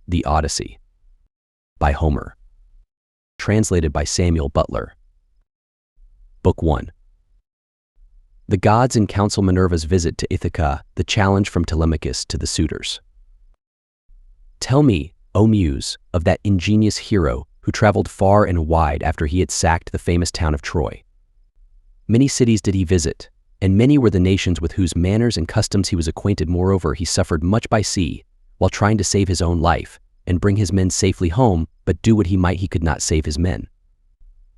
The Odyssey, by Homer. Translated by Samuel Butler. Book 1. The gods in Council Minerva's visit to Ithaca, the challenge from Telemachus to the suitors. Tell me, O Muse, of that ingenious hero who traveled far and wide after he had sacked the famous town of Troy. Many cities did he visit, and many were the nations with whose manners and customs he was acquainted. Moreover, he suffered much by sea, while trying to save his own life, and bring his men safely home, but do what he might he could not save his men.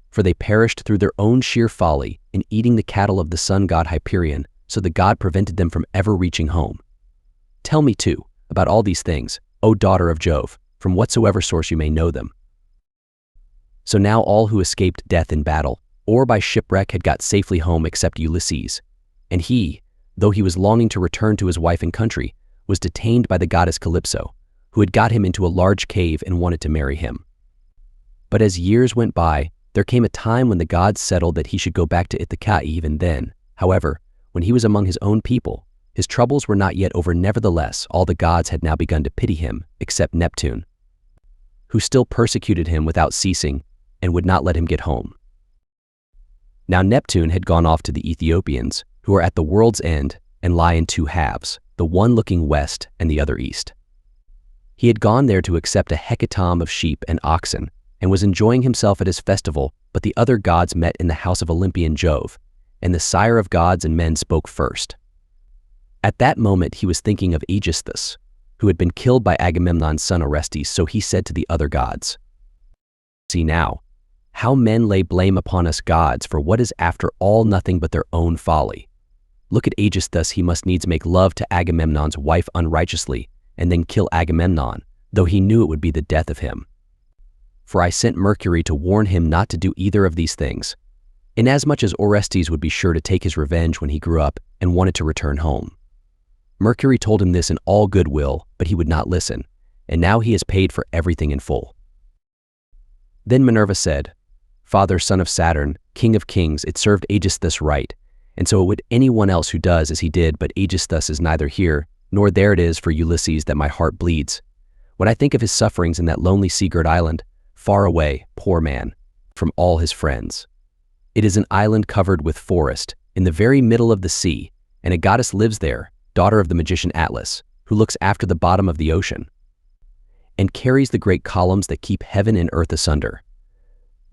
For they perished through their own sheer folly in eating the cattle of the sun god Hyperion, so the god prevented them from ever reaching home. Tell me, too, about all these things, O daughter of Jove, from whatsoever source you may know them. So now all who escaped death in battle, or by shipwreck, had got safely home except Ulysses, and he, though he was longing to return to his wife and country, was detained by the goddess Calypso, who had got him into a large cave and wanted to marry him. But as years went by, there came a time when the gods settled that he should go back to Ithaca. Even then, however, when he was among his own people, his troubles were not yet over. Nevertheless, all the gods had now begun to pity him, except Neptune, who still persecuted him without ceasing and would not let him get home. Now Neptune had gone off to the Ethiopians, who are at the world's end and lie in two halves, the one looking west and the other east. He had gone there to accept a hecatomb of sheep and oxen, and was enjoying himself at his festival, but the other gods met in the house of Olympian Jove, and the sire of gods and men spoke first. At that moment he was thinking of Aegisthus, who had been killed by Agamemnon's son Orestes, so he said to the other gods, "See now, how men lay blame upon us gods for what is after all nothing but their own folly. Look at Aegisthus, he must needs make love to Agamemnon's wife unrighteously, and then kill Agamemnon, though he knew it would be the death of him. For I sent Mercury to warn him not to do either of these things, inasmuch as Orestes would be sure to take his revenge when he grew up and wanted to return home. Mercury told him this in all good will, but he would not listen, and now he has paid for everything in full." Then Minerva said, "Father, son of Saturn, king of kings, it served Aegisthus right, and so it would anyone else who does as he did, but Aegisthus is neither here, nor there. It is for Ulysses that my heart bleeds. When I think of his sufferings in that lonely sea-girt island, far away, poor man, from all his friends. It is an island covered with forest, in the very middle of the sea, and a goddess lives there, daughter of the magician Atlas, who looks after the bottom of the ocean, and carries the great columns that keep heaven and earth asunder.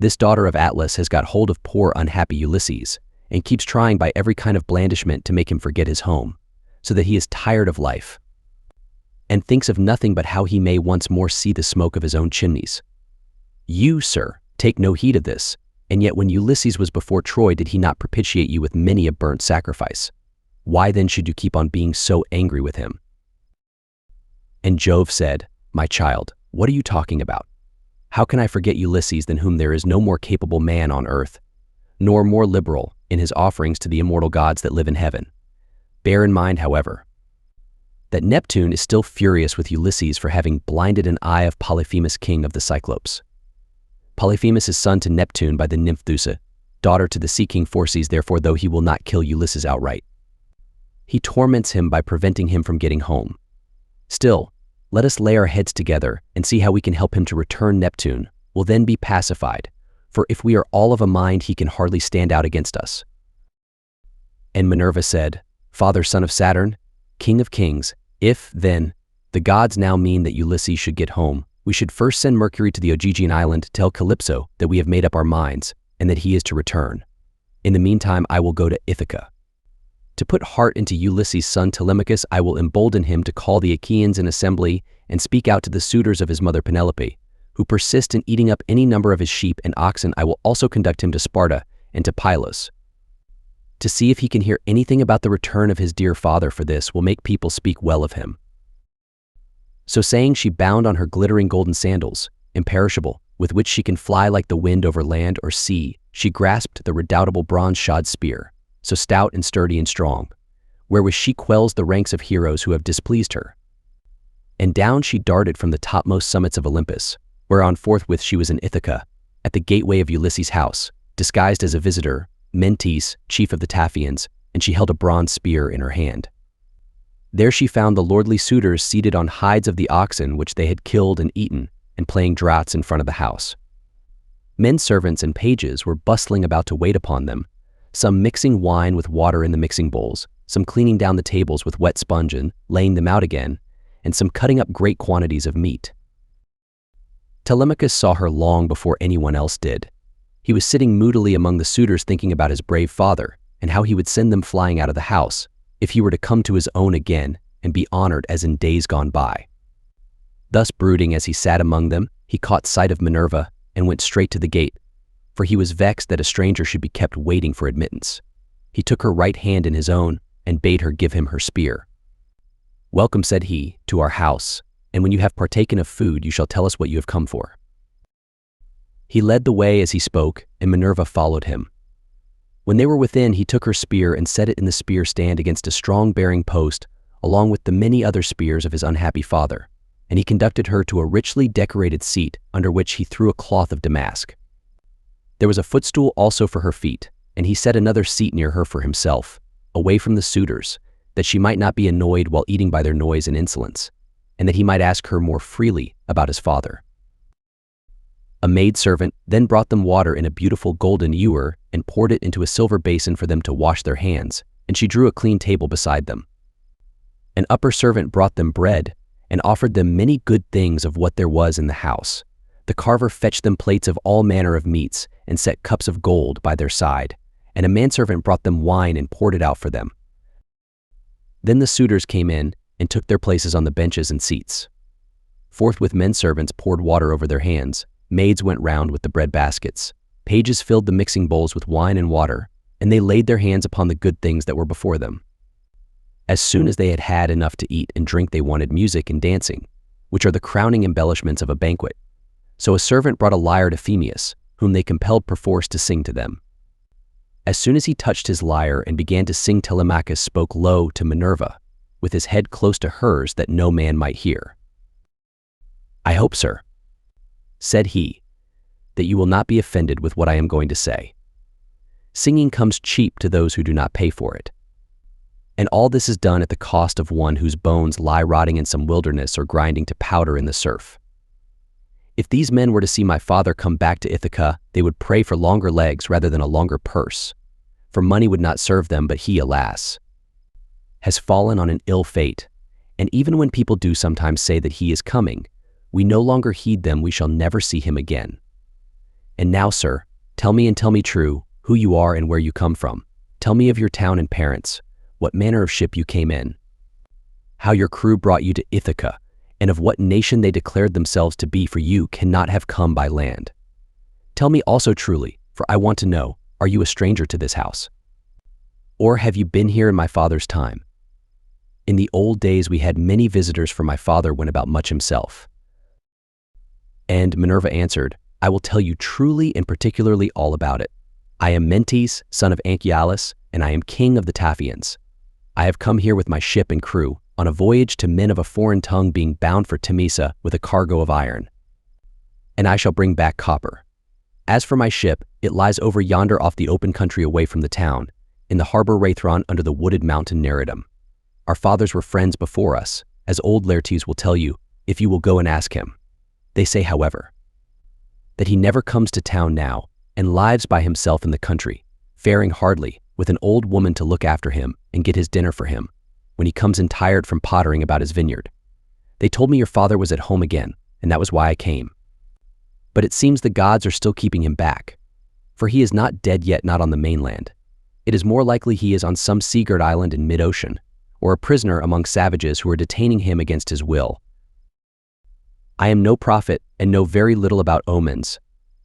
This daughter of Atlas has got hold of poor unhappy Ulysses, and keeps trying by every kind of blandishment to make him forget his home, so that he is tired of life, and thinks of nothing but how he may once more see the smoke of his own chimneys. You, sir, take no heed of this, and yet when Ulysses was before Troy, did he not propitiate you with many a burnt sacrifice? Why then should you keep on being so angry with him?" And Jove said, "My child, what are you talking about? How can I forget Ulysses, than whom there is no more capable man on earth, nor more liberal in his offerings to the immortal gods that live in heaven? Bear in mind, however, that Neptune is still furious with Ulysses for having blinded an eye of Polyphemus, king of the Cyclopes. Polyphemus is son to Neptune by the nymph Theusa, daughter to the sea king Phorcys. Therefore, though he will not kill Ulysses outright, he torments him by preventing him from getting home. Still, let us lay our heads together and see how we can help him to return. Neptune will then be pacified, for if we are all of a mind, he can hardly stand out against us." And Minerva said, "Father, son of Saturn, king of kings, if, then, the gods now mean that Ulysses should get home, we should first send Mercury to the Ogygian island to tell Calypso that we have made up our minds, and that he is to return. In the meantime, I will go to Ithaca. To put heart into Ulysses' son Telemachus, I will embolden him to call the Achaeans in assembly and speak out to the suitors of his mother Penelope, who persist in eating up any number of his sheep and oxen. I will also conduct him to Sparta and to Pylos, to see if he can hear anything about the return of his dear father, for this will make people speak well of him." So saying, she bound on her glittering golden sandals, imperishable, with which she can fly like the wind over land or sea. She grasped the redoubtable bronze-shod spear, so stout and sturdy and strong, wherewith she quells the ranks of heroes who have displeased her. And down she darted from the topmost summits of Olympus, whereon forthwith she was in Ithaca, at the gateway of Ulysses' house, disguised as a visitor, Mentes, chief of the Taphians, and she held a bronze spear in her hand. There she found the lordly suitors seated on hides of the oxen which they had killed and eaten, and playing draughts in front of the house. Men servants and pages were bustling about to wait upon them, some mixing wine with water in the mixing bowls, some cleaning down the tables with wet sponge and laying them out again, and some cutting up great quantities of meat. Telemachus saw her long before anyone else did. He was sitting moodily among the suitors thinking about his brave father and how he would send them flying out of the house if he were to come to his own again and be honored as in days gone by. Thus brooding as he sat among them, he caught sight of Minerva and went straight to the gate, for he was vexed that a stranger should be kept waiting for admittance. He took her right hand in his own and bade her give him her spear. "Welcome," said he, "to our house, and when you have partaken of food, you shall tell us what you have come for." He led the way as he spoke, and Minerva followed him. When they were within, he took her spear and set it in the spear stand against a strong bearing post, along with the many other spears of his unhappy father, and he conducted her to a richly decorated seat under which he threw a cloth of damask. There was a footstool also for her feet, and he set another seat near her for himself, away from the suitors, that she might not be annoyed while eating by their noise and insolence, and that he might ask her more freely about his father. A maidservant then brought them water in a beautiful golden ewer and poured it into a silver basin for them to wash their hands, and she drew a clean table beside them. An upper servant brought them bread and offered them many good things of what there was in the house. The carver fetched them plates of all manner of meats and set cups of gold by their side, and a manservant brought them wine and poured it out for them. Then the suitors came in and took their places on the benches and seats. Forthwith men-servants poured water over their hands, maids went round with the bread baskets, pages filled the mixing bowls with wine and water, and they laid their hands upon the good things that were before them. As soon as they had had enough to eat and drink, they wanted music and dancing, which are the crowning embellishments of a banquet. So a servant brought a lyre to Phemius, whom they compelled perforce to sing to them. As soon as he touched his lyre and began to sing, Telemachus spoke low to Minerva, with his head close to hers that no man might hear. "I hope, sir," said he, "that you will not be offended with what I am going to say. Singing comes cheap to those who do not pay for it. And all this is done at the cost of one whose bones lie rotting in some wilderness or grinding to powder in the surf. If these men were to see my father come back to Ithaca, they would pray for longer legs rather than a longer purse, for money would not serve them, but he, alas, has fallen on an ill fate, and even when people do sometimes say that he is coming, we no longer heed them. We shall never see him again. And now, sir, tell me and tell me true, who you are and where you come from. Tell me of your town and parents, what manner of ship you came in, how your crew brought you to Ithaca, and of what nation they declared themselves to be, for you cannot have come by land. Tell me also truly, for I want to know, are you a stranger to this house? Or have you been here in my father's time? In the old days we had many visitors, for my father went about much himself." And Minerva answered, "I will tell you truly and particularly all about it. I am Mentes, son of Anchialus, and I am king of the Taphians. I have come here with my ship and crew, on a voyage to men of a foreign tongue, being bound for Temesa with a cargo of iron. And I shall bring back copper. As for my ship, it lies over yonder off the open country away from the town, in the harbor Rhaethron under the wooded mountain Neridum. Our fathers were friends before us, as old Laertes will tell you, if you will go and ask him. They say, however, that he never comes to town now, and lives by himself in the country, faring hardly, with an old woman to look after him and get his dinner for him, when he comes in tired from pottering about his vineyard. They told me your father was at home again, and that was why I came. But it seems the gods are still keeping him back, for he is not dead yet, not on the mainland. It is more likely he is on some seagirt island in mid-ocean, or a prisoner among savages who are detaining him against his will. I am no prophet and know very little about omens,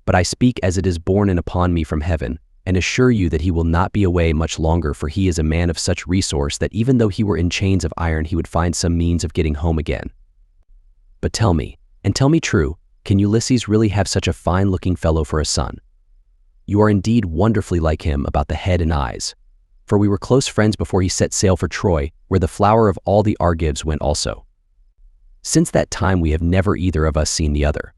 but I speak as it is borne in upon me from heaven, and assure you that he will not be away much longer, for he is a man of such resource that even though he were in chains of iron, he would find some means of getting home again. But tell me, and tell me true, can Ulysses really have such a fine-looking fellow for a son? You are indeed wonderfully like him about the head and eyes, for we were close friends before he set sail for Troy, where the flower of all the Argives went also. Since that time we have never either of us seen the other.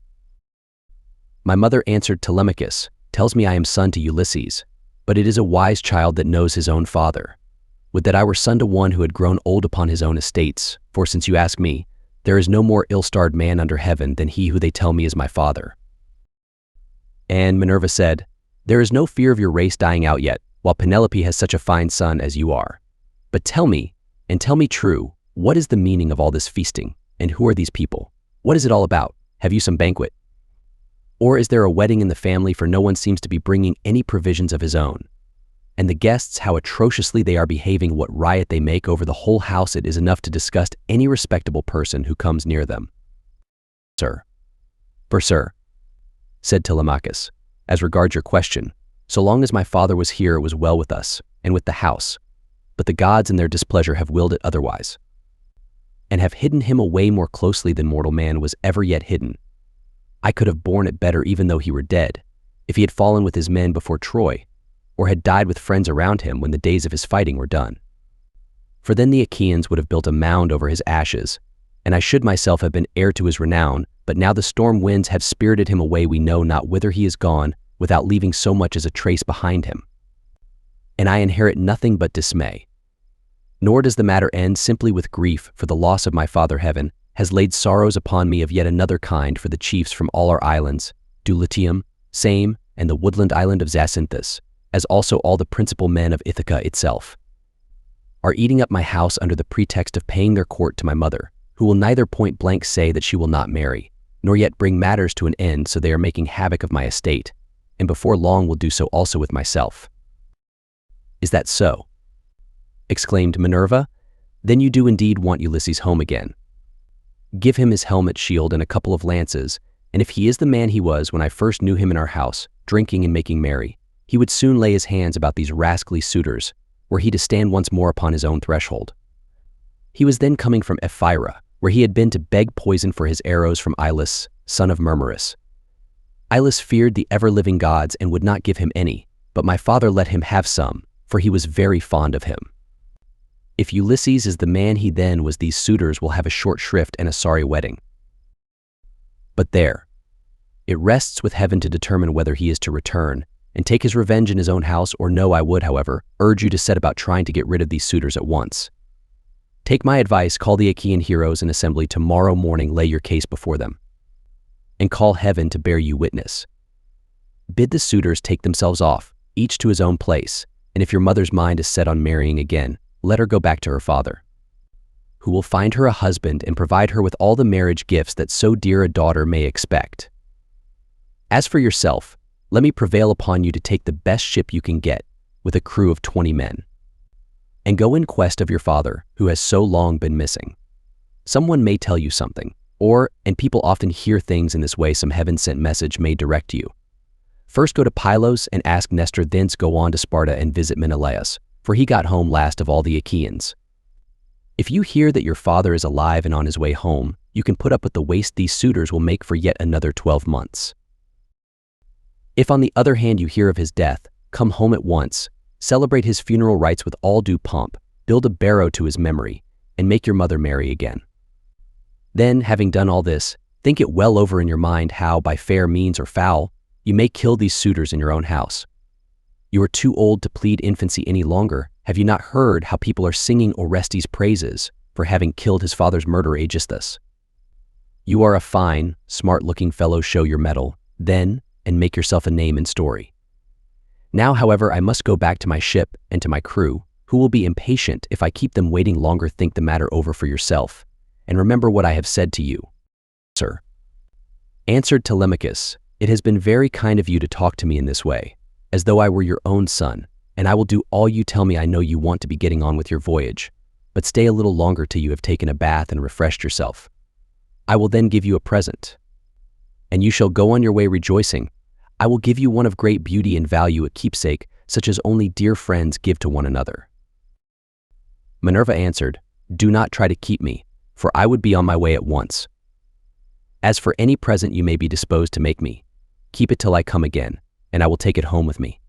My mother answered, Telemachus tells me I am son to Ulysses, but it is a wise child that knows his own father. Would that I were son to one who had grown old upon his own estates, for since you ask me, there is no more ill-starred man under heaven than he who they tell me is my father." And Minerva said, "There is no fear of your race dying out yet, while Penelope has such a fine son as you are. But tell me, and tell me true, what is the meaning of all this feasting, and who are these people? What is it all about? Have you some banquet? Or is there a wedding in the family, for no one seems to be bringing any provisions of his own? And the guests, how atrociously they are behaving, what riot they make over the whole house, it is enough to disgust any respectable person who comes near them." "Sir, said Telemachus, "as regards your question, so long as my father was here it was well with us, and with the house, but the gods in their displeasure have willed it otherwise, and have hidden him away more closely than mortal man was ever yet hidden. I could have borne it better even though he were dead, if he had fallen with his men before Troy, or had died with friends around him when the days of his fighting were done. For then the Achaeans would have built a mound over his ashes, and I should myself have been heir to his renown, but now the storm winds have spirited him away, we know not whither he is gone, without leaving so much as a trace behind him. And I inherit nothing but dismay. Nor does the matter end simply with grief, for the loss of my father. Heaven has laid sorrows upon me of yet another kind, for the chiefs from all our islands, Dulichium, Same, and the woodland island of Zacynthus, as also all the principal men of Ithaca itself, are eating up my house under the pretext of paying their court to my mother, who will neither point blank say that she will not marry, nor yet bring matters to an end, so they are making havoc of my estate, and before long will do so also with myself." "Is that so?" exclaimed Minerva. "Then you do indeed want Ulysses home again. Give him his helmet, shield, and a couple of lances, and if he is the man he was when I first knew him in our house, drinking and making merry, he would soon lay his hands about these rascally suitors, were he to stand once more upon his own threshold. He was then coming from Ephyra, where he had been to beg poison for his arrows from Ilus, son of Murmurus. Ilus feared the ever-living gods and would not give him any, but my father let him have some, for he was very fond of him. If Ulysses is the man he then was, these suitors will have a short shrift and a sorry wedding. But there, it rests with heaven to determine whether he is to return and take his revenge in his own house or no. I would, however, urge you to set about trying to get rid of these suitors at once. Take my advice, call the Achaean heroes in assembly tomorrow morning, lay your case before them, and call heaven to bear you witness. Bid the suitors take themselves off, each to his own place, and if your mother's mind is set on marrying again, let her go back to her father, who will find her a husband and provide her with all the marriage gifts that so dear a daughter may expect. As for yourself, let me prevail upon you to take the best ship you can get, with a crew of 20 men, and go in quest of your father, who has so long been missing. Someone may tell you something, or, and people often hear things in this way, some heaven-sent message may direct you. First go to Pylos and ask Nestor, thence go on to Sparta and visit Menelaus, for he got home last of all the Achaeans. If you hear that your father is alive and on his way home, you can put up with the waste these suitors will make for yet another 12 months. If on the other hand you hear of his death, come home at once, celebrate his funeral rites with all due pomp, build a barrow to his memory, and make your mother marry again. Then, having done all this, think it well over in your mind how, by fair means or foul, you may kill these suitors in your own house. You are too old to plead infancy any longer. Have you not heard how people are singing Orestes' praises for having killed his father's murderer Aegisthus? You are a fine, smart-looking fellow, show your mettle, then, and make yourself a name in story. Now, however, I must go back to my ship and to my crew, who will be impatient if I keep them waiting longer. Think the matter over for yourself, and remember what I have said to you." "Sir," answered Telemachus, "it has been very kind of you to talk to me in this way, as though I were your own son, and I will do all you tell me. I know you want to be getting on with your voyage, but stay a little longer till you have taken a bath and refreshed yourself. I will then give you a present, and you shall go on your way rejoicing. I will give you one of great beauty and value, a keepsake, such as only dear friends give to one another." Minerva answered, "Do not try to keep me, for I would be on my way at once. As for any present you may be disposed to make me, keep it till I come again, and I will take it home with me.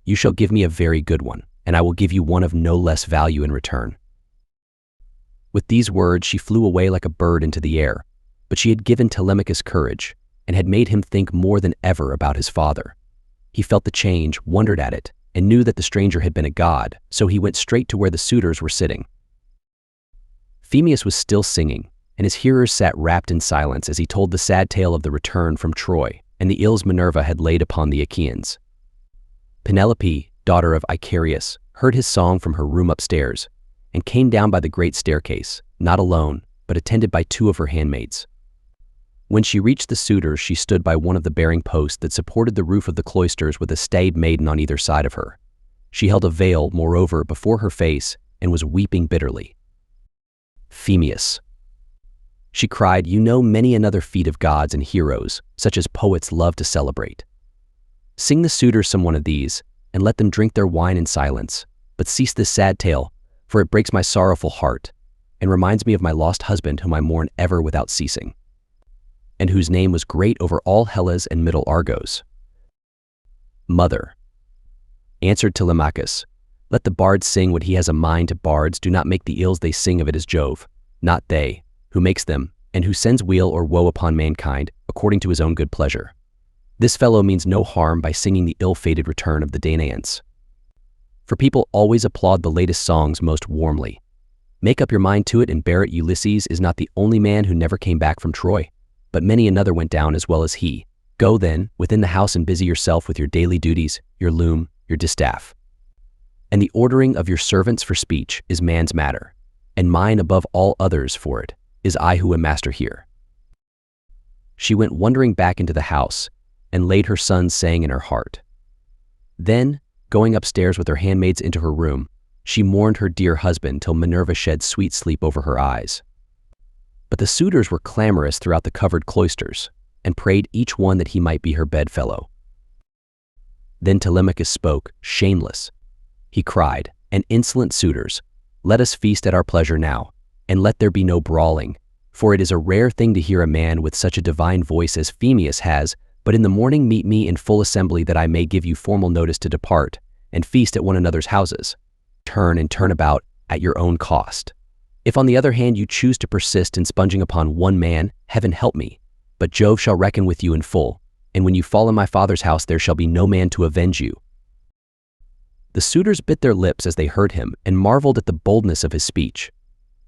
You shall give me a very good one, and I will give you one of no less value in return." With these words she flew away like a bird into the air, but she had given Telemachus courage, and had made him think more than ever about his father. He felt the change, wondered at it, and knew that the stranger had been a god, so he went straight to where the suitors were sitting. Phemius was still singing, and his hearers sat wrapped in silence as he told the sad tale of the return from Troy and the ills Minerva had laid upon the Achaeans. Penelope, daughter of Icarius, heard his song from her room upstairs and came down by the great staircase, not alone, but attended by 2 of her handmaids. When she reached the suitors, she stood by one of the bearing posts that supported the roof of the cloisters with a staid maiden on either side of her. She held a veil, moreover, before her face and was weeping bitterly. Phemius, she cried, you know many another feat of gods and heroes, such as poets love to celebrate. Sing the suitors some one of these, and let them drink their wine in silence, but cease this sad tale, for it breaks my sorrowful heart, and reminds me of my lost husband whom I mourn ever without ceasing, and whose name was great over all Hellas and middle Argos. Mother, answered Telemachus, let the bard sing what he has a mind to. Bards do not make the ills they sing of it as Jove, not they, who makes them, and who sends weal or woe upon mankind, according to his own good pleasure. This fellow means no harm by singing the ill-fated return of the Danaans. For people always applaud the latest songs most warmly. Make up your mind to it and bear it. Ulysses is not the only man who never came back from Troy, but many another went down as well as he. Go then, within the house and busy yourself with your daily duties, your loom, your distaff. And the ordering of your servants for speech is man's matter, and mine above all others for it is I who am master here. She went wondering back into the house, and laid her son's saying in her heart. Then, going upstairs with her handmaids into her room, she mourned her dear husband till Minerva shed sweet sleep over her eyes. But the suitors were clamorous throughout the covered cloisters, and prayed each one that he might be her bedfellow. Then Telemachus spoke, shameless. He cried, "And insolent suitors, let us feast at our pleasure now, and let there be no brawling, for it is a rare thing to hear a man with such a divine voice as Phemius has, but in the morning meet me in full assembly that I may give you formal notice to depart, and feast at one another's houses. Turn and turn about at your own cost. If on the other hand you choose to persist in sponging upon one man, heaven help me, but Jove shall reckon with you in full, and when you fall in my father's house there shall be no man to avenge you." The suitors bit their lips as they heard him, and marveled at the boldness of his speech.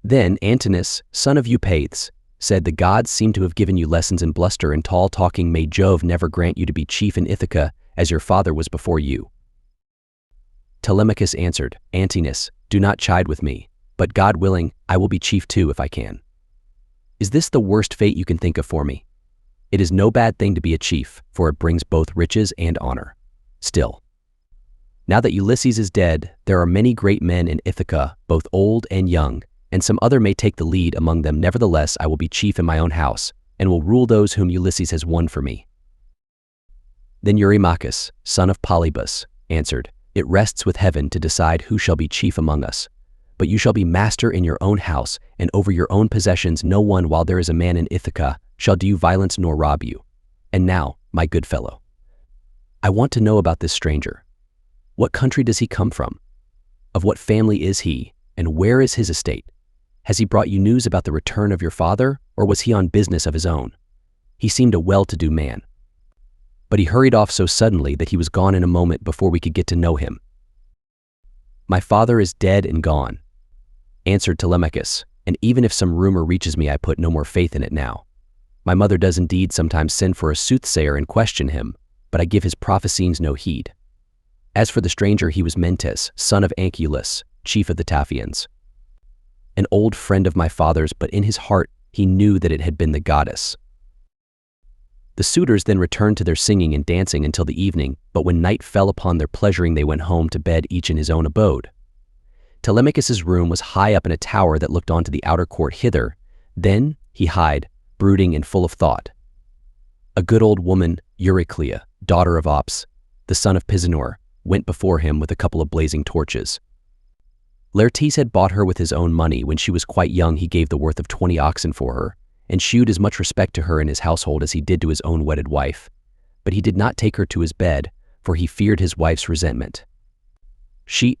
Then Antinous, son of Eupates, said, "The gods seem to have given you lessons in bluster and tall talking. May Jove never grant you to be chief in Ithaca, as your father was before you." Telemachus answered, "Antinous, do not chide with me, but God willing, I will be chief too if I can. Is this the worst fate you can think of for me? It is no bad thing to be a chief, for it brings both riches and honor. Still, now that Ulysses is dead, there are many great men in Ithaca, both old and young, and some other may take the lead among them. Nevertheless, I will be chief in my own house, and will rule those whom Ulysses has won for me." Then Eurymachus, son of Polybus, answered, "It rests with heaven to decide who shall be chief among us. But you shall be master in your own house, and over your own possessions. No one, while there is a man in Ithaca, shall do you violence nor rob you. And now, my good fellow, I want to know about this stranger. What country does he come from? Of what family is he, and where is his estate? Has he brought you news about the return of your father, or was he on business of his own? He seemed a well-to-do man." But he hurried off so suddenly that he was gone in a moment before we could get to know him. "My father is dead and gone," answered Telemachus, "and even if some rumor reaches me, I put no more faith in it now. My mother does indeed sometimes send for a soothsayer and question him, but I give his prophecies no heed. As for the stranger, he was Mentes, son of Anchialus, chief of the Taphians. An old friend of my father's, but in his heart he knew that it had been the goddess." The suitors then returned to their singing and dancing until the evening, but when night fell upon their pleasuring they went home to bed, each in his own abode. Telemachus's room was high up in a tower that looked onto the outer court. Hither, then, he hied, brooding and full of thought. A good old woman, Euryclea, daughter of Ops, the son of Pisanor, went before him with a couple of blazing torches. Laertes had bought her with his own money. When she was quite young, he gave the worth of 20 oxen for her, and shewed as much respect to her in his household as he did to his own wedded wife. But he did not take her to his bed, for he feared his wife's resentment.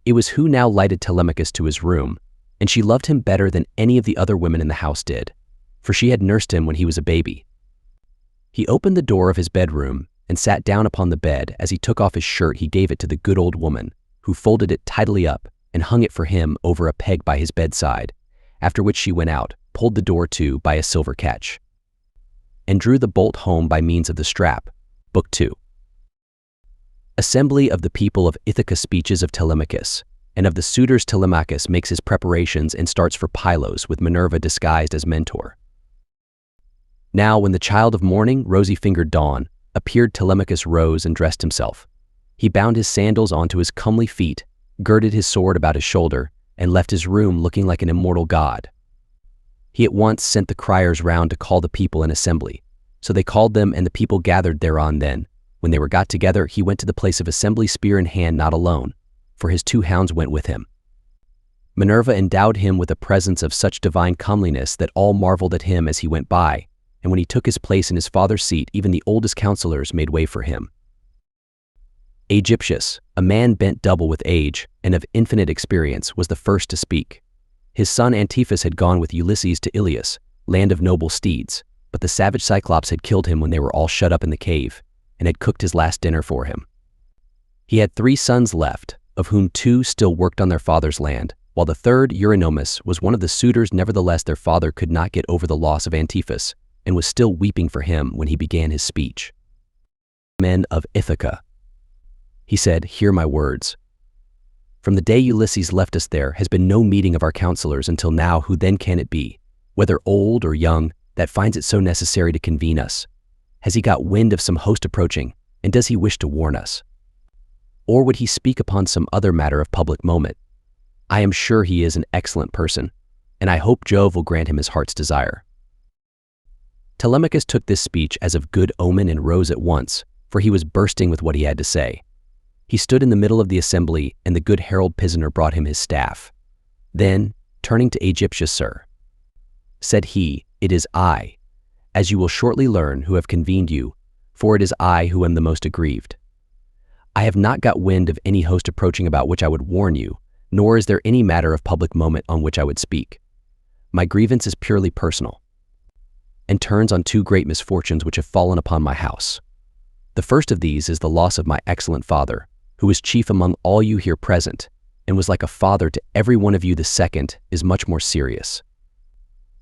It was who now lighted Telemachus to his room, and she loved him better than any of the other women in the house did, for she had nursed him when he was a baby. He opened the door of his bedroom, and sat down upon the bed. As he took off his shirt, he gave it to the good old woman, who folded it tidily up and hung it for him over a peg by his bedside, after which she went out, pulled the door to by a silver catch, and drew the bolt home by means of the strap. Book 2. Assembly of the people of Ithaca. Speeches of Telemachus, and of the suitors. Telemachus makes his preparations and starts for Pylos with Minerva disguised as Mentor. Now when the child of morning, rosy-fingered dawn, appeared, Telemachus rose and dressed himself. He bound his sandals onto his comely feet, girded his sword about his shoulder, and left his room looking like an immortal god. He at once sent the criers round to call the people in assembly. So they called them, and the people gathered thereon. Then, when they were got together, he went to the place of assembly, spear in hand, not alone, for his 2 hounds went with him. Minerva endowed him with a presence of such divine comeliness that all marveled at him as he went by, and when he took his place in his father's seat, even the oldest counselors made way for him. Aegyptius, a man bent double with age and of infinite experience, was the first to speak. His son Antiphus had gone with Ulysses to Ilius, land of noble steeds, but the savage Cyclops had killed him when they were all shut up in the cave, and had cooked his last dinner for him. He had 3 sons left, of whom 2 still worked on their father's land, while the third, Eurynomus, was one of the suitors. Nevertheless, their father could not get over the loss of Antiphus, and was still weeping for him when he began his speech. Men of Ithaca, he said, hear my words. From the day Ulysses left us there has been no meeting of our counselors until now. Who then can it be, whether old or young, that finds it so necessary to convene us? Has he got wind of some host approaching, and does he wish to warn us? Or would he speak upon some other matter of public moment? I am sure he is an excellent person, and I hope Jove will grant him his heart's desire. Telemachus took this speech as of good omen and rose at once, for he was bursting with what he had to say. He stood in the middle of the assembly, and the good herald Pisander brought him his staff. Then, turning to Aegyptius, sir, said he, it is I, as you will shortly learn, who have convened you, for it is I who am the most aggrieved. I have not got wind of any host approaching about which I would warn you, nor is there any matter of public moment on which I would speak. My grievance is purely personal, and turns on 2 great misfortunes which have fallen upon my house. The first of these is the loss of my excellent father, who is chief among all you here present, and was like a father to every one of you. The second is much more serious,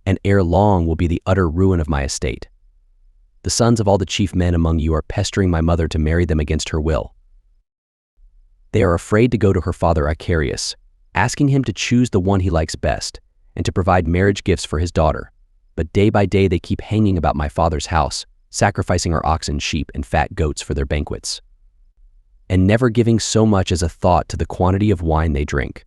and ere long will be the utter ruin of my estate. The sons of all the chief men among you are pestering my mother to marry them against her will. They are afraid to go to her father Icarius, asking him to choose the one he likes best, and to provide marriage gifts for his daughter. But day by day they keep hanging about my father's house, sacrificing our oxen, sheep, and fat goats for their banquets, and never giving so much as a thought to the quantity of wine they drink.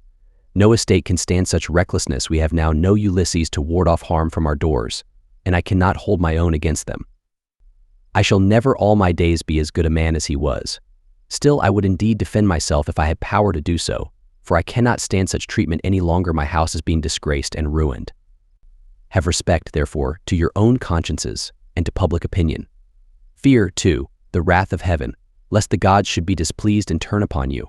No estate can stand such recklessness. We have now no Ulysses to ward off harm from our doors, and I cannot hold my own against them. I shall never all my days be as good a man as he was. Still, I would indeed defend myself if I had power to do so, for I cannot stand such treatment any longer. My house is being disgraced and ruined. Have respect, therefore, to your own consciences and to public opinion. Fear, too, the wrath of heaven, lest the gods should be displeased and turn upon you.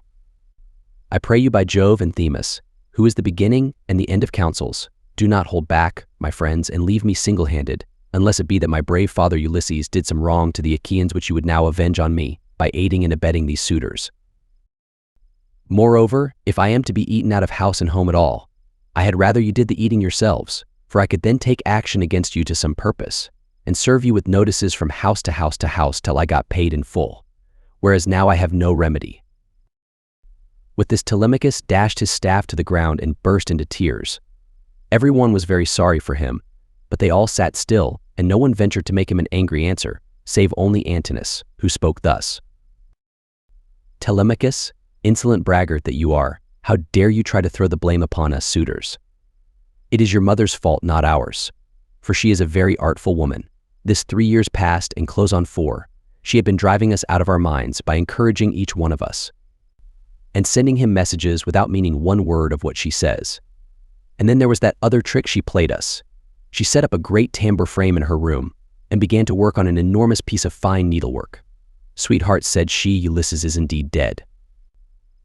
I pray you by Jove and Themis, who is the beginning and the end of counsels, do not hold back, my friends, and leave me single-handed, unless it be that my brave father Ulysses did some wrong to the Achaeans which you would now avenge on me by aiding and abetting these suitors. Moreover, if I am to be eaten out of house and home at all, I had rather you did the eating yourselves, for I could then take action against you to some purpose, and serve you with notices from house to house to house till I got paid in full, whereas now I have no remedy. With this Telemachus dashed his staff to the ground and burst into tears. Everyone was very sorry for him, but they all sat still, and no one ventured to make him an angry answer, save only Antinous, who spoke thus. Telemachus, insolent braggart that you are, how dare you try to throw the blame upon us suitors? It is your mother's fault, not ours, for she is a very artful woman. This 3 years past and close on 4, she had been driving us out of our minds by encouraging each one of us, and sending him messages without meaning one word of what she says. And then there was that other trick she played us. She set up a great tambour frame in her room and began to work on an enormous piece of fine needlework. Sweetheart, said she, Ulysses is indeed dead.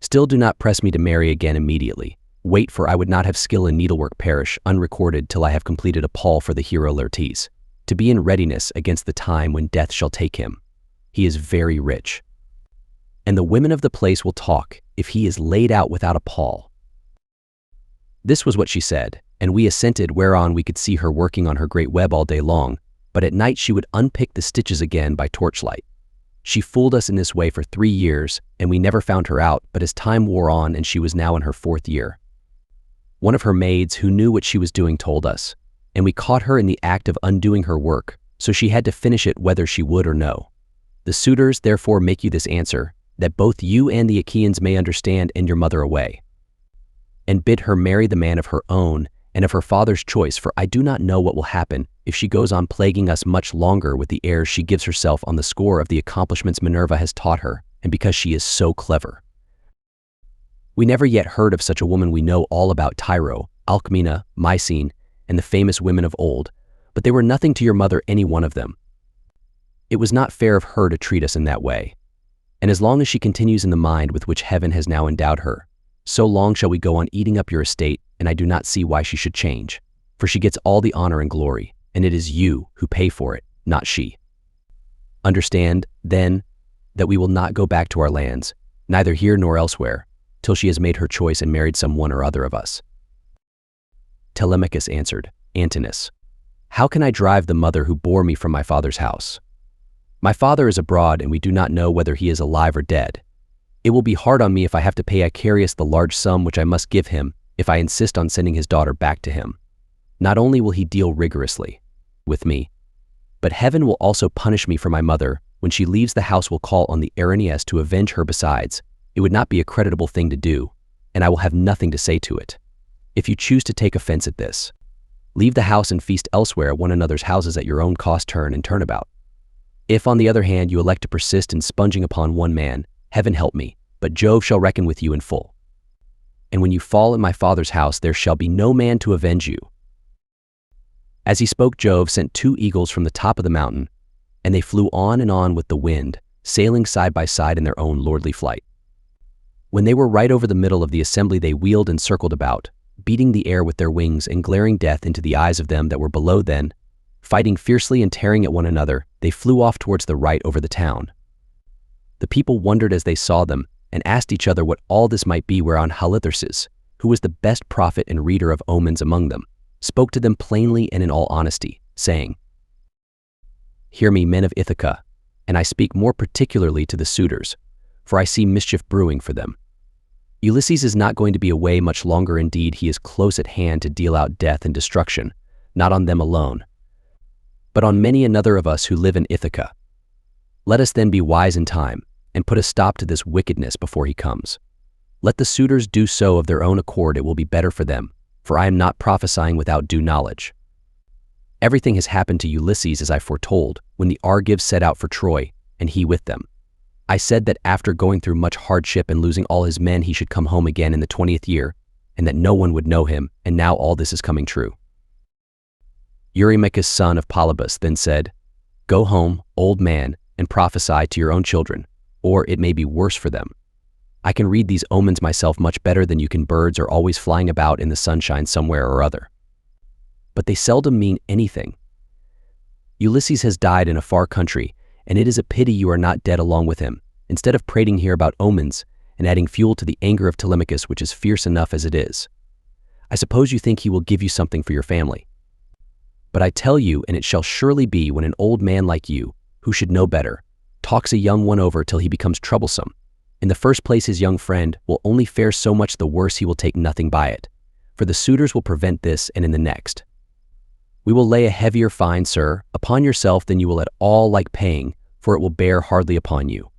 Still do not press me to marry again immediately. Wait, for I would not have skill in needlework perish unrecorded till I have completed a pall for the hero Laertes, to be in readiness against the time when death shall take him. He is very rich. And the women of the place will talk if he is laid out without a pall." This was what she said, and we assented, whereon we could see her working on her great web all day long, but at night she would unpick the stitches again by torchlight. She fooled us in this way for 3 years, and we never found her out, but as time wore on and she was now in her 4th year. One of her maids who knew what she was doing told us, and we caught her in the act of undoing her work, so she had to finish it whether she would or no. The suitors therefore make you this answer, that both you and the Achaeans may understand and your mother away. And bid her marry the man of her own and of her father's choice, for I do not know what will happen if she goes on plaguing us much longer with the airs she gives herself on the score of the accomplishments Minerva has taught her, and because she is so clever. We never yet heard of such a woman. We know all about Tyro, Alcmena, Mycene, and the famous women of old, but they were nothing to your mother, any one of them. It was not fair of her to treat us in that way. And as long as she continues in the mind with which heaven has now endowed her, so long shall we go on eating up your estate, and I do not see why she should change, for she gets all the honor and glory, and it is you who pay for it, not she. Understand, then, that we will not go back to our lands, neither here nor elsewhere, till she has made her choice and married some one or other of us." Telemachus answered, "Antinous, how can I drive the mother who bore me from my father's house? My father is abroad, and we do not know whether he is alive or dead. It will be hard on me if I have to pay Icarius the large sum which I must give him if I insist on sending his daughter back to him. Not only will he deal rigorously with me, but heaven will also punish me for my mother. When she leaves the house will call on the Erinyes to avenge her besides. It would not be a creditable thing to do, and I will have nothing to say to it. If you choose to take offense at this, leave the house and feast elsewhere at one another's houses at your own cost, turn and turn about. If, on the other hand, you elect to persist in sponging upon one man, heaven help me, but Jove shall reckon with you in full. And when you fall in my father's house, there shall be no man to avenge you." As he spoke, Jove sent 2 eagles from the top of the mountain, and they flew on and on with the wind, sailing side by side in their own lordly flight. When they were right over the middle of the assembly, they wheeled and circled about, beating the air with their wings and glaring death into the eyes of them that were below. Then, fighting fiercely and tearing at one another, they flew off towards the right over the town. The people wondered as they saw them, and asked each other what all this might be, whereon Halitherses, who was the best prophet and reader of omens among them, spoke to them plainly and in all honesty, saying, "Hear me, men of Ithaca, and I speak more particularly to the suitors, for I see mischief brewing for them. Ulysses is not going to be away much longer. Indeed, he is close at hand to deal out death and destruction, not on them alone, but on many another of us who live in Ithaca. Let us then be wise in time, and put a stop to this wickedness before he comes. Let the suitors do so of their own accord. It will be better for them, for I am not prophesying without due knowledge. Everything has happened to Ulysses as I foretold when the Argives set out for Troy, and he with them. I said that after going through much hardship and losing all his men, he should come home again in the 20th year, and that no one would know him, and now all this is coming true." Eurymachus, son of Polybus, then said, "Go home, old man, and prophesy to your own children, or it may be worse for them. I can read these omens myself much better than you can. Birds are always flying about in the sunshine somewhere or other, but they seldom mean anything. Ulysses has died in a far country, and it is a pity you are not dead along with him, instead of prating here about omens and adding fuel to the anger of Telemachus, which is fierce enough as it is. I suppose you think he will give you something for your family. But I tell you, and it shall surely be, when an old man like you, who should know better, talks a young one over till he becomes troublesome, in the first place his young friend will only fare so much the worse. He will take nothing by it, for the suitors will prevent this, and in the next. We will lay a heavier fine, sir, upon yourself than you will at all like paying, for it will bear hardly upon you.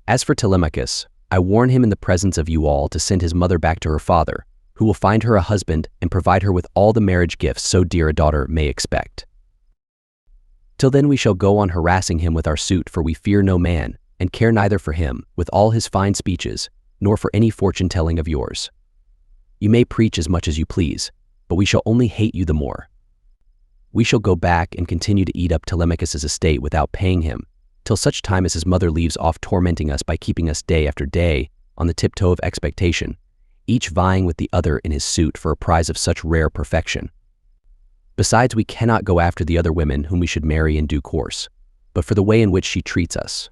As for Telemachus, I warn him in the presence of you all to send his mother back to her father, who will find her a husband and provide her with all the marriage gifts so dear a daughter may expect. Till then we shall go on harassing him with our suit, for we fear no man, and care neither for him, with all his fine speeches, nor for any fortune-telling of yours. You may preach as much as you please, but we shall only hate you the more. We shall go back and continue to eat up Telemachus's estate without paying him, till such time as his mother leaves off tormenting us by keeping us day after day on the tiptoe of expectation, each vying with the other in his suit for a prize of such rare perfection. Besides, we cannot go after the other women whom we should marry in due course, but for the way in which she treats us."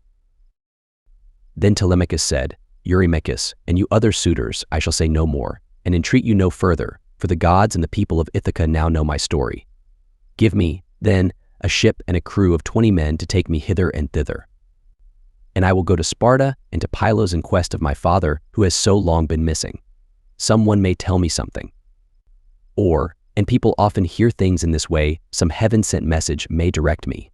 Then Telemachus said, "Eurymachus, and you other suitors, I shall say no more, and entreat you no further, for the gods and the people of Ithaca now know my story. Give me, then, a ship and a crew of 20 men to take me hither and thither. And I will go to Sparta and to Pylos in quest of my father, who has so long been missing. Someone may tell me something. Or, and people often hear things in this way, some heaven-sent message may direct me.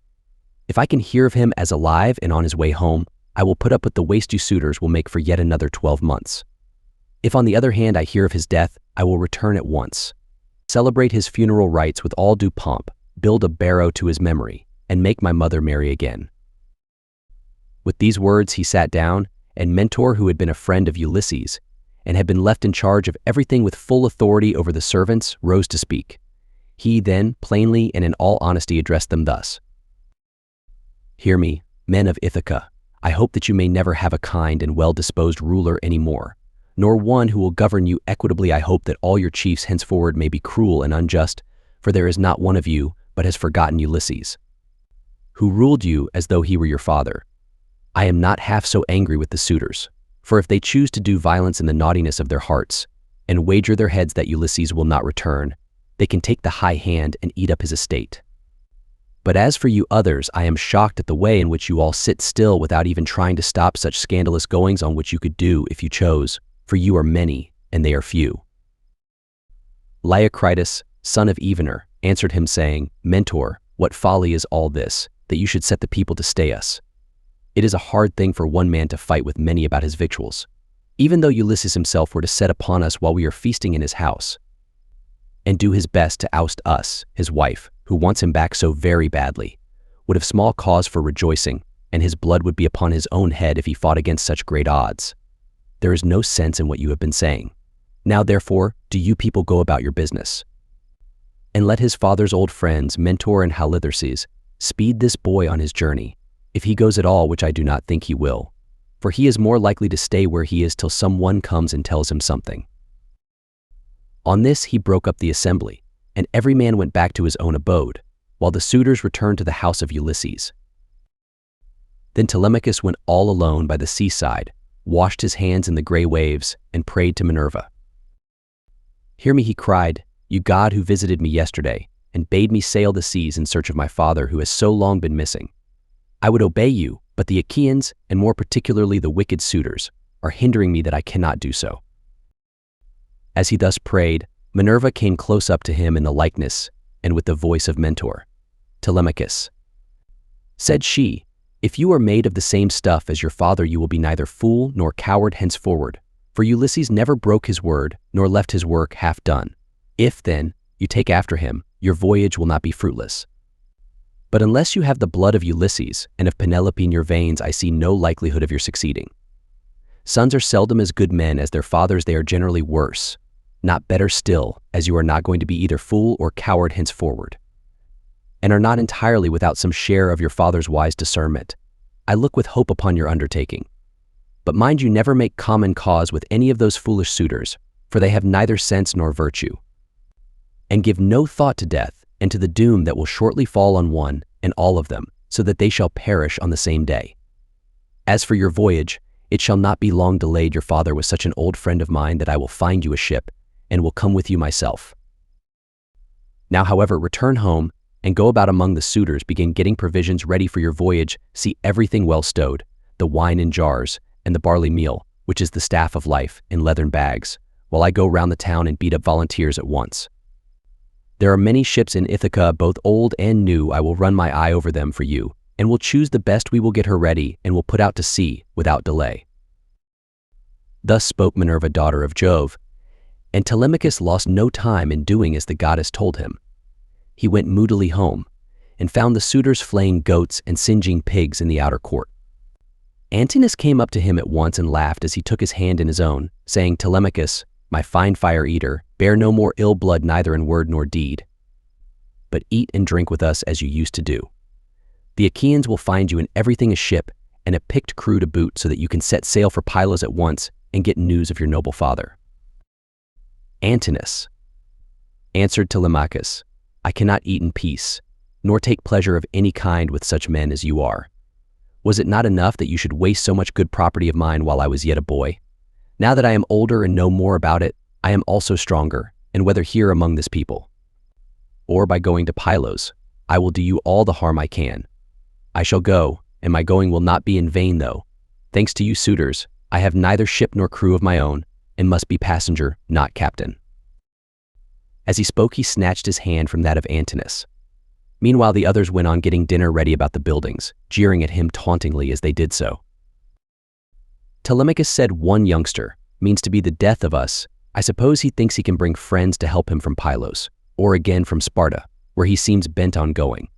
If I can hear of him as alive and on his way home, I will put up with the waste you suitors will make for yet another 12 months. If on the other hand I hear of his death, I will return at once. Celebrate his funeral rites with all due pomp, build a barrow to his memory, and make my mother marry again." With these words he sat down, and Mentor, who had been a friend of Ulysses, and had been left in charge of everything with full authority over the servants, rose to speak. He then, plainly and in all honesty, addressed them thus: "Hear me, men of Ithaca. I hope that you may never have a kind and well-disposed ruler any more, nor one who will govern you equitably. I hope that all your chiefs henceforward may be cruel and unjust, for there is not one of you but has forgotten Ulysses, who ruled you as though he were your father. I am not half so angry with the suitors, for if they choose to do violence in the naughtiness of their hearts, and wager their heads that Ulysses will not return, they can take the high hand and eat up his estate. But as for you others, I am shocked at the way in which you all sit still without even trying to stop such scandalous goings on, which you could do if you chose, for you are many and they are few." Leocritus, son of Evenor, answered him saying, "Mentor, what folly is all this, that you should set the people to stay us? It is a hard thing for one man to fight with many about his victuals, even though Ulysses himself were to set upon us while we are feasting in his house, and do his best to oust us, his wife, who wants him back so very badly, would have small cause for rejoicing, and his blood would be upon his own head if he fought against such great odds. There is no sense in what you have been saying. Now therefore, do you people go about your business. And let his father's old friends, Mentor and Halitherses, speed this boy on his journey, if he goes at all, which I do not think he will, for he is more likely to stay where he is till some one comes and tells him something." On this he broke up the assembly, and every man went back to his own abode, while the suitors returned to the house of Ulysses. Then Telemachus went all alone by the seaside, washed his hands in the gray waves, and prayed to Minerva. "Hear me," he cried, "you god who visited me yesterday, and bade me sail the seas in search of my father who has so long been missing. I would obey you, but the Achaeans, and more particularly the wicked suitors, are hindering me that I cannot do so." As he thus prayed, Minerva came close up to him in the likeness and with the voice of Mentor. "Telemachus," said she, "if you are made of the same stuff as your father, you will be neither fool nor coward henceforward, for Ulysses never broke his word nor left his work half done. If, then, you take after him, your voyage will not be fruitless. But unless you have the blood of Ulysses and of Penelope in your veins, I see no likelihood of your succeeding. Sons are seldom as good men as their fathers, they are generally worse, not better still, as you are not going to be either fool or coward henceforward, and are not entirely without some share of your father's wise discernment. I look with hope upon your undertaking. But mind you never make common cause with any of those foolish suitors, for they have neither sense nor virtue. And give no thought to death and to the doom that will shortly fall on one and all of them, so that they shall perish on the same day. As for your voyage, it shall not be long delayed. Your father was such an old friend of mine that I will find you a ship and will come with you myself. Now, however, return home and go about among the suitors, begin getting provisions ready for your voyage, see everything well stowed, the wine in jars, and the barley meal, which is the staff of life, in leathern bags, while I go round the town and beat up volunteers at once. There are many ships in Ithaca, both old and new. I will run my eye over them for you, and will choose the best. We will get her ready, and will put out to sea without delay." Thus spoke Minerva, daughter of Jove, and Telemachus lost no time in doing as the goddess told him. He went moodily home, and found the suitors flaying goats and singeing pigs in the outer court. Antinous came up to him at once and laughed as he took his hand in his own, saying, "Telemachus, my fine fire-eater, bear no more ill blood neither in word nor deed, but eat and drink with us as you used to do. The Achaeans will find you in everything a ship and a picked crew to boot, so that you can set sail for Pylos at once and get news of your noble father." Antinous answered Telemachus, "I cannot eat in peace, nor take pleasure of any kind with such men as you are. Was it not enough that you should waste so much good property of mine while I was yet a boy? Now that I am older and know more about it, I am also stronger, and whether here among this people, or by going to Pylos, I will do you all the harm I can. I shall go, and my going will not be in vain though. Thanks to you suitors, I have neither ship nor crew of my own, and must be passenger, not captain." As he spoke, he snatched his hand from that of Antinous. Meanwhile, the others went on getting dinner ready about the buildings, jeering at him tauntingly as they did so. Telemachus said, "One youngster means to be the death of us. I suppose he thinks he can bring friends to help him from Pylos, or again from Sparta, where he seems bent on going.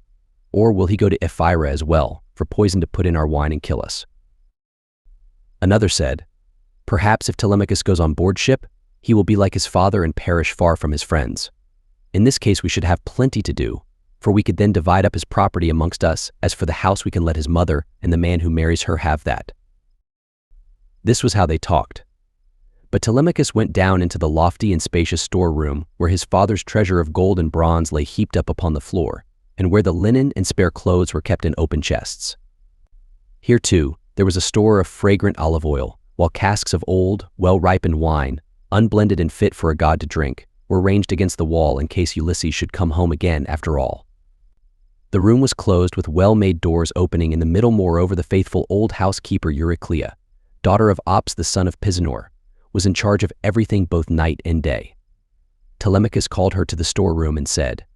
Or will he go to Ephyra as well, for poison to put in our wine and kill us?" Another said, "Perhaps if Telemachus goes on board ship, he will be like his father and perish far from his friends. In this case we should have plenty to do, for we could then divide up his property amongst us. As for the house, we can let his mother and the man who marries her have that." This was how they talked. But Telemachus went down into the lofty and spacious storeroom where his father's treasure of gold and bronze lay heaped up upon the floor, and where the linen and spare clothes were kept in open chests. Here, too, there was a store of fragrant olive oil, while casks of old, well-ripened wine, unblended and fit for a god to drink, were ranged against the wall in case Ulysses should come home again after all. The room was closed with well-made doors opening in the middle. Moreover, the faithful old housekeeper Euryclea, daughter of Ops the son of Pisanor, was in charge of everything both night and day. Telemachus called her to the storeroom and said,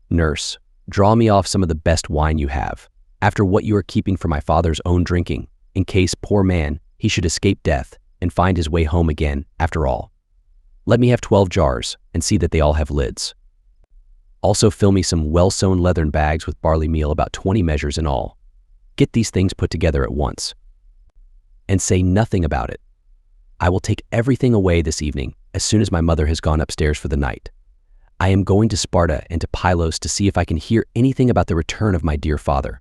"Nurse, draw me off some of the best wine you have, after what you are keeping for my father's own drinking, in case, poor man, he should escape death and find his way home again after all. Let me have 12 jars, and see that they all have lids. Also fill me some well-sewn leathern bags with barley meal, about 20 measures in all. Get these things put together at once. And say nothing about it. I will take everything away this evening, as soon as my mother has gone upstairs for the night. I am going to Sparta and to Pylos to see if I can hear anything about the return of my dear father."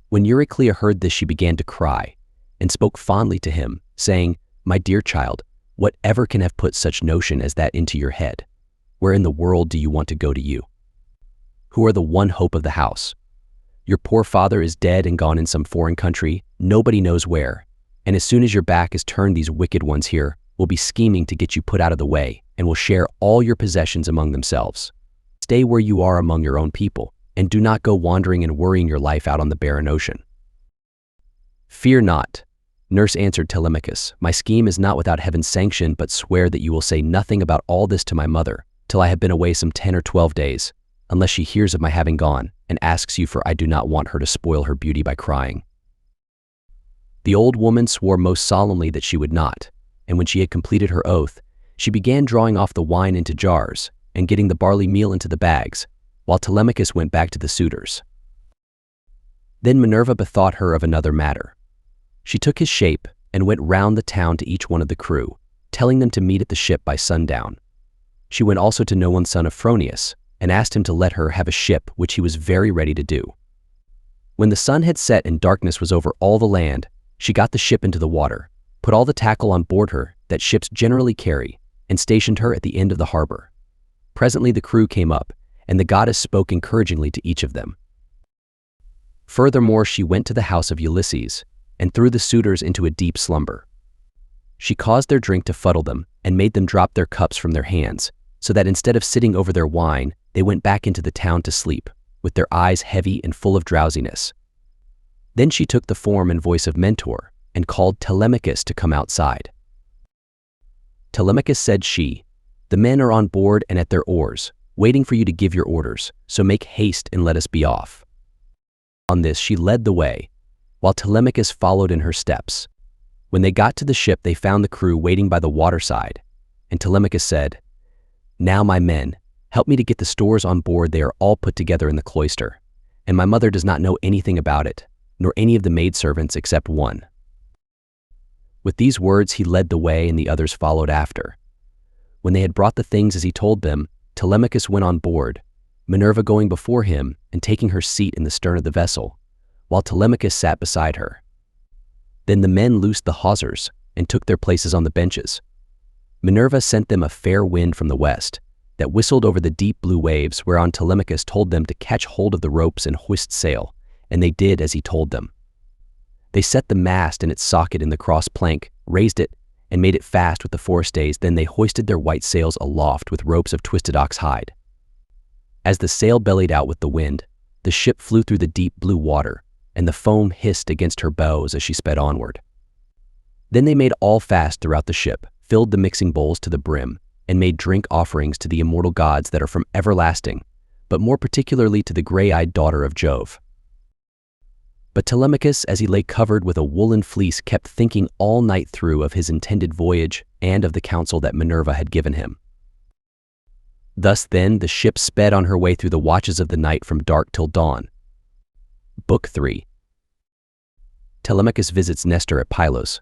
When Euryclea heard this, she began to cry, and spoke fondly to him, saying, "My dear child, whatever can have put such notion as that into your head? Where in the world do you want to go to you? Who are the one hope of the house? Your poor father is dead and gone in some foreign country, nobody knows where, and as soon as your back is turned, these wicked ones here will be scheming to get you put out of the way, and will share all your possessions among themselves. Stay where you are among your own people, and do not go wandering and worrying your life out on the barren ocean." "Fear not," Nurse answered Telemachus. "My scheme is not without heaven's sanction, but swear that you will say nothing about all this to my mother, till I have been away some 10 or 12 days, unless she hears of my having gone, and asks you, for I do not want her to spoil her beauty by crying." The old woman swore most solemnly that she would not, and when she had completed her oath, she began drawing off the wine into jars, and getting the barley meal into the bags, while Telemachus went back to the suitors. Then Minerva bethought her of another matter. She took his shape and went round the town to each one of the crew, telling them to meet at the ship by sundown. She went also to Noon's son of Phronius, and asked him to let her have a ship, which he was very ready to do. When the sun had set and darkness was over all the land, she got the ship into the water, put all the tackle on board her that ships generally carry, and stationed her at the end of the harbor. Presently the crew came up, and the goddess spoke encouragingly to each of them. Furthermore, she went to the house of Ulysses, and threw the suitors into a deep slumber. She caused their drink to fuddle them, and made them drop their cups from their hands, so that instead of sitting over their wine, they went back into the town to sleep, with their eyes heavy and full of drowsiness. Then she took the form and voice of Mentor, and called Telemachus to come outside. "Telemachus," said she, "the men are on board and at their oars, waiting for you to give your orders, so make haste and let us be off." On this she led the way, while Telemachus followed in her steps. When they got to the ship, they found the crew waiting by the waterside, and Telemachus said, "Now, my men, help me to get the stores on board. They are all put together in the cloister, and my mother does not know anything about it, nor any of the maidservants except one." With these words he led the way, and the others followed after. When they had brought the things as he told them, Telemachus went on board, Minerva going before him and taking her seat in the stern of the vessel, while Telemachus sat beside her. Then the men loosed the hawsers and took their places on the benches. Minerva sent them a fair wind from the west, that whistled over the deep blue waves, whereon Telemachus told them to catch hold of the ropes and hoist sail, and they did as he told them. They set the mast in its socket in the cross plank, raised it, and made it fast with the forestays. Then they hoisted their white sails aloft with ropes of twisted ox hide. As the sail bellied out with the wind, the ship flew through the deep blue water, and the foam hissed against her bows as she sped onward. Then they made all fast throughout the ship, filled the mixing bowls to the brim, and made drink offerings to the immortal gods that are from everlasting, but more particularly to the gray-eyed daughter of Jove. But Telemachus, as he lay covered with a woolen fleece, kept thinking all night through of his intended voyage and of the counsel that Minerva had given him. Thus then the ship sped on her way through the watches of the night from dark till dawn. Book 3. Telemachus visits Nestor at Pylos.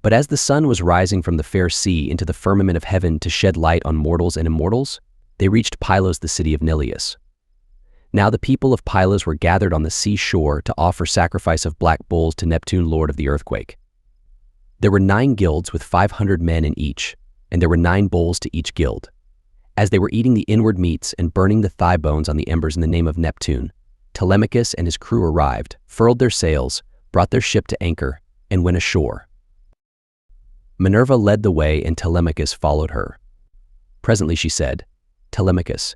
But as the sun was rising from the fair sea into the firmament of heaven to shed light on mortals and immortals, they reached Pylos, the city of Neleus. Now the people of Pylos were gathered on the sea shore to offer sacrifice of black bulls to Neptune, lord of the earthquake. There were 9 guilds with 500 men in each, and there were 9 bulls to each guild. As they were eating the inward meats and burning the thigh bones on the embers in the name of Neptune, Telemachus and his crew arrived, furled their sails, brought their ship to anchor, and went ashore. Minerva led the way and Telemachus followed her. Presently she said, "Telemachus,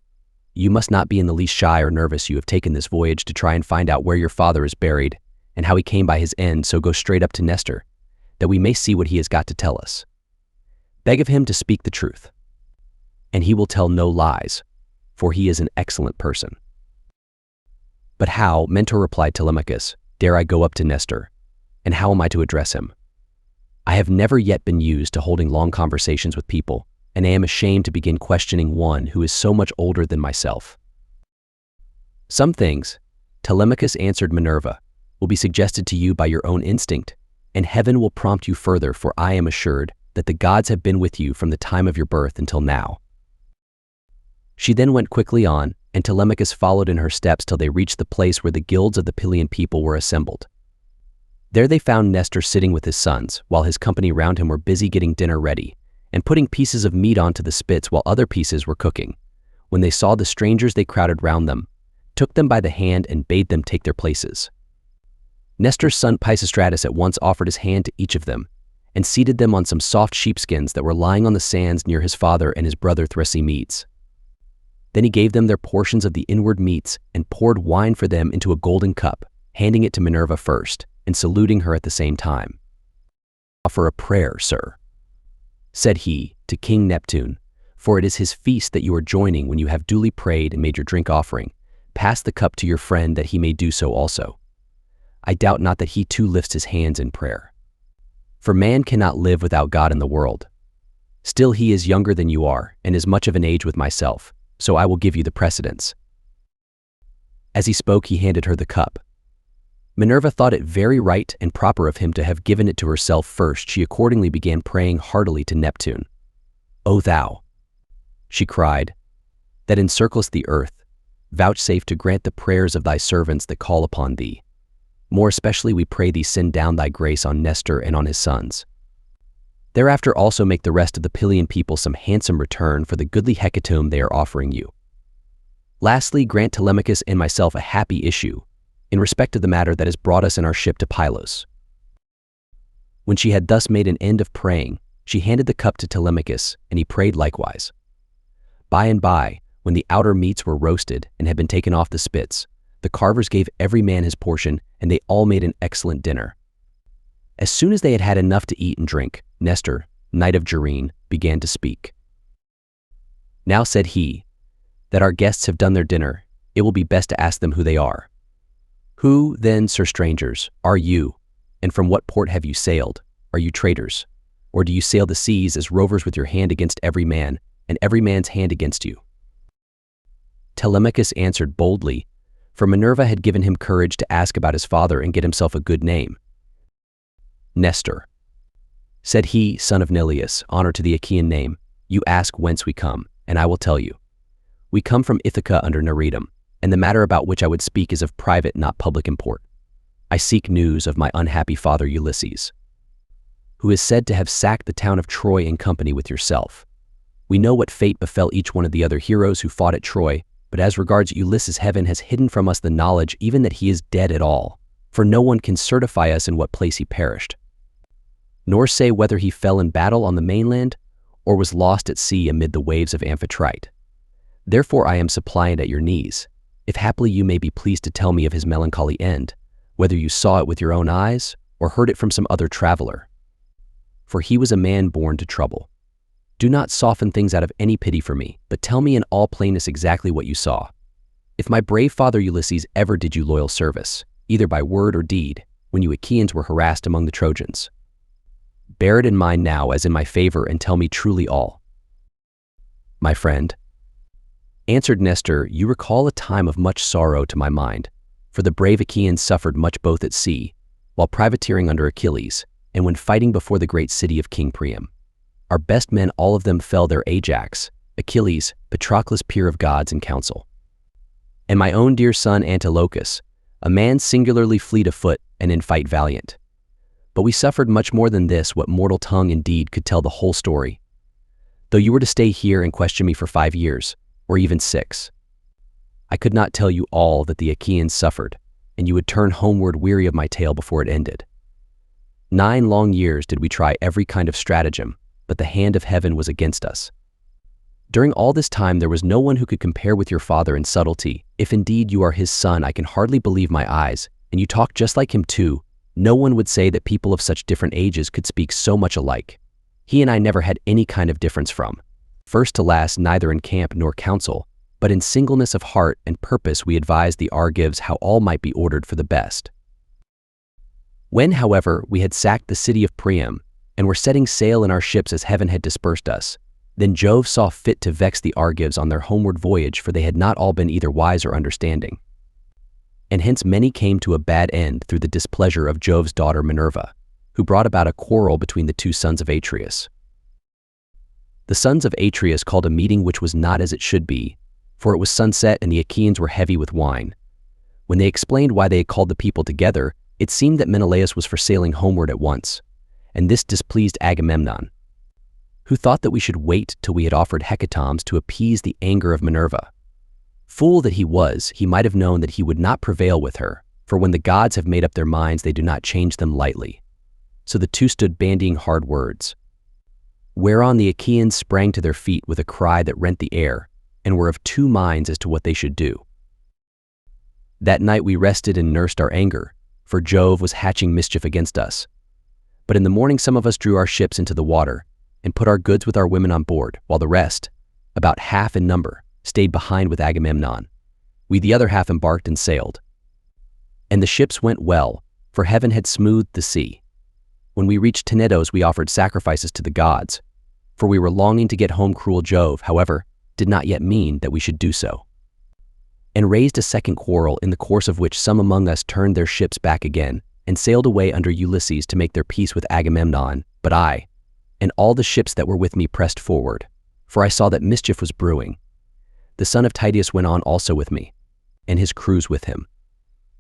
you must not be in the least shy or nervous. You have taken this voyage to try and find out where your father is buried and how he came by his end, so go straight up to Nestor, that we may see what he has got to tell us. Beg of him to speak the truth, and he will tell no lies, for he is an excellent person." "But how," Mentor replied Telemachus, "dare I go up to Nestor, and how am I to address him? I have never yet been used to holding long conversations with people, and I am ashamed to begin questioning one who is so much older than myself." "Some things," Telemachus answered Minerva, "will be suggested to you by your own instinct, and heaven will prompt you further, for I am assured that the gods have been with you from the time of your birth until now." She then went quickly on, and Telemachus followed in her steps till they reached the place where the guilds of the Pylian people were assembled. There they found Nestor sitting with his sons, while his company round him were busy getting dinner ready, and putting pieces of meat onto the spits while other pieces were cooking. When they saw the strangers, they crowded round them, took them by the hand, and bade them take their places. Nestor's son Pisistratus at once offered his hand to each of them, and seated them on some soft sheepskins that were lying on the sands near his father and his brother Thrasymedes. Then he gave them their portions of the inward meats and poured wine for them into a golden cup, handing it to Minerva first, and saluting her at the same time. "Offer a prayer, sir," said he to King Neptune, "for it is his feast that you are joining. When you have duly prayed and made your drink offering, pass the cup to your friend that he may do so also. I doubt not that he too lifts his hands in prayer. For man cannot live without God in the world. Still he is younger than you are, and is much of an age with myself, so I will give you the precedence." As he spoke, he handed her the cup. Minerva thought it very right and proper of him to have given it to herself first. She accordingly began praying heartily to Neptune. "O thou," she cried, "that encirclest the earth, vouchsafe to grant the prayers of thy servants that call upon thee. More especially we pray thee, send down thy grace on Nestor and on his sons. Thereafter also make the rest of the Pylian people some handsome return for the goodly hecatomb they are offering you. Lastly, grant Telemachus and myself a happy issue in respect of the matter that has brought us in our ship to Pylos." When she had thus made an end of praying, she handed the cup to Telemachus, and he prayed likewise. By and by, when the outer meats were roasted and had been taken off the spits, the carvers gave every man his portion, and they all made an excellent dinner. As soon as they had had enough to eat and drink, Nestor, knight of Gerene, began to speak. "Now," said he, "that our guests have done their dinner, it will be best to ask them who they are. Who, then, sir strangers, are you, and from what port have you sailed? Are you traders, or do you sail the seas as rovers with your hand against every man, and every man's hand against you?" Telemachus answered boldly, for Minerva had given him courage to ask about his father and get himself a good name. "Nestor," said he, "son of Neleus, honor to the Achaean name, you ask whence we come, and I will tell you. We come from Ithaca under Neritum, and the matter about which I would speak is of private, not public import. I seek news of my unhappy father Ulysses, who is said to have sacked the town of Troy in company with yourself. We know what fate befell each one of the other heroes who fought at Troy, but as regards Ulysses, heaven has hidden from us the knowledge even that he is dead at all, for no one can certify us in what place he perished, nor say whether he fell in battle on the mainland or was lost at sea amid the waves of Amphitrite. Therefore I am suppliant at your knees, if haply you may be pleased to tell me of his melancholy end, whether you saw it with your own eyes or heard it from some other traveler. For he was a man born to trouble. Do not soften things out of any pity for me, but tell me in all plainness exactly what you saw. If my brave father Ulysses ever did you loyal service, either by word or deed, when you Achaeans were harassed among the Trojans, bear it in mind now as in my favor and tell me truly all. My friend, answered Nestor, you recall a time of much sorrow to my mind, for the brave Achaeans suffered much both at sea, while privateering under Achilles, and when fighting before the great city of King Priam. Our best men all of them fell there, Ajax, Achilles, Patroclus, peer of gods in council, and my own dear son Antilochus, a man singularly fleet of foot and in fight valiant. But we suffered much more than this, what mortal tongue indeed could tell the whole story. Though you were to stay here and question me for 5 years, or even 6, I could not tell you all that the Achaeans suffered, and you would turn homeward weary of my tale before it ended. 9 long years did we try every kind of stratagem, but the hand of heaven was against us. During all this time there was no one who could compare with your father in subtlety. If indeed you are his son, I can hardly believe my eyes, and you talk just like him too. No one would say that people of such different ages could speak so much alike. He and I never had any kind of difference from first to last, neither in camp nor council, but in singleness of heart and purpose we advised the Argives how all might be ordered for the best. When, however, we had sacked the city of Priam, and were setting sail in our ships as heaven had dispersed us, then Jove saw fit to vex the Argives on their homeward voyage, for they had not all been either wise or understanding. And hence many came to a bad end through the displeasure of Jove's daughter Minerva, who brought about a quarrel between the 2 sons of Atreus. The sons of Atreus called a meeting which was not as it should be, for it was sunset and the Achaeans were heavy with wine. When they explained why they had called the people together, it seemed that Menelaus was for sailing homeward at once, and this displeased Agamemnon, who thought that we should wait till we had offered hecatombs to appease the anger of Minerva. Fool that he was, he might have known that he would not prevail with her, for when the gods have made up their minds they do not change them lightly. So the 2 stood bandying hard words, whereon the Achaeans sprang to their feet with a cry that rent the air, and were of 2 minds as to what they should do. That night we rested and nursed our anger, for Jove was hatching mischief against us. But in the morning some of us drew our ships into the water, and put our goods with our women on board, while the rest, about half in number, stayed behind with Agamemnon. We the other half embarked and sailed. And the ships went well, for heaven had smoothed the sea. When we reached Tenedos we offered sacrifices to the gods, for we were longing to get home. Cruel Jove, however, did not yet mean that we should do so, and raised a second quarrel, in the course of which some among us turned their ships back again, and sailed away under Ulysses to make their peace with Agamemnon. But I, and all the ships that were with me, pressed forward, for I saw that mischief was brewing. The son of Tydeus went on also with me, and his crews with him.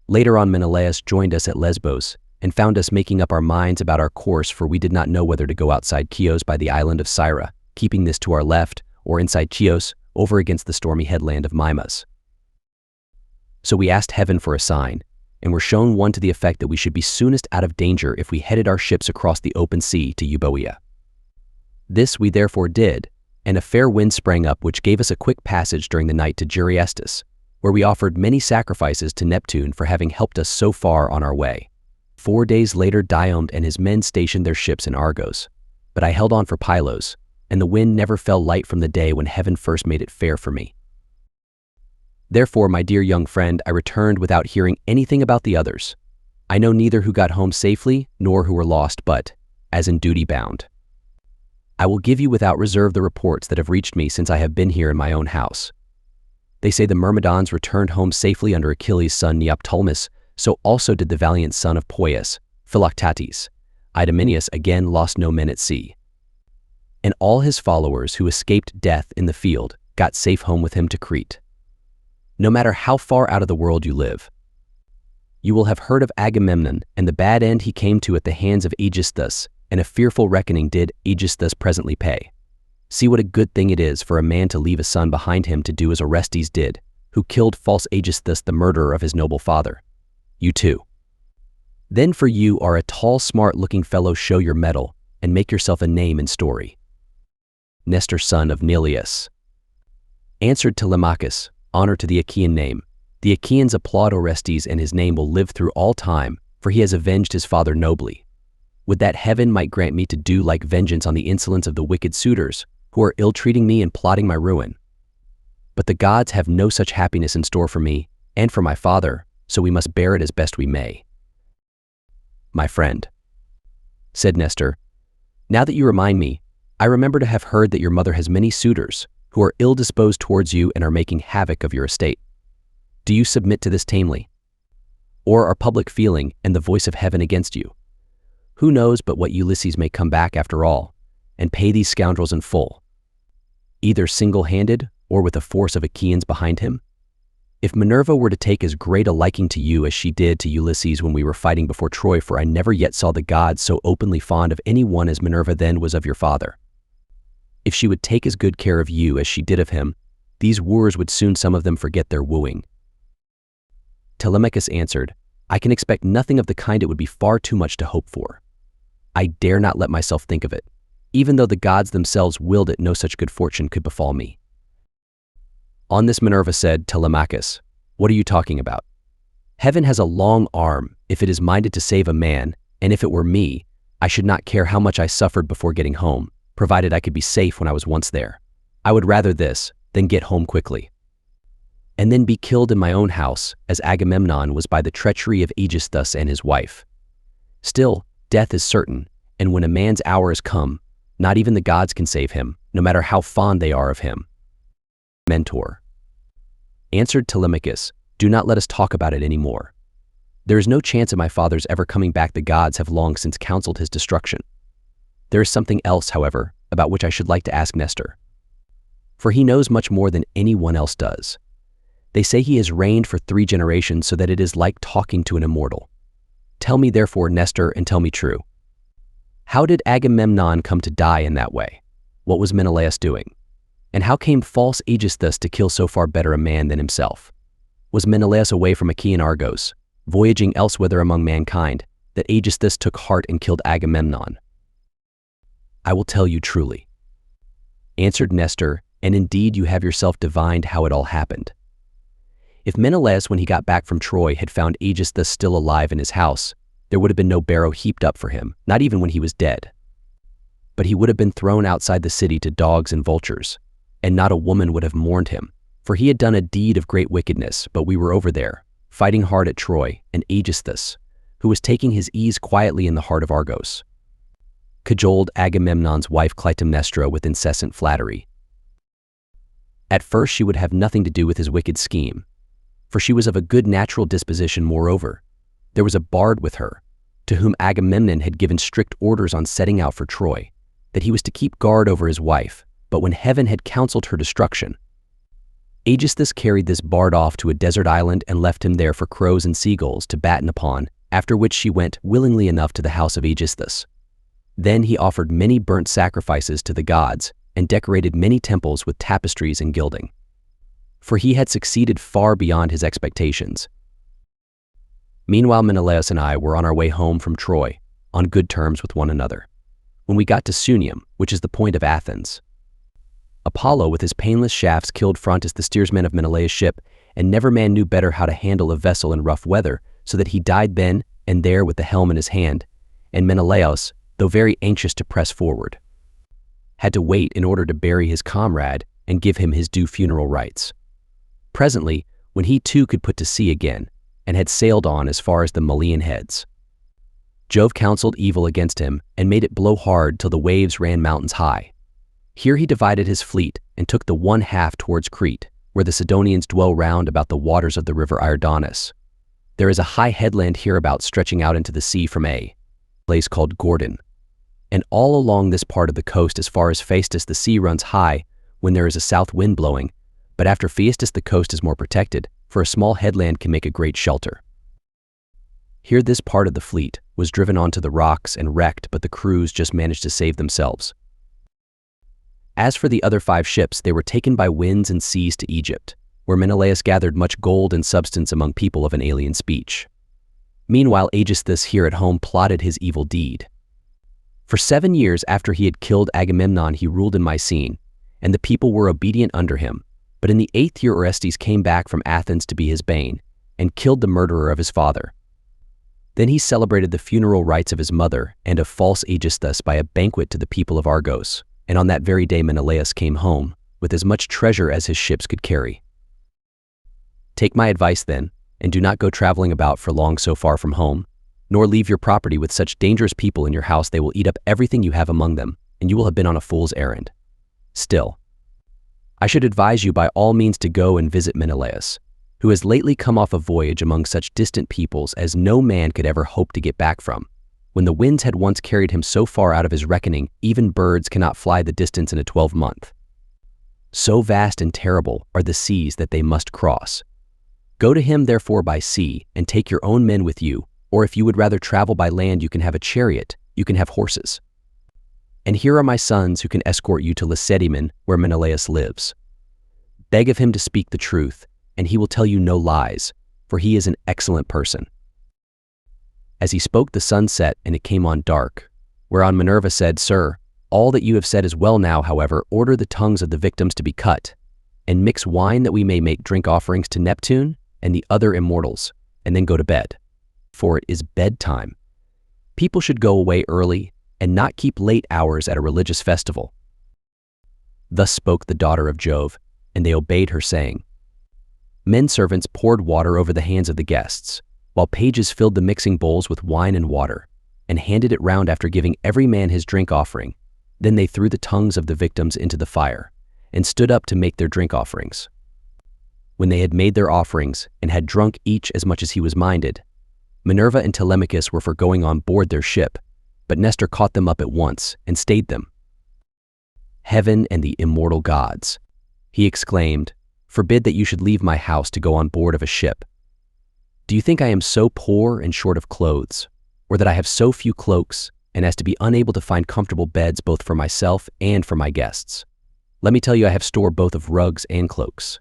Later on Menelaus joined us at Lesbos, and found us making up our minds about our course, for we did not know whether to go outside Chios by the island of Syra, keeping this to our left, or inside Chios, over against the stormy headland of Mimas. So we asked heaven for a sign, and were shown one to the effect that we should be soonest out of danger if we headed our ships across the open sea to Euboea. This we therefore did, and a fair wind sprang up which gave us a quick passage during the night to Geriestus, where we offered many sacrifices to Neptune for having helped us so far on our way. 4 days later Diomede and his men stationed their ships in Argos, but I held on for Pylos, and the wind never fell light from the day when heaven first made it fair for me. Therefore, my dear young friend, I returned without hearing anything about the others. I know neither who got home safely nor who were lost, but, as in duty bound, I will give you without reserve the reports that have reached me since I have been here in my own house. They say the Myrmidons returned home safely under Achilles' son Neoptolemus, so also did the valiant son of Poeas, Philoctetes. Idomeneus again lost no men at sea. And all his followers who escaped death in the field got safe home with him to Crete. No matter how far out of the world you live, you will have heard of Agamemnon and the bad end he came to at the hands of Aegisthus, and a fearful reckoning did Aegisthus presently pay. See what a good thing it is for a man to leave a son behind him to do as Orestes did, who killed false Aegisthus, the murderer of his noble father. You too. Then for you are a tall, smart-looking fellow, show your mettle, and make yourself a name in story. Nestor, son of Neleus. Answered Telemachus, honor to the Achaean name. The Achaeans applaud Orestes, and his name will live through all time, for he has avenged his father nobly. Would that heaven might grant me to do like vengeance on the insolence of the wicked suitors, who are ill-treating me and plotting my ruin. But the gods have no such happiness in store for me, and for my father, so we must bear it as best we may. My friend, said Nestor, now that you remind me, I remember to have heard that your mother has many suitors, who are ill-disposed towards you and are making havoc of your estate. Do you submit to this tamely? Or are public feeling and the voice of heaven against you? Who knows but what Ulysses may come back after all, and pay these scoundrels in full, either single-handed or with a force of Achaeans behind him? If Minerva were to take as great a liking to you as she did to Ulysses when we were fighting before Troy, for I never yet saw the gods so openly fond of any one as Minerva then was of your father. If she would take as good care of you as she did of him, these wooers would soon some of them forget their wooing. Telemachus answered, I can expect nothing of the kind. It would be far too much to hope for. I dare not let myself think of it. Even though the gods themselves willed it, no such good fortune could befall me. On this Minerva said, Telemachus, what are you talking about? Heaven has a long arm if it is minded to save a man, and if it were me, I should not care how much I suffered before getting home, provided I could be safe when I was once there. I would rather this than get home quickly, and then be killed in my own house, as Agamemnon was by the treachery of Aegisthus and his wife. Still, death is certain, and when a man's hour is come, not even the gods can save him, no matter how fond they are of him. Mentor. Answered Telemachus, do not let us talk about it any more. There is no chance of my father's ever coming back. The gods have long since counseled his destruction. There is something else, however, about which I should like to ask Nestor, for he knows much more than anyone else does. They say he has reigned for 3 generations, so that it is like talking to an immortal. Tell me therefore, Nestor, and tell me true. How did Agamemnon come to die in that way? What was Menelaus doing? And how came false Aegisthus to kill so far better a man than himself? Was Menelaus away from Achaean Argos, voyaging elsewhere among mankind, that Aegisthus took heart and killed Agamemnon? I will tell you truly, answered Nestor, and indeed you have yourself divined how it all happened. If Menelaus, when he got back from Troy, had found Aegisthus still alive in his house, there would have been no barrow heaped up for him, not even when he was dead. But he would have been thrown outside the city to dogs and vultures, and not a woman would have mourned him, for he had done a deed of great wickedness. But we were over there, fighting hard at Troy, and Aegisthus, who was taking his ease quietly in the heart of Argos, cajoled Agamemnon's wife Clytemnestra with incessant flattery. At first she would have nothing to do with his wicked scheme, for she was of a good natural disposition. Moreover, there was a bard with her, to whom Agamemnon had given strict orders on setting out for Troy, that he was to keep guard over his wife. But when heaven had counseled her destruction, Aegisthus carried this bard off to a desert island and left him there for crows and seagulls to batten upon, after which she went willingly enough to the house of Aegisthus. Then he offered many burnt sacrifices to the gods and decorated many temples with tapestries and gilding, for he had succeeded far beyond his expectations. Meanwhile, Menelaus and I were on our way home from Troy, on good terms with one another, when we got to Sunium, which is the point of Athens. Apollo with his painless shafts killed Phrontis, the steersman of Menelaus' ship, and never man knew better how to handle a vessel in rough weather, so that he died then and there with the helm in his hand, and Menelaus, though very anxious to press forward, had to wait in order to bury his comrade and give him his due funeral rites. Presently, when he too could put to sea again, and had sailed on as far as the Malian heads, Jove counseled evil against him and made it blow hard till the waves ran mountains high. Here he divided his fleet and took the one half towards Crete, where the Sidonians dwell round about the waters of the river Iardanus. There is a high headland hereabout stretching out into the sea from a place called Gordon. And all along this part of the coast as far as Phaestus the sea runs high when there is a south wind blowing, but after Phaestus the coast is more protected, for a small headland can make a great shelter. Here this part of the fleet was driven onto the rocks and wrecked, but the crews just managed to save themselves. As for the other 5 ships, they were taken by winds and seas to Egypt, where Menelaus gathered much gold and substance among people of an alien speech. Meanwhile, Aegisthus here at home plotted his evil deed. For 7 years after he had killed Agamemnon, he ruled in Mycene, and the people were obedient under him. But in the 8th year Orestes came back from Athens to be his bane, and killed the murderer of his father. Then he celebrated the funeral rites of his mother and of false Aegisthus by a banquet to the people of Argos, and on that very day Menelaus came home, with as much treasure as his ships could carry. Take my advice then, and do not go traveling about for long so far from home, nor leave your property with such dangerous people in your house. They will eat up everything you have among them, and you will have been on a fool's errand. Still, I should advise you by all means to go and visit Menelaus, who has lately come off a voyage among such distant peoples as no man could ever hope to get back from. When the winds had once carried him so far out of his reckoning, even birds cannot fly the distance in a 12-month. So vast and terrible are the seas that they must cross. Go to him therefore by sea, and take your own men with you, or if you would rather travel by land, you can have a chariot, you can have horses. And here are my sons who can escort you to Lacedaemon, where Menelaus lives. Beg of him to speak the truth, and he will tell you no lies, for he is an excellent person." As he spoke, the sun set, and it came on dark, whereon Minerva said, "Sir, all that you have said is well. Now, however, order the tongues of the victims to be cut, and mix wine that we may make drink offerings to Neptune and the other immortals, and then go to bed. For it is bedtime. People should go away early, and not keep late hours at a religious festival." Thus spoke the daughter of Jove, and they obeyed her, saying. Men servants poured water over the hands of the guests, while pages filled the mixing bowls with wine and water, and handed it round after giving every man his drink offering. Then they threw the tongues of the victims into the fire, and stood up to make their drink offerings. When they had made their offerings, and had drunk each as much as he was minded, Minerva and Telemachus were for going on board their ship, but Nestor caught them up at once, and stayed them. "Heaven and the immortal gods," he exclaimed, "forbid that you should leave my house to go on board of a ship. Do you think I am so poor and short of clothes, or that I have so few cloaks, and as to be unable to find comfortable beds both for myself and for my guests? Let me tell you, I have store both of rugs and cloaks,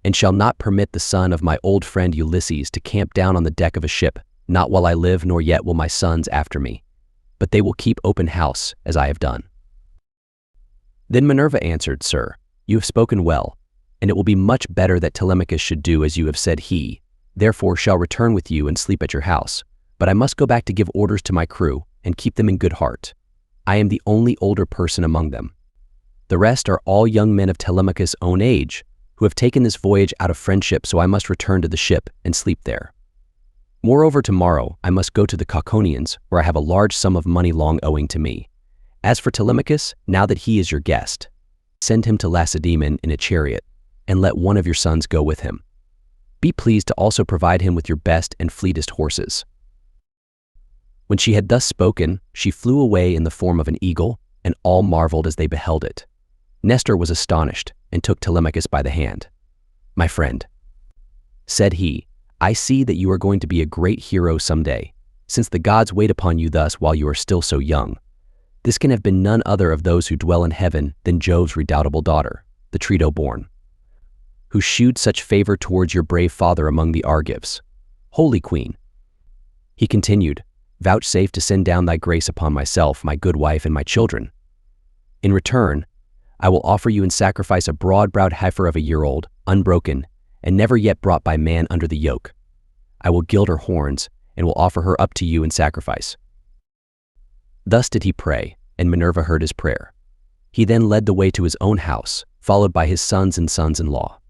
and shall not permit the son of my old friend Ulysses to camp down on the deck of a ship, not while I live, nor yet will my sons after me, but they will keep open house as I have done." Then Minerva answered, "Sir, you have spoken well, and it will be much better that Telemachus should do as you have said. He, therefore, shall return with you and sleep at your house, but I must go back to give orders to my crew and keep them in good heart. I am the only older person among them. The rest are all young men of Telemachus' own age, who have taken this voyage out of friendship, so I must return to the ship and sleep there. Moreover, tomorrow I must go to the Cauconians, where I have a large sum of money long owing to me. As for Telemachus, now that he is your guest, send him to Lacedaemon in a chariot, and let one of your sons go with him. Be pleased to also provide him with your best and fleetest horses." When she had thus spoken, she flew away in the form of an eagle, and all marveled as they beheld it. Nestor was astonished, and took Telemachus by the hand. "My friend," said he, "I see that you are going to be a great hero some day, since the gods wait upon you thus while you are still so young. This can have been none other of those who dwell in heaven than Jove's redoubtable daughter, the Trito-born, who shewed such favor towards your brave father among the Argives. Holy Queen," he continued, "vouchsafe to send down thy grace upon myself, my good wife, and my children. In return, I will offer you in sacrifice a broad-browed heifer of a year old, unbroken, and never yet brought by man under the yoke. I will gild her horns, and will offer her up to you in sacrifice." Thus did he pray, and Minerva heard his prayer. He then led the way to his own house, followed by his sons and sons-in-law.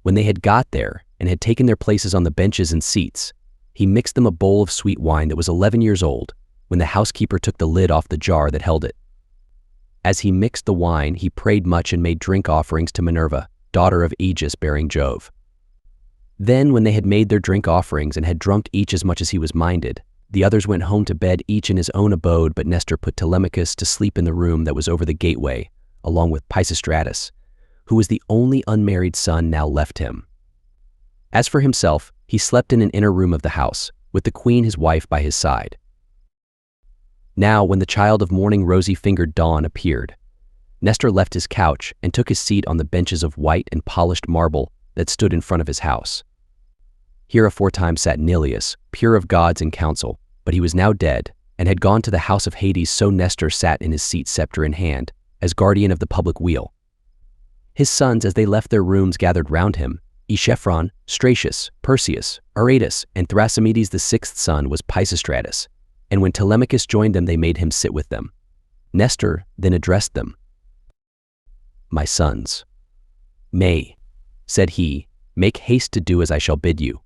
When they had got there, and had taken their places on the benches and seats, he mixed them a bowl of sweet wine that was 11 years old, when the housekeeper took the lid off the jar that held it. As he mixed the wine, he prayed much and made drink offerings to Minerva, daughter of Aegis bearing Jove. Then, when they had made their drink offerings and had drunk each as much as he was minded, the others went home to bed, each in his own abode, but Nestor put Telemachus to sleep in the room that was over the gateway, along with Pisistratus, who was the only unmarried son now left him. As for himself, he slept in an inner room of the house, with the queen his wife by his side. Now, when the child of morning rosy-fingered dawn appeared, Nestor left his couch and took his seat on the benches of white and polished marble that stood in front of his house. Here aforetime sat Neleus, pure of gods and counsel, but he was now dead, and had gone to the house of Hades, so Nestor sat in his seat, scepter in hand, as guardian of the public weal. His sons, as they left their rooms, gathered round him. Echephron, Stratius, Perseus, Aratus, and Thrasymedes. The sixth son was Pisistratus, and when Telemachus joined them, they made him sit with them. Nestor then addressed them. "My sons, said he, make haste to do as I shall bid you.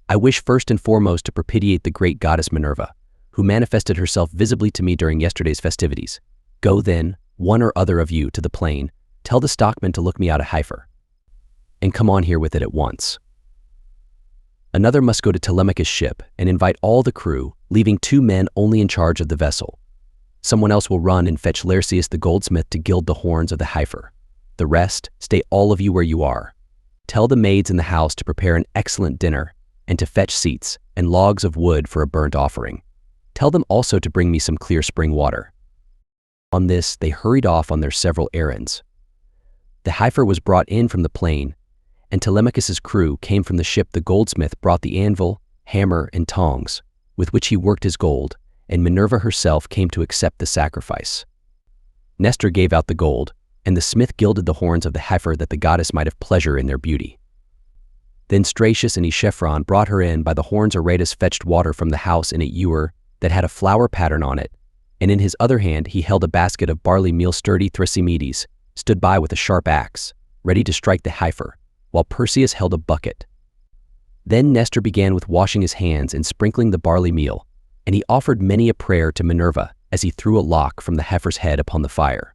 I wish first and foremost to propitiate the great goddess Minerva, who manifested herself visibly to me during yesterday's festivities. Go then, one or other of you, to the plain, tell the stockman to look me out a heifer, and come on here with it at once. Another must go to Telemachus' ship and invite all the crew, leaving 2 men only in charge of the vessel. Someone else will run and fetch Laerceus the goldsmith to gild the horns of the heifer. The rest, stay all of you where you are. Tell the maids in the house to prepare an excellent dinner, and to fetch seats and logs of wood for a burnt offering. Tell them also to bring me some clear spring water." On this, they hurried off on their several errands. The heifer was brought in from the plain, and Telemachus's crew came from the ship. The goldsmith brought the anvil, hammer, and tongs, with which he worked his gold, and Minerva herself came to accept the sacrifice. Nestor gave out the gold, and the smith gilded the horns of the heifer that the goddess might have pleasure in their beauty. Then Stratius and Echephron brought her in by the horns. Aratus fetched water from the house in a ewer that had a flower pattern on it, and in his other hand he held a basket of barley meal. Sturdy Thrasymedes stood by with a sharp axe, ready to strike the heifer, while Perseus held a bucket. Then Nestor began with washing his hands and sprinkling the barley meal, and he offered many a prayer to Minerva as he threw a lock from the heifer's head upon the fire.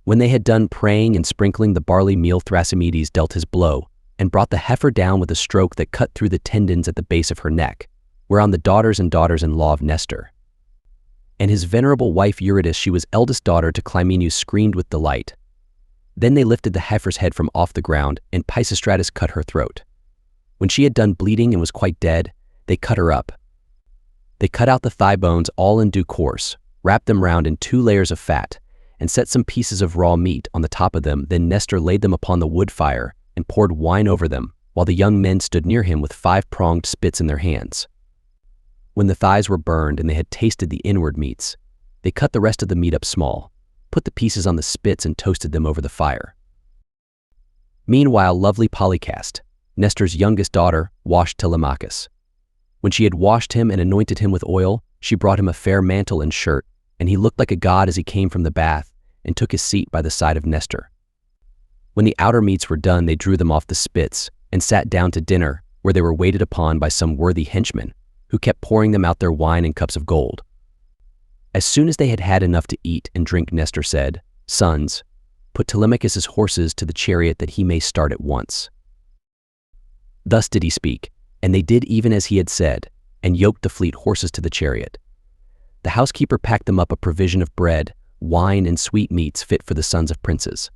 When they had done praying and sprinkling the barley meal, Thrasymedes dealt his blow and brought the heifer down with a stroke that cut through the tendons at the base of her neck, whereon the daughters and daughters-in-law of Nestor and his venerable wife Eurydice, she was eldest daughter to Clymenus, screamed with delight. Then they lifted the heifer's head from off the ground, and Pisistratus cut her throat. When she had done bleeding and was quite dead, they cut her up. They cut out the thigh bones all in due course, wrapped them round in 2 layers of fat, and set some pieces of raw meat on the top of them. Then Nestor laid them upon the wood fire and poured wine over them, while the young men stood near him with 5-pronged spits in their hands. When the thighs were burned and they had tasted the inward meats, they cut the rest of the meat up small, put the pieces on the spits, and toasted them over the fire. Meanwhile, lovely Polycaste, Nestor's youngest daughter, washed Telemachus. When she had washed him and anointed him with oil, she brought him a fair mantle and shirt, and he looked like a god as he came from the bath and took his seat by the side of Nestor. When the outer meats were done, they drew them off the spits and sat down to dinner, where they were waited upon by some worthy henchmen, who kept pouring them out their wine in cups of gold. As soon as they had had enough to eat and drink, Nestor said, "Sons, put Telemachus's horses to the chariot that he may start at once." Thus did he speak, and they did even as he had said, and yoked the fleet horses to the chariot. The housekeeper packed them up a provision of bread, wine, and sweetmeats fit for the sons of princes.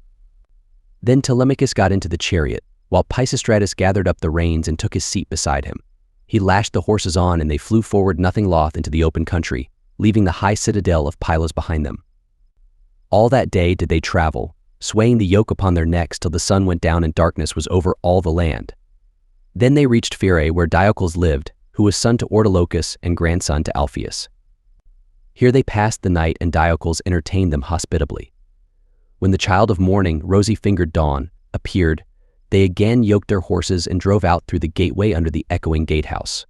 Then Telemachus got into the chariot, while Pisistratus gathered up the reins and took his seat beside him. He lashed the horses on, and they flew forward nothing loth into the open country, leaving the high citadel of Pylos behind them. All that day did they travel, swaying the yoke upon their necks till the sun went down and darkness was over all the land. Then they reached Phyrae, where Diocles lived, who was son to Ortolocus and grandson to Alpheus. Here they passed the night, and Diocles entertained them hospitably. When the child of morning, rosy-fingered Dawn, appeared, they again yoked their horses and drove out through the gateway under the echoing gatehouse.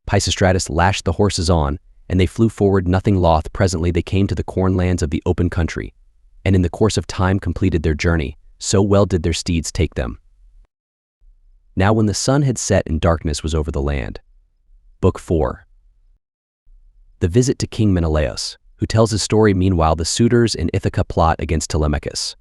Pisistratus lashed the horses on, and they flew forward nothing loth. Presently they came to the cornlands of the open country, and in the course of time completed their journey, so well did their steeds take them. Now when the sun had set and darkness was over the land. Book 4. The visit to King Menelaus, who tells his story. Meanwhile, the suitors in Ithaca plot against Telemachus.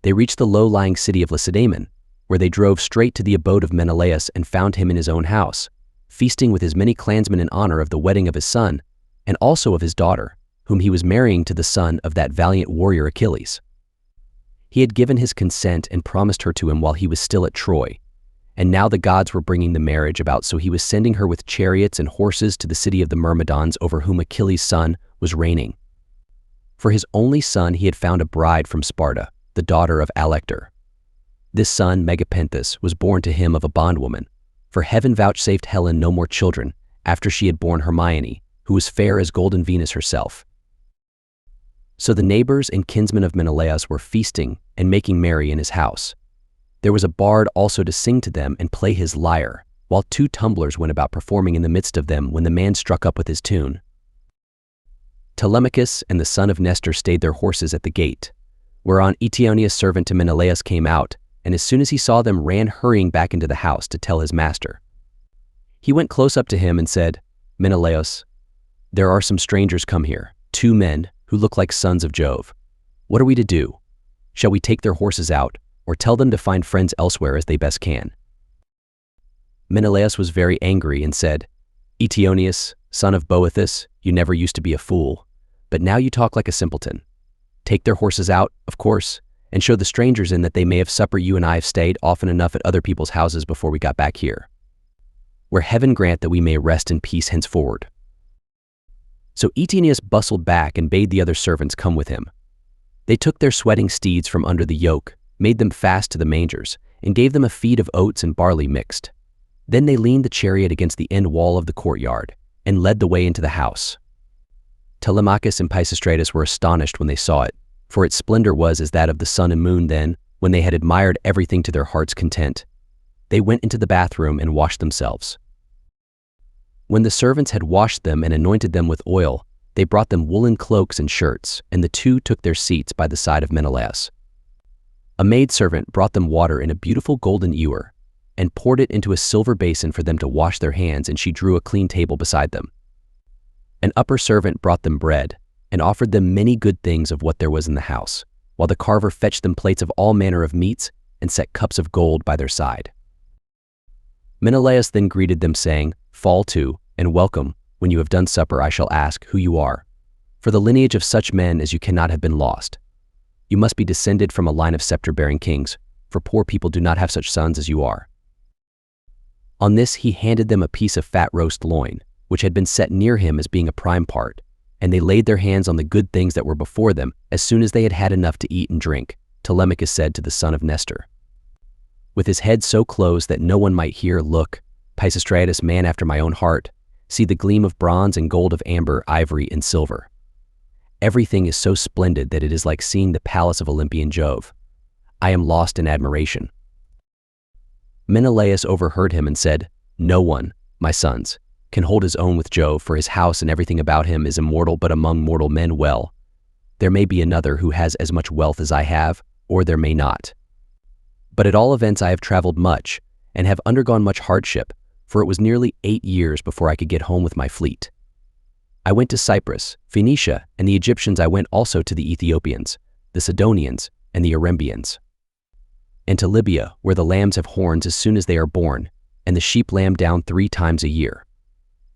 They reached the low-lying city of Lacedaemon, where they drove straight to the abode of Menelaus and found him in his own house, feasting with his many clansmen in honor of the wedding of his son, and also of his daughter, whom he was marrying to the son of that valiant warrior Achilles. He had given his consent and promised her to him while he was still at Troy, and now the gods were bringing the marriage about, so he was sending her with chariots and horses to the city of the Myrmidons, over whom Achilles' son was reigning. For his only son he had found a bride from Sparta, the daughter of Alector. This son, Megapenthus, was born to him of a bondwoman, for heaven vouchsafed Helen no more children after she had borne Hermione, who was fair as golden Venus herself. So the neighbors and kinsmen of Menelaus were feasting and making merry in his house. There was a bard also to sing to them and play his lyre, while 2 tumblers went about performing in the midst of them when the man struck up with his tune. Telemachus and the son of Nestor stayed their horses at the gate, whereon Eteoneus' servant to Menelaus came out, and as soon as he saw them ran hurrying back into the house to tell his master. He went close up to him and said, "Menelaus, there are some strangers come here, 2 men who look like sons of Jove. What are we to do? Shall we take their horses out, or tell them to find friends elsewhere as they best can?" Menelaus was very angry and said, "Eteoneus, son of Boethus, you never used to be a fool, but now you talk like a simpleton. Take their horses out, of course, and show the strangers in that they may have supper. You and I have stayed often enough at other people's houses before we got back here, where heaven grant that we may rest in peace henceforward." So Eteoneus bustled back and bade the other servants come with him. They took their sweating steeds from under the yoke, made them fast to the mangers, and gave them a feed of oats and barley mixed. Then they leaned the chariot against the end wall of the courtyard, and led the way into the house. Telemachus and Pisistratus were astonished when they saw it, for its splendor was as that of the sun and moon. Then, when they had admired everything to their heart's content, they went into the bathroom and washed themselves. When the servants had washed them and anointed them with oil, they brought them woolen cloaks and shirts, and the 2 took their seats by the side of Menelaus. A maidservant brought them water in a beautiful golden ewer, and poured it into a silver basin for them to wash their hands, and she drew a clean table beside them. An upper servant brought them bread, and offered them many good things of what there was in the house, while the carver fetched them plates of all manner of meats, and set cups of gold by their side. Menelaus then greeted them, saying, "Fall to, and welcome. When you have done supper, I shall ask who you are, for the lineage of such men as you cannot have been lost. You must be descended from a line of scepter-bearing kings, for poor people do not have such sons as you are." On this he handed them a piece of fat roast loin, which had been set near him as being a prime part, and they laid their hands on the good things that were before them. As soon as they had had enough to eat and drink, Telemachus said to the son of Nestor, with his head so close that no one might hear, "Look, Pisistratus, man after my own heart, see the gleam of bronze and gold, of amber, ivory, and silver. Everything is so splendid that it is like seeing the palace of Olympian Jove. I am lost in admiration." Menelaus overheard him and said, "No one, my sons, can hold his own with Jove, for his house and everything about him is immortal. But among mortal men, well, there may be another who has as much wealth as I have, or there may not. But at all events I have traveled much, and have undergone much hardship, for it was nearly 8 years before I could get home with my fleet. I went to Cyprus, Phoenicia, and the Egyptians. I went also to the Ethiopians, the Sidonians, and the Arembians, and to Libya, where the lambs have horns as soon as they are born, and the sheep lamb down 3 times a year.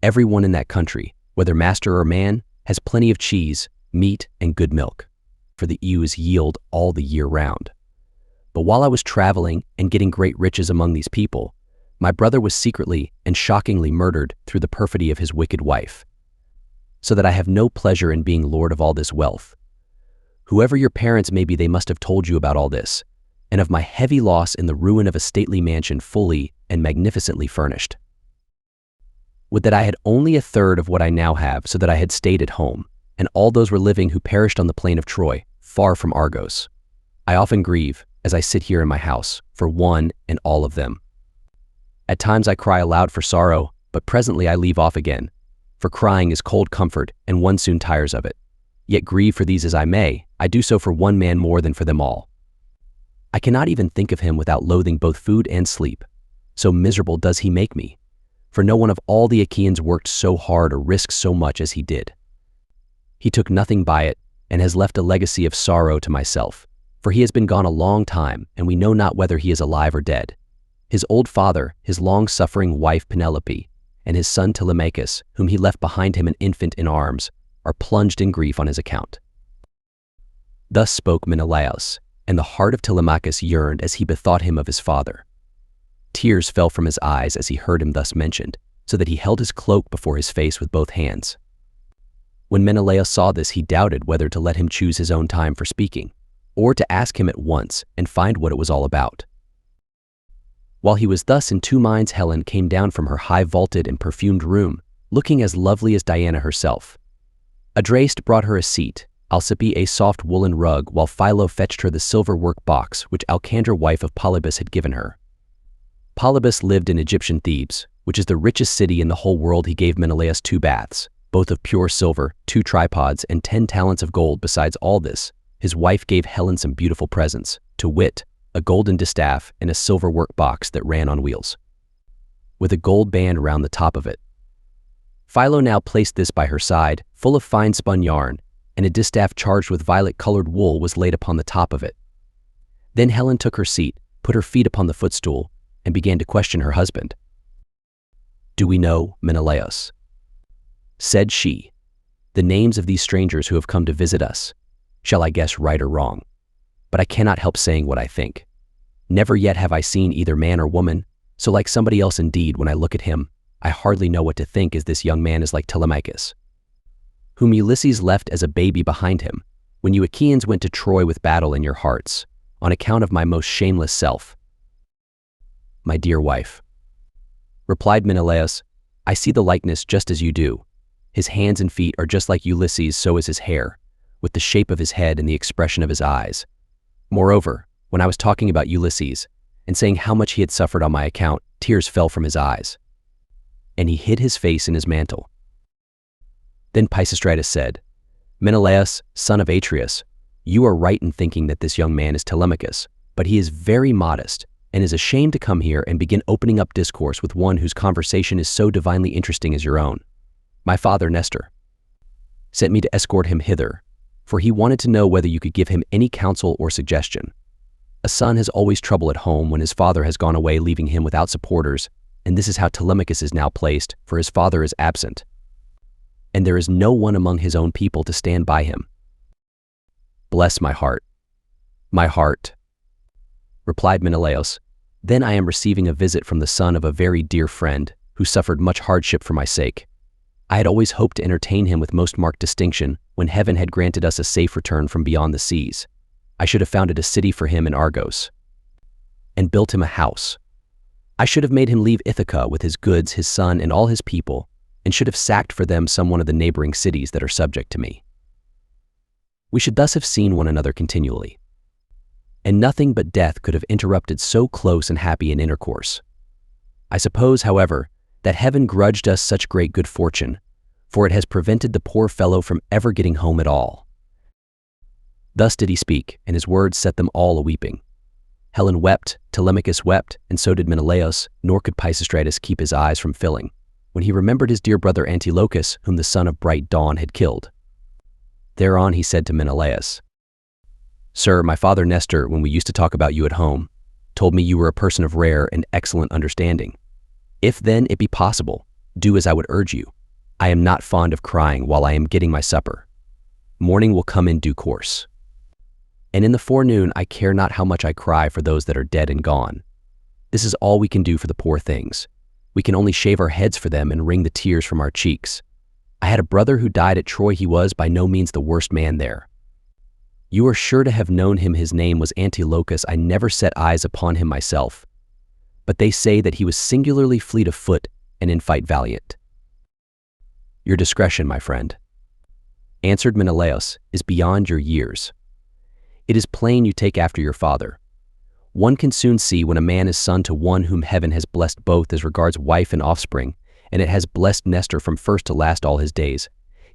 Everyone in that country, whether master or man, has plenty of cheese, meat, and good milk, for the ewes yield all the year round. But while I was traveling and getting great riches among these people, my brother was secretly and shockingly murdered through the perfidy of his wicked wife, so that I have no pleasure in being lord of all this wealth. Whoever your parents may be, they must have told you about all this, and of my heavy loss in the ruin of a stately mansion fully and magnificently furnished. Would that I had only a third of what I now have, so that I had stayed at home, and all those were living who perished on the plain of Troy, far from Argos. I often grieve, as I sit here in my house, for one and all of them. At times I cry aloud for sorrow, but presently I leave off again, for crying is cold comfort, and one soon tires of it. Yet grieve for these as I may, I do so for one man more than for them all. I cannot even think of him without loathing both food and sleep. So miserable does he make me, for no one of all the Achaeans worked so hard or risked so much as he did. He took nothing by it, and has left a legacy of sorrow to myself, for he has been gone a long time, and we know not whether he is alive or dead. His old father, his long-suffering wife Penelope, and his son Telemachus, whom he left behind him an infant in arms, are plunged in grief on his account." Thus spoke Menelaus, and the heart of Telemachus yearned as he bethought him of his father. Tears fell from his eyes as he heard him thus mentioned, so that he held his cloak before his face with both hands. When Menelaus saw this, he doubted whether to let him choose his own time for speaking, or to ask him at once and find what it was all about. While he was thus in two minds, Helen came down from her high-vaulted and perfumed room, looking as lovely as Diana herself. Adraste brought her a seat, Alcippe a soft woolen rug, while Philo fetched her the silver work box which Alcandra, wife of Polybus, had given her. Polybus lived in Egyptian Thebes, which is the richest city in the whole world. He gave Menelaus 2 baths, both of pure silver, 2 tripods, and 10 talents of gold. Besides all this, his wife gave Helen some beautiful presents, to wit, a golden distaff and a silver work box that ran on wheels, with a gold band round the top of it. Philo now placed this by her side, full of fine-spun yarn, and a distaff charged with violet-colored wool was laid upon the top of it. Then Helen took her seat, put her feet upon the footstool, and began to question her husband. "Do we know Menelaus?" said she. "The names of these strangers who have come to visit us. Shall I guess right or wrong? But I cannot help saying what I think. Never yet have I seen either man or woman, so like somebody else indeed. When I look at him, I hardly know what to think, as this young man is like Telemachus, whom Ulysses left as a baby behind him, when you Achaeans went to Troy with battle in your hearts, on account of my most shameless self." "My dear wife," replied Menelaus, "I see the likeness just as you do. His hands and feet are just like Ulysses, so is his hair, with the shape of his head and the expression of his eyes. Moreover, when I was talking about Ulysses, and saying how much he had suffered on my account, tears fell from his eyes, and he hid his face in his mantle." Then Pisistratus said, "Menelaus, son of Atreus, you are right in thinking that this young man is Telemachus, but he is very modest, and is ashamed to come here and begin opening up discourse with one whose conversation is so divinely interesting as your own. My father, Nestor, sent me to escort him hither, for he wanted to know whether you could give him any counsel or suggestion. A son has always trouble at home when his father has gone away, leaving him without supporters, and this is how Telemachus is now placed, for his father is absent, and there is no one among his own people to stand by him." "Bless my heart, replied Menelaus. "Then I am receiving a visit from the son of a very dear friend, who suffered much hardship for my sake. I had always hoped to entertain him with most marked distinction, when heaven had granted us a safe return from beyond the seas. I should have founded a city for him in Argos, and built him a house. I should have made him leave Ithaca with his goods, his son, and all his people, and should have sacked for them some one of the neighboring cities that are subject to me. We should thus have seen one another continually, and nothing but death could have interrupted so close and happy an intercourse. I suppose, however, that heaven grudged us such great good fortune, for it has prevented the poor fellow from ever getting home at all." Thus did he speak, and his words set them all a-weeping. Helen wept, Telemachus wept, and so did Menelaus, nor could Pisistratus keep his eyes from filling, when he remembered his dear brother Antilochus, whom the son of bright dawn had killed. Thereon he said to Menelaus, "Sir, my father Nestor, when we used to talk about you at home, told me you were a person of rare and excellent understanding. If then it be possible, do as I would urge you. I am not fond of crying while I am getting my supper. Morning will come in due course. And in the forenoon I care not how much I cry for those that are dead and gone. This is all we can do for the poor things. We can only shave our heads for them and wring the tears from our cheeks. I had a brother who died at Troy. He was by no means the worst man there. You are sure to have known him. His name was Antilochus. I never set eyes upon him myself, but they say that he was singularly fleet of foot and in fight valiant." "Your discretion, my friend," answered Menelaus, "is beyond your years. It is plain you take after your father. One can soon see when a man is son to one whom heaven has blessed both as regards wife and offspring, and it has blessed Nestor from first to last all his days,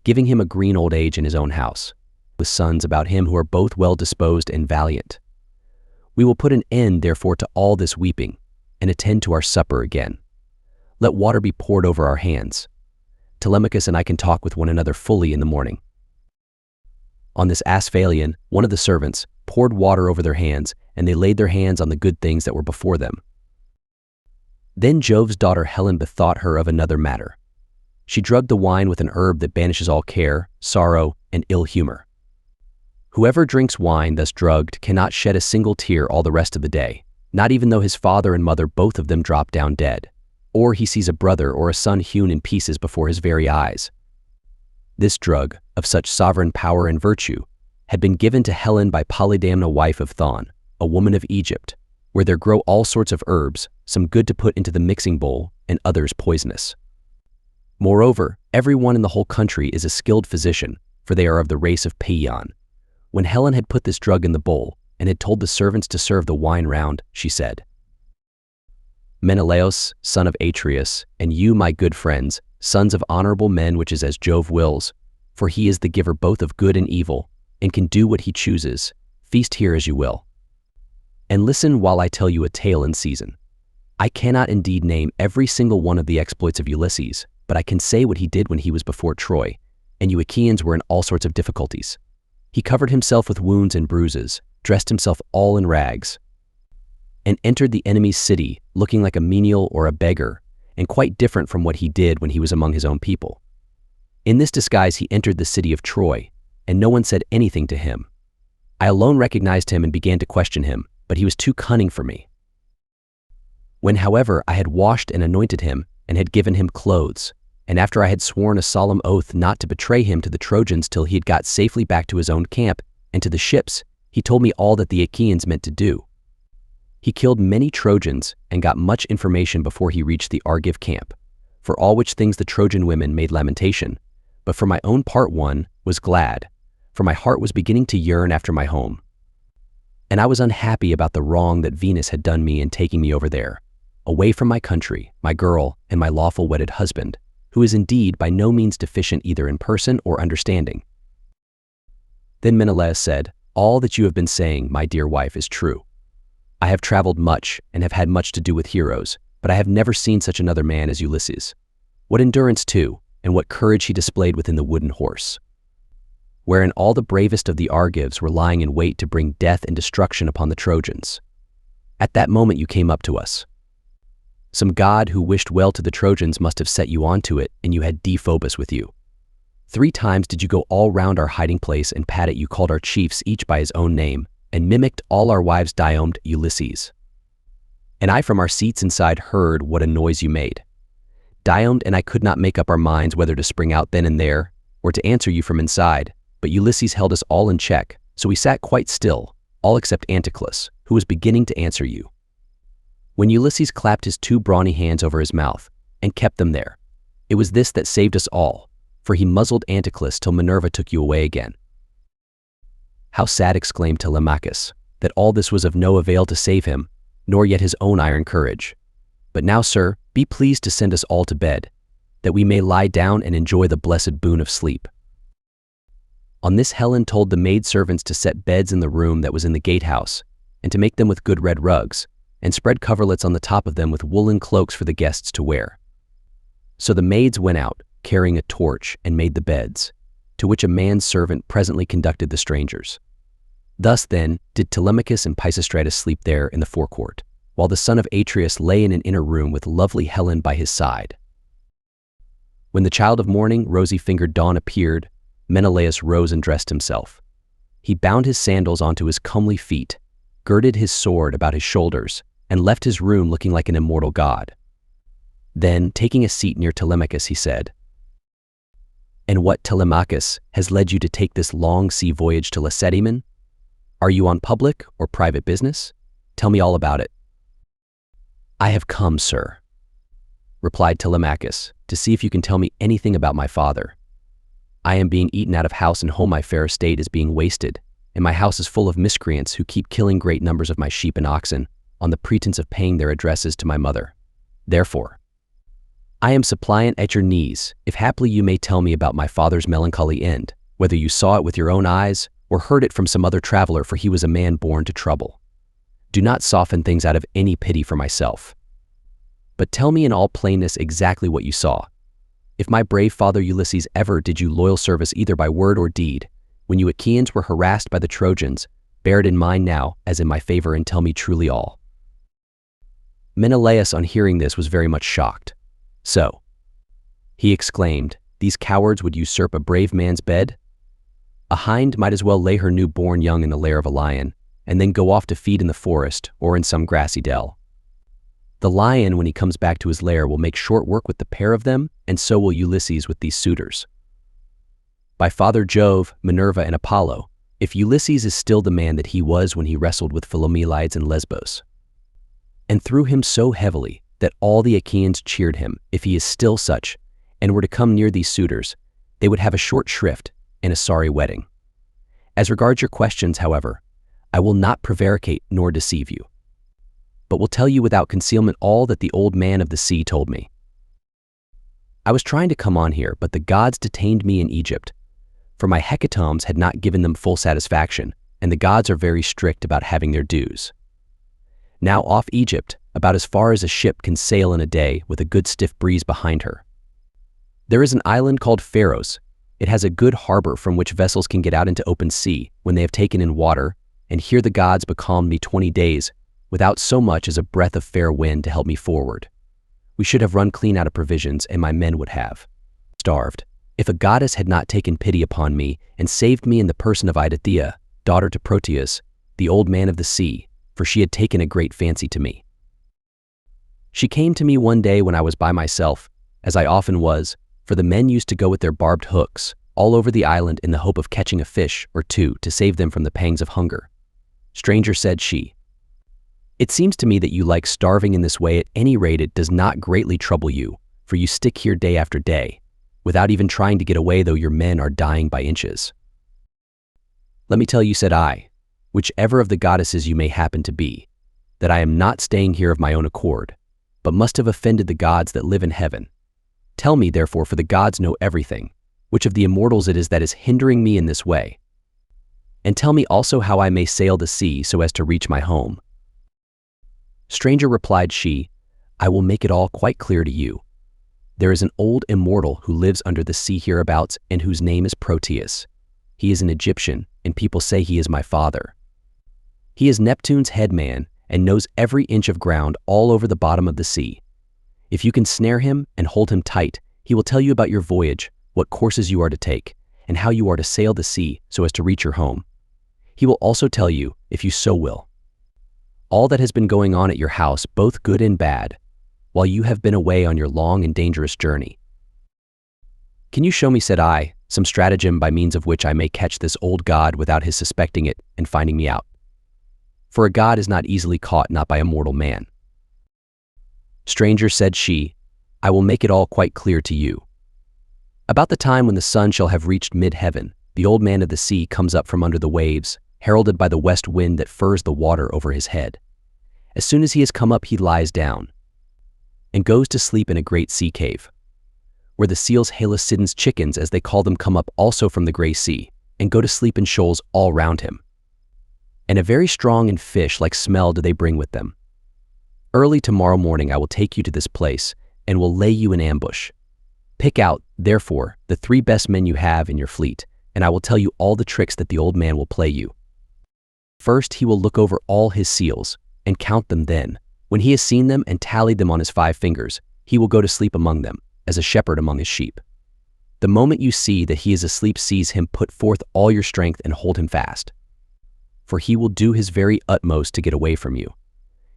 giving him a green old age in his own house, with sons about him who are both well disposed and valiant. We will put an end, therefore, to all this weeping, and attend to our supper again. Let water be poured over our hands. Telemachus and I can talk with one another fully in the morning." On this Asphalion, one of the servants, poured water over their hands, and they laid their hands on the good things that were before them. Then Jove's daughter Helen bethought her of another matter. She drugged the wine with an herb that banishes all care, sorrow, and ill humor. Whoever drinks wine thus drugged cannot shed a single tear all the rest of the day, not even though his father and mother both of them drop down dead, or he sees a brother or a son hewn in pieces before his very eyes. This drug, of such sovereign power and virtue, had been given to Helen by Polydamna, wife of Thon, a woman of Egypt, where there grow all sorts of herbs, some good to put into the mixing bowl, and others poisonous. Moreover, everyone in the whole country is a skilled physician, for they are of the race of Paeon. When Helen had put this drug in the bowl, and had told the servants to serve the wine round, she said, Menelaus, son of Atreus, and you, my good friends, sons of honorable men, which is as Jove wills, for he is the giver both of good and evil, and can do what he chooses, feast here as you will. And listen while I tell you a tale in season. I cannot indeed name every single one of the exploits of Ulysses, but I can say what he did when he was before Troy, and you Achaeans were in all sorts of difficulties. He covered himself with wounds and bruises, dressed himself all in rags, and entered the enemy's city looking like a menial or a beggar, and quite different from what he did when he was among his own people. In this disguise he entered the city of Troy, and no one said anything to him. I alone recognized him and began to question him, but he was too cunning for me. When, however, I had washed and anointed him, and had given him clothes, and after I had sworn a solemn oath not to betray him to the Trojans till he had got safely back to his own camp and to the ships, he told me all that the Achaeans meant to do. He killed many Trojans and got much information before he reached the Argive camp, for all which things the Trojan women made lamentation, but for my own part one was glad, for my heart was beginning to yearn after my home. And I was unhappy about the wrong that Venus had done me in taking me over there, away from my country, my girl, and my lawful wedded husband, who is indeed by no means deficient either in person or understanding. Then Menelaus said, All that you have been saying, my dear wife, is true. I have traveled much and have had much to do with heroes, but I have never seen such another man as Ulysses. What endurance too, and what courage he displayed within the wooden horse, wherein all the bravest of the Argives were lying in wait to bring death and destruction upon the Trojans. At that moment you came up to us. Some god who wished well to the Trojans must have set you onto it, and you had Deiphobus with you. 3 times did you go all round our hiding place, and pat it you called our chiefs each by his own name, and mimicked all our wives Diomed Ulysses. And I from our seats inside heard what a noise you made. Diomed and I could not make up our minds whether to spring out then and there, or to answer you from inside, but Ulysses held us all in check, so we sat quite still, all except Anticlus, who was beginning to answer you. When Ulysses clapped his 2 brawny hands over his mouth, and kept them there, it was this that saved us all, for he muzzled Anticlus till Minerva took you away again. How sad, exclaimed Telemachus, that all this was of no avail to save him, nor yet his own iron courage. But now, sir, be pleased to send us all to bed, that we may lie down and enjoy the blessed boon of sleep. On this Helen told the maidservants to set beds in the room that was in the gatehouse, and to make them with good red rugs, and spread coverlets on the top of them with woolen cloaks for the guests to wear. So the maids went out, carrying a torch, and made the beds, to which a man's servant presently conducted the strangers. Thus, then, did Telemachus and Pisistratus sleep there in the forecourt, while the son of Atreus lay in an inner room with lovely Helen by his side. When the child of morning, rosy-fingered dawn, appeared, Menelaus rose and dressed himself. He bound his sandals onto his comely feet, girded his sword about his shoulders, and left his room looking like an immortal god. Then, taking a seat near Telemachus, he said, And what, Telemachus, has led you to take this long sea voyage to Lacedaemon? Are you on public or private business? Tell me all about it. I have come, sir, replied Telemachus, to see if you can tell me anything about my father. I am being eaten out of house and home, my fair estate is being wasted, and my house is full of miscreants who keep killing great numbers of my sheep and oxen, on the pretense of paying their addresses to my mother. Therefore, I am suppliant at your knees, if haply you may tell me about my father's melancholy end, whether you saw it with your own eyes, or heard it from some other traveler, for he was a man born to trouble. Do not soften things out of any pity for myself, but tell me in all plainness exactly what you saw. If my brave father Ulysses ever did you loyal service either by word or deed, when you Achaeans were harassed by the Trojans, bear it in mind now as in my favor, and tell me truly all. Menelaus, on hearing this, was very much shocked. So, he exclaimed, These cowards would usurp a brave man's bed? A hind might as well lay her new-born young in the lair of a lion, and then go off to feed in the forest or in some grassy dell. The lion, when he comes back to his lair, will make short work with the pair of them, and so will Ulysses with these suitors. by Father Jove, Minerva, and Apollo, if Ulysses is still the man that he was when he wrestled with Philomelides and Lesbos, and threw him so heavily that all the Achaeans cheered him, if he is still such, and were to come near these suitors, they would have a short shrift and a sorry wedding. As regards your questions, however, I will not prevaricate nor deceive you, but will tell you without concealment all that the old man of the sea told me. I was trying to come on here, but the gods detained me in Egypt, for my hecatombs had not given them full satisfaction, and the gods are very strict about having their dues. Now off Egypt, about as far as a ship can sail in a day with a good stiff breeze behind her, there is an island called Pharos. It has a good harbor from which vessels can get out into open sea when they have taken in water, and here the gods becalmed me 20 days without so much as a breath of fair wind to help me forward. We should have run clean out of provisions, and my men would have starved, if a goddess had not taken pity upon me and saved me in the person of Eidothea, daughter to Proteus, the old man of the sea, for she had taken a great fancy to me. She came to me one day when I was by myself, as I often was, for the men used to go with their barbed hooks all over the island in the hope of catching a fish or two to save them from the pangs of hunger. Stranger, said she, it seems to me that you like starving in this way. At any rate, it does not greatly trouble you, for you stick here day after day, without even trying to get away, though your men are dying by inches. Let me tell you, said I, whichever of the goddesses you may happen to be, that I am not staying here of my own accord, but must have offended the gods that live in heaven. Tell me, therefore, for the gods know everything, which of the immortals it is that is hindering me in this way. And tell me also how I may sail the sea so as to reach my home. Stranger, replied she, I will make it all quite clear to you. There is an old immortal who lives under the sea hereabouts, and whose name is Proteus. He is an Egyptian, and people say he is my father. He is Neptune's head man, and knows every inch of ground all over the bottom of the sea. If you can snare him and hold him tight, he will tell you about your voyage, what courses you are to take, and how you are to sail the sea so as to reach your home. He will also tell you, if you so will, all that has been going on at your house, both good and bad, while you have been away on your long and dangerous journey. Can you show me, said I, some stratagem by means of which I may catch this old god without his suspecting it and finding me out? For a god is not easily caught, not by a mortal man. Stranger, said she, I will make it all quite clear to you. About the time when the sun shall have reached mid-heaven, the old man of the sea comes up from under the waves, heralded by the west wind that furs the water over his head. As soon as he has come up, he lies down and goes to sleep in a great sea cave, where the seals Halosydon's chickens, as they call them, come up also from the gray sea, and go to sleep in shoals all round him. And a very strong and fish-like smell do they bring with them. Early tomorrow morning I will take you to this place, and will lay you in ambush. Pick out, therefore, the 3 best men you have in your fleet, and I will tell you all the tricks that the old man will play you. First, he will look over all his seals, and count them. Then, when he has seen them and tallied them on his 5 fingers, he will go to sleep among them, as a shepherd among his sheep. The moment you see that he is asleep, seize him, put forth all your strength, and hold him fast. For he will do his very utmost to get away from you.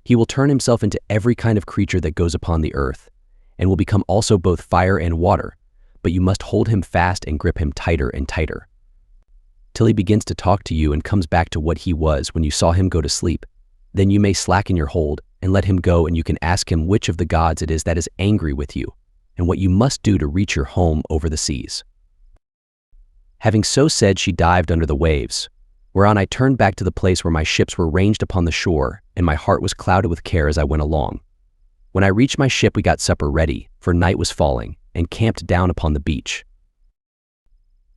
He will turn himself into every kind of creature that goes upon the earth, and will become also both fire and water, but you must hold him fast and grip him tighter and tighter, till he begins to talk to you and comes back to what he was when you saw him go to sleep. Then you may slacken your hold and let him go, and you can ask him which of the gods it is that is angry with you, and what you must do to reach your home over the seas. Having so said, she dived under the waves, whereon I turned back to the place where my ships were ranged upon the shore, and my heart was clouded with care as I went along. When I reached my ship, we got supper ready, for night was falling, and camped down upon the beach.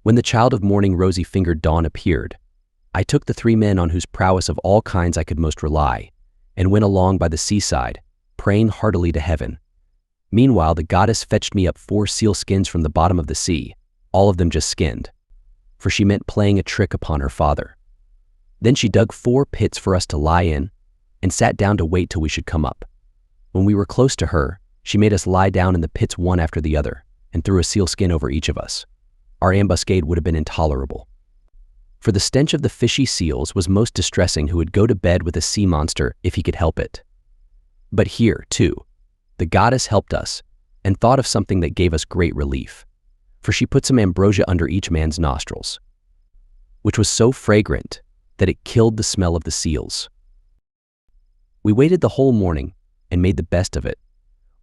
When the child of morning, rosy-fingered dawn, appeared, I took the 3 men on whose prowess of all kinds I could most rely, and went along by the seaside, praying heartily to heaven. Meanwhile, the goddess fetched me up 4 seal skins from the bottom of the sea, all of them just skinned, for she meant playing a trick upon her father. Then she dug 4 pits for us to lie in, and sat down to wait till we should come up. When we were close to her, she made us lie down in the pits one after the other, and threw a seal skin over each of us. Our ambuscade would have been intolerable, for the stench of the fishy seals was most distressing. Who would go to bed with a sea monster if he could help it? But here, too, the goddess helped us, and thought of something that gave us great relief. for she put some ambrosia under each man's nostrils, which was so fragrant that it killed the smell of the seals. We waited the whole morning and made the best of it,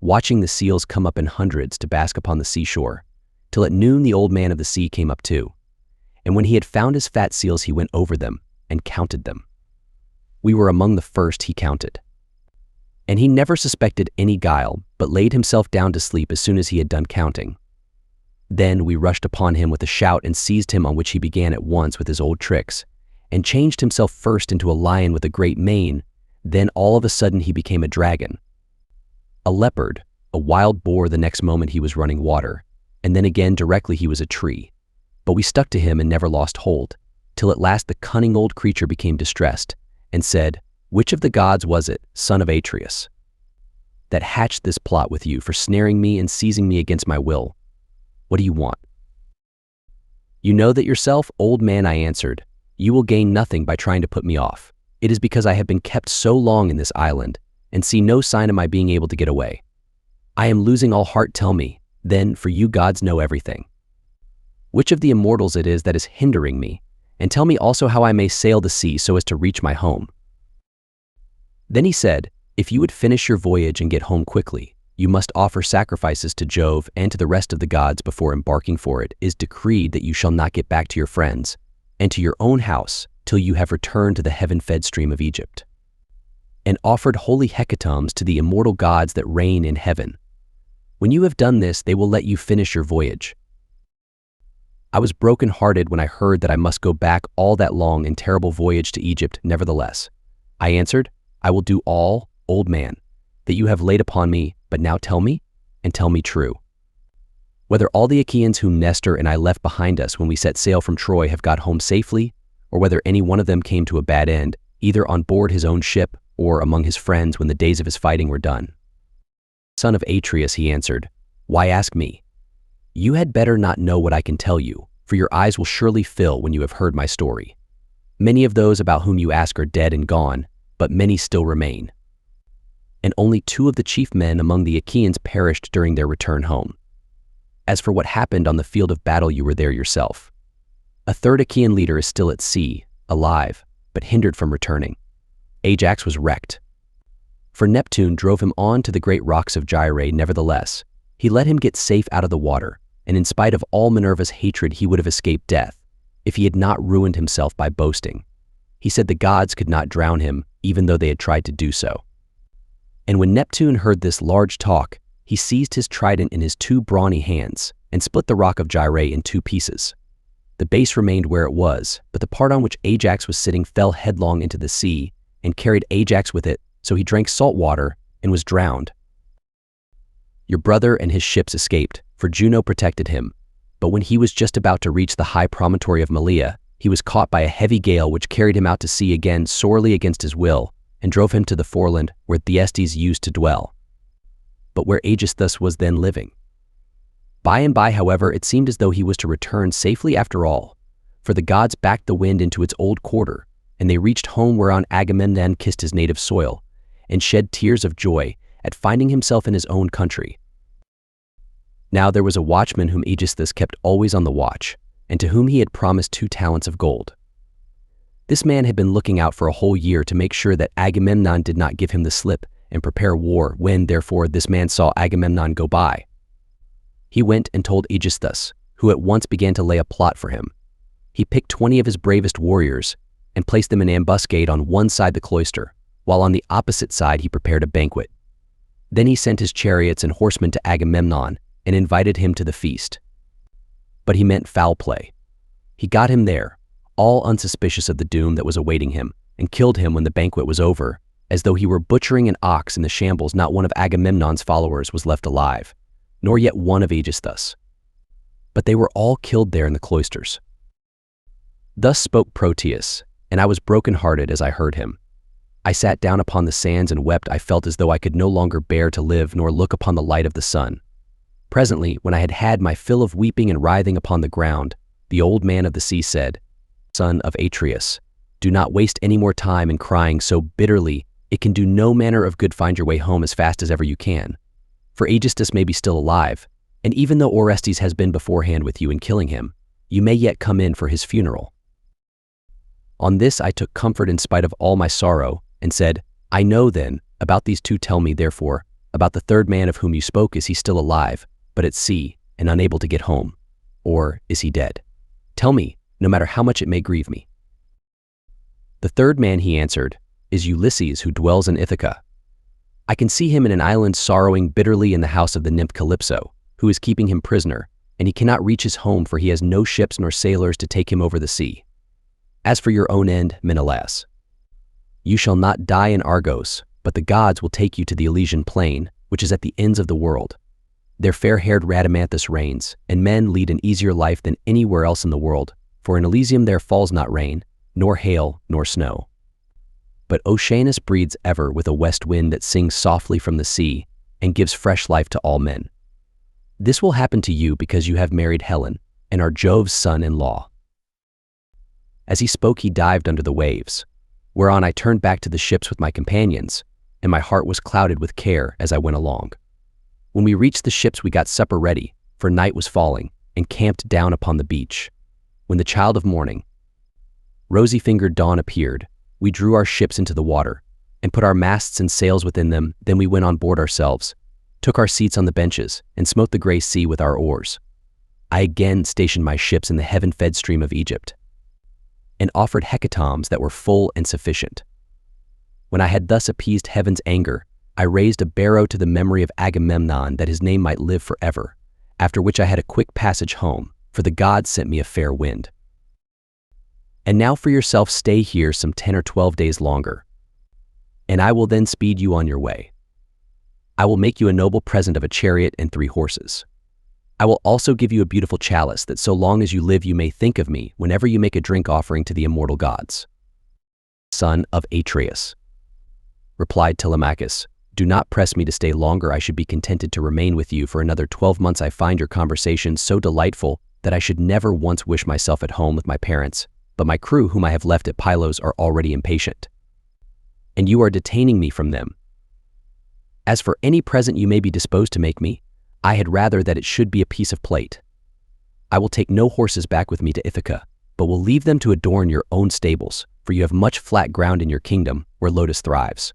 watching the seals come up in hundreds to bask upon the seashore, till at noon the old man of the sea came up too. And when he had found his fat seals, he went over them and counted them. We were among the first he counted. And he never suspected any guile, but laid himself down to sleep as soon as he had done counting. Then we rushed upon him with a shout and seized him, on which he began at once with his old tricks, and changed himself first into a lion with a great mane. Then all of a sudden he became a dragon, a leopard, a wild boar. The next moment he was running water, and then again directly he was a tree. But we stuck to him and never lost hold, till at last the cunning old creature became distressed, and said, "Which of the gods was it, son of Atreus, that hatched this plot with you for snaring me and seizing me against my will? What do you want?" "You know that yourself, old man," I answered. "You will gain nothing by trying to put me off. It is because I have been kept so long in this island, and see no sign of my being able to get away. I am losing all heart. Tell me, then, for you gods know everything, which of the immortals it is that is hindering me, and tell me also how I may sail the sea so as to reach my home." Then he said, "If you would finish your voyage and get home quickly, you must offer sacrifices to Jove and to the rest of the gods before embarking, for it is decreed that you shall not get back to your friends and to your own house till you have returned to the heaven-fed stream of Egypt, and offered holy hecatombs to the immortal gods that reign in heaven. When you have done this, they will let you finish your voyage." I was broken-hearted when I heard that I must go back all that long and terrible voyage to Egypt. Nevertheless, I answered, "I will do all, old man, that you have laid upon me, but now tell me, and tell me true, whether all the Achaeans whom Nestor and I left behind us when we set sail from Troy have got home safely, or whether any one of them came to a bad end, either on board his own ship or among his friends when the days of his fighting were done." "Son of Atreus," he answered, "why ask me? You had better not know what I can tell you, for your eyes will surely fill when you have heard my story. Many of those about whom you ask are dead and gone, but many still remain. And only 2 of the chief men among the Achaeans perished during their return home. As for what happened on the field of battle, you were there yourself. A 3rd Achaean leader is still at sea, alive, but hindered from returning. Ajax was wrecked, for Neptune drove him on to the great rocks of Gyrae. Nevertheless, he let him get safe out of the water, and in spite of all Minerva's hatred, he would have escaped death if he had not ruined himself by boasting. He said the gods could not drown him, even though they had tried to do so. And when Neptune heard this large talk, he seized his trident in his 2 brawny hands and split the rock of Gyrae in 2 pieces. The base remained where it was, but the part on which Ajax was sitting fell headlong into the sea and carried Ajax with it, so he drank salt water and was drowned. Your brother and his ships escaped, for Juno protected him, but when he was just about to reach the high promontory of Malea, he was caught by a heavy gale which carried him out to sea again sorely against his will, and drove him to the foreland where Thyestes used to dwell, but where Aegisthus was then living. By and by, however, it seemed as though he was to return safely after all, for the gods backed the wind into its old quarter, and they reached home, whereon Agamemnon kissed his native soil and shed tears of joy at finding himself in his own country. Now there was a watchman whom Aegisthus kept always on the watch, and to whom he had promised 2 talents of gold. This man had been looking out for a whole year to make sure that Agamemnon did not give him the slip and prepare war. When, therefore, this man saw Agamemnon go by, he went and told Aegisthus, who at once began to lay a plot for him. He picked 20 of his bravest warriors and placed them in ambuscade on one side the cloister, while on the opposite side he prepared a banquet. Then he sent his chariots and horsemen to Agamemnon and invited him to the feast. But he meant foul play. He got him there, all unsuspicious of the doom that was awaiting him, and killed him when the banquet was over, as though he were butchering an ox in the shambles. Not one of Agamemnon's followers was left alive, nor yet one of Aegisthus, but they were all killed there in the cloisters. Thus spoke Proteus, and I was broken-hearted as I heard him. I sat down upon the sands and wept. I felt as though I could no longer bear to live nor look upon the light of the sun. Presently, when I had had my fill of weeping and writhing upon the ground, the old man of the sea said, "Son of Atreus, do not waste any more time in crying so bitterly. It can do no manner of good. Find your way home as fast as ever you can, for Aegisthus may be still alive, And even though Orestes has been beforehand with you in killing him, you may yet come in for his funeral." On this I took comfort in spite of all my sorrow, and said, "I know then, about these two tell me therefore, about the third man of whom you spoke, is he still alive, but at sea, and unable to get home? Or is he dead? Tell me, no matter how much it may grieve me." "The third man," he answered, "is Ulysses, who dwells in Ithaca. I can see him in an island sorrowing bitterly in the house of the nymph Calypso, who is keeping him prisoner, and he cannot reach his home, for he has no ships nor sailors to take him over the sea. As for your own end, Menelaus, you shall not die in Argos, but the gods will take you to the Elysian plain, which is at the ends of the world. There fair-haired Rhadamanthus reigns, and men lead an easier life than anywhere else in the world, for in Elysium there falls not rain, nor hail, nor snow. But Oceanus breeds ever with a west wind that sings softly from the sea and gives fresh life to all men. This will happen to you because you have married Helen and are Jove's son-in-law." As he spoke, he dived under the waves, whereon I turned back to the ships with my companions, and my heart was clouded with care as I went along. When we reached the ships, we got supper ready, for night was falling, and camped down upon the beach. When the child of morning, rosy-fingered dawn, appeared, we drew our ships into the water, and put our masts and sails within them. Then we went on board ourselves, took our seats on the benches, and smote the grey sea with our oars. I again stationed my ships in the heaven-fed stream of Egypt, and offered hecatombs that were full and sufficient. When I had thus appeased heaven's anger, I raised a barrow to the memory of Agamemnon, that his name might live forever, after which I had a quick passage home, for the gods sent me a fair wind. And now for yourself stay here some 10 or 12 days longer, and I will then speed you on your way. I will make you a noble present of a chariot and 3 horses. I will also give you a beautiful chalice, that so long as you live you may think of me whenever you make a drink offering to the immortal gods." "Son of Atreus," replied Telemachus, "do not press me to stay longer. I should be contented to remain with you for another 12 months. I find your conversation so delightful that I should never once wish myself at home with my parents, but my crew, whom I have left at Pylos, are already impatient, and you are detaining me from them. As for any present you may be disposed to make me, I had rather that it should be a piece of plate. I will take no horses back with me to Ithaca, but will leave them to adorn your own stables, for you have much flat ground in your kingdom where lotus thrives,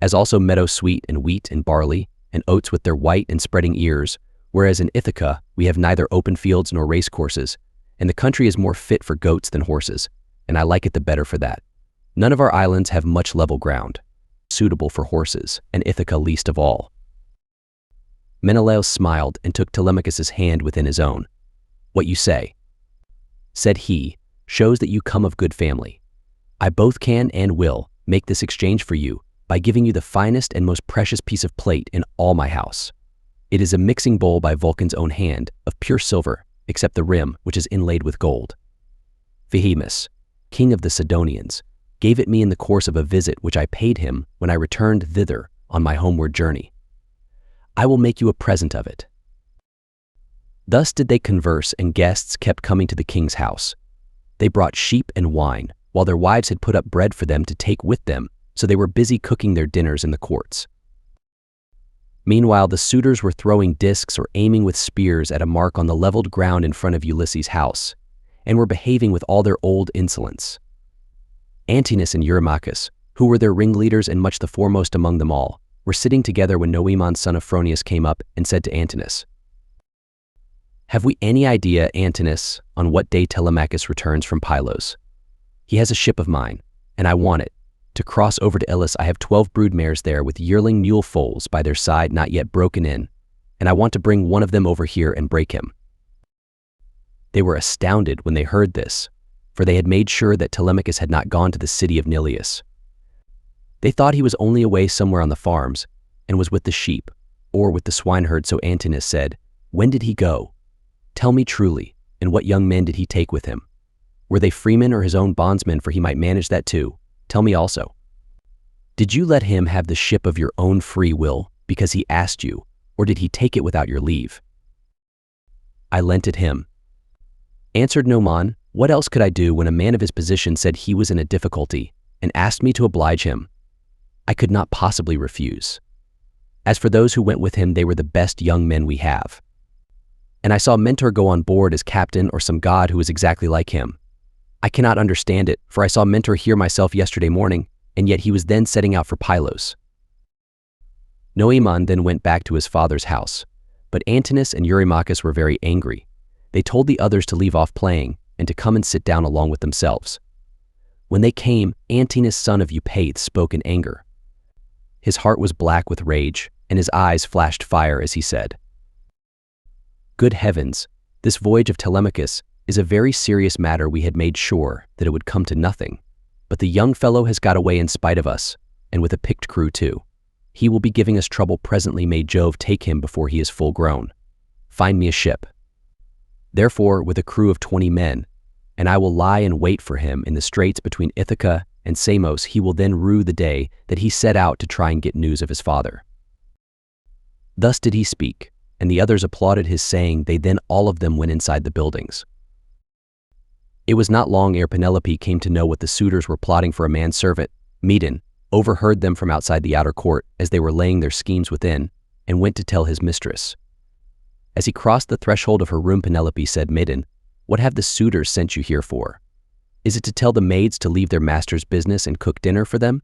as also meadow sweet and wheat and barley, and oats with their white and spreading ears, whereas in Ithaca we have neither open fields nor race courses, and the country is more fit for goats than horses, and I like it the better for that. None of our islands have much level ground, suitable for horses, and Ithaca least of all." Menelaus smiled and took Telemachus's hand within his own. "What you say," said he, "shows that you come of good family. I both can and will make this exchange for you by giving you the finest and most precious piece of plate in all my house. It is a mixing bowl by Vulcan's own hand, of pure silver, except the rim, which is inlaid with gold. Phaemus, king of the Sidonians, gave it me in the course of a visit which I paid him when I returned thither on my homeward journey. I will make you a present of it." Thus did they converse, and guests kept coming to the king's house. They brought sheep and wine, while their wives had put up bread for them to take with them, so they were busy cooking their dinners in the courts. Meanwhile the suitors were throwing discs or aiming with spears at a mark on the leveled ground in front of Ulysses' house, and were behaving with all their old insolence. Antinous and Eurymachus, who were their ringleaders and much the foremost among them all, were sitting together when Noemon son of Phronius came up and said to Antinous, "Have we any idea, Antinous, on what day Telemachus returns from Pylos? He has a ship of mine, and I want it. To cross over to Elis, I have 12 brood mares there with yearling mule foals by their side not yet broken in, and I want to bring one of them over here and break him." They were astounded when they heard this, for they had made sure that Telemachus had not gone to the city of Neleus. They thought he was only away somewhere on the farms, and was with the sheep, or with the swineherd. So Antinous said, "When did he go? Tell me truly, and what young men did he take with him? Were they freemen or his own bondsmen, for he might manage that too? Tell me also. Did you let him have the ship of your own free will, because he asked you, or did he take it without your leave?" "I lent it him," answered Noemon. "What else could I do when a man of his position said he was in a difficulty, and asked me to oblige him? I could not possibly refuse. As for those who went with him, they were the best young men we have, And I saw Mentor go on board as captain or some god who was exactly like him. I cannot understand it, for I saw Mentor here myself yesterday morning, and yet he was then setting out for Pylos. Noemon then went back to his father's house, but Antinous and Eurymachus were very angry. They told the others to leave off playing and to come and sit down along with themselves. When they came, Antinous, son of Eupates, spoke in anger. His heart was black with rage, and his eyes flashed fire as he said, "Good heavens, this voyage of Telemachus is a very serious matter. We had made sure that it would come to nothing, but the young fellow has got away in spite of us, and with a picked crew too. He will be giving us trouble presently. May Jove take him before he is full grown. Find me a ship, therefore, with a crew of 20 men, and I will lie in wait for him in the straits between Ithaca and Samos. He will then rue the day that he set out to try and get news of his father." Thus did he speak, and the others applauded his saying. They then all of them went inside the buildings. It was not long ere Penelope came to know what the suitors were plotting for a manservant. Medon overheard them from outside the outer court as they were laying their schemes within, and went to tell his mistress. As he crossed the threshold of her room, Penelope said, "Medon, what have the suitors sent you here for? Is it to tell the maids to leave their master's business and cook dinner for them?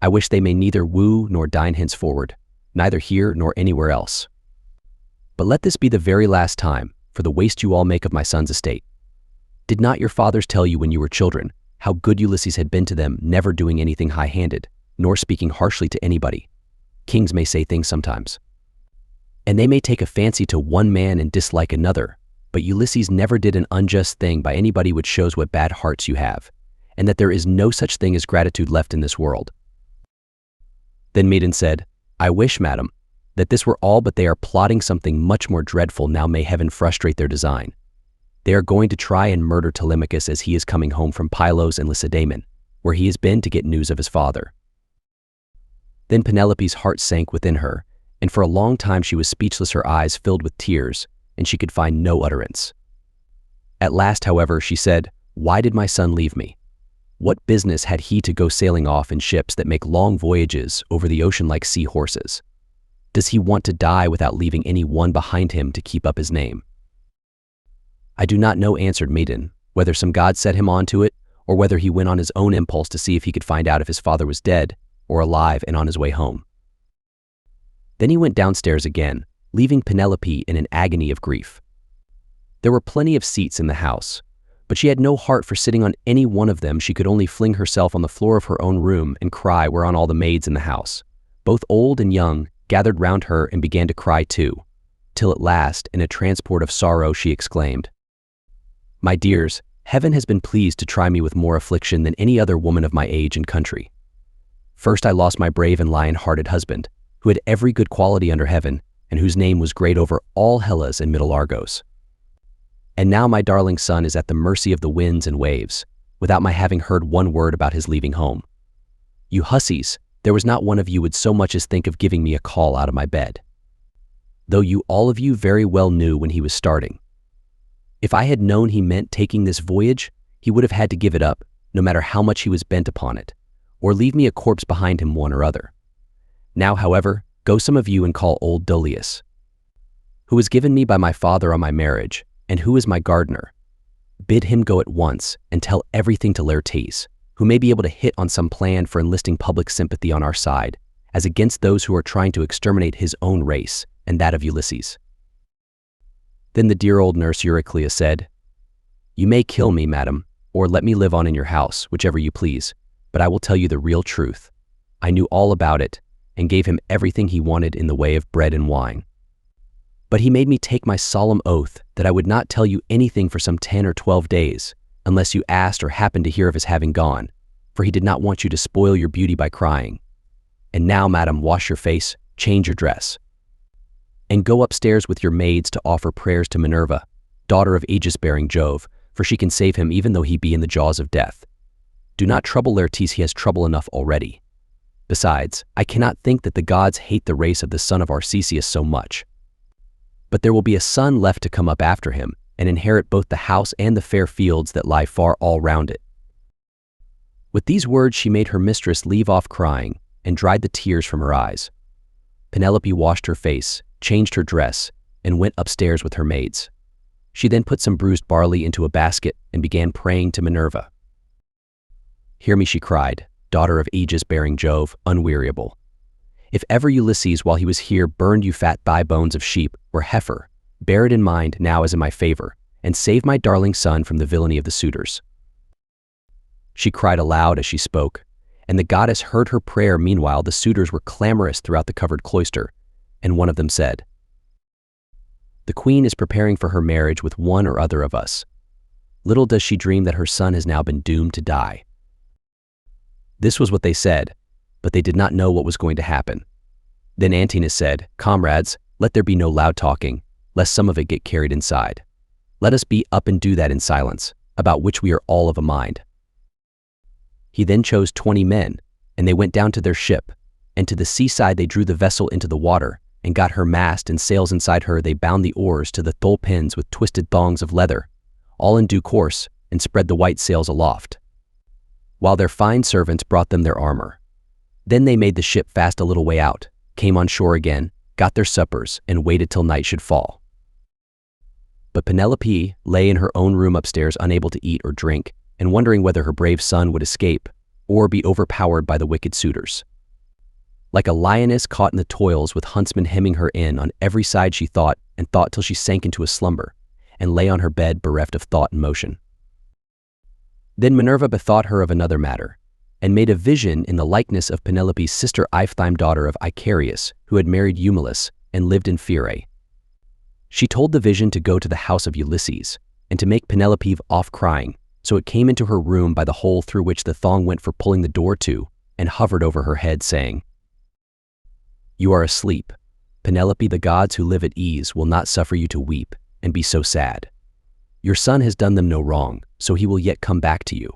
I wish they may neither woo nor dine henceforward, neither here nor anywhere else. But let this be the very last time, for the waste you all make of my son's estate. Did not your fathers tell you when you were children how good Ulysses had been to them, never doing anything high-handed, nor speaking harshly to anybody? Kings may say things sometimes, and they may take a fancy to one man and dislike another, but Ulysses never did an unjust thing by anybody, which shows what bad hearts you have, and that there is no such thing as gratitude left in this world." Then Medon said, "I wish, madam, that this were all, but they are plotting something much more dreadful. Now may heaven frustrate their design. They are going to try and murder Telemachus as he is coming home from Pylos and Lacedaemon, where he has been to get news of his father." Then Penelope's heart sank within her, and for a long time she was speechless, her eyes filled with tears, and she could find no utterance. At last, however, she said, "Why did my son leave me? What business had he to go sailing off in ships that make long voyages over the ocean like sea horses? Does he want to die without leaving any one behind him to keep up his name?" "I do not know," answered Medon, "whether some god set him on to it, or whether he went on his own impulse to see if he could find out if his father was dead or alive and on his way home." Then he went downstairs again, leaving Penelope in an agony of grief. There were plenty of seats in the house, but she had no heart for sitting on any one of them. She could only fling herself on the floor of her own room and cry, whereon all the maids in the house, both old and young, gathered round her and began to cry too, till at last, in a transport of sorrow, she exclaimed, "My dears, heaven has been pleased to try me with more affliction than any other woman of my age and country. First I lost my brave and lion-hearted husband, who had every good quality under heaven, and whose name was great over all Hellas and Middle Argos. And now my darling son is at the mercy of the winds and waves, without my having heard one word about his leaving home. You hussies, there was not one of you would so much as think of giving me a call out of my bed, though you all of you very well knew when he was starting. If I had known he meant taking this voyage, he would have had to give it up, no matter how much he was bent upon it, or leave me a corpse behind him one or other. Now, however, go some of you and call old Dolius, who was given me by my father on my marriage, and who is my gardener. Bid him go at once and tell everything to Laertes, who may be able to hit on some plan for enlisting public sympathy on our side, as against those who are trying to exterminate his own race and that of Ulysses." Then the dear old nurse Euryclea said, "You may kill me, madam, or let me live on in your house, whichever you please, but I will tell you the real truth. I knew all about it, and gave him everything he wanted in the way of bread and wine. But he made me take my solemn oath that I would not tell you anything for some 10 or 12 days, unless you asked or happened to hear of his having gone, for he did not want you to spoil your beauty by crying. And now, madam, wash your face, change your dress, and go upstairs with your maids to offer prayers to Minerva, daughter of aegis-bearing Jove, for she can save him even though he be in the jaws of death. Do not trouble Laertes, he has trouble enough already. Besides, I cannot think that the gods hate the race of the son of Arcesius so much. But there will be a son left to come up after him, and inherit both the house and the fair fields that lie far all round it." With these words she made her mistress leave off crying, and dried the tears from her eyes. Penelope washed her face, changed her dress, and went upstairs with her maids. She then put some bruised barley into a basket and began praying to Minerva. "Hear me," she cried, "daughter of aegis-bearing Jove, unweariable. If ever Ulysses while he was here burned you fat thigh bones of sheep or heifer, bear it in mind now as in my favor, and save my darling son from the villainy of the suitors." She cried aloud as she spoke, and the goddess heard her prayer. Meanwhile, the suitors were clamorous throughout the covered cloister, and one of them said, "The queen is preparing for her marriage with one or other of us. Little does she dream that her son has now been doomed to die." This was what they said, but they did not know what was going to happen. Then Antinous said, "Comrades, let there be no loud talking, lest some of it get carried inside. Let us be up and do that in silence, about which we are all of a mind." He then chose 20 men, and they went down to their ship, and to the seaside they drew the vessel into the water, and got her mast and sails inside her. They bound the oars to the thole pins with twisted thongs of leather, all in due course, and spread the white sails aloft, while their fine servants brought them their armor. Then they made the ship fast a little way out, came on shore again, got their suppers, and waited till night should fall. But Penelope lay in her own room upstairs, unable to eat or drink, and wondering whether her brave son would escape or be overpowered by the wicked suitors. Like a lioness caught in the toils with huntsmen hemming her in on every side, she thought and thought till she sank into a slumber, and lay on her bed bereft of thought and motion. Then Minerva bethought her of another matter, and made a vision in the likeness of Penelope's sister Iphthime, daughter of Icarius, who had married Eumelus and lived in Phyrae. She told the vision to go to the house of Ulysses, and to make Penelope off crying, so it came into her room by the hole through which the thong went for pulling the door to, and hovered over her head, saying, "You are asleep. Penelope, the gods who live at ease will not suffer you to weep and be so sad. Your son has done them no wrong, so he will yet come back to you."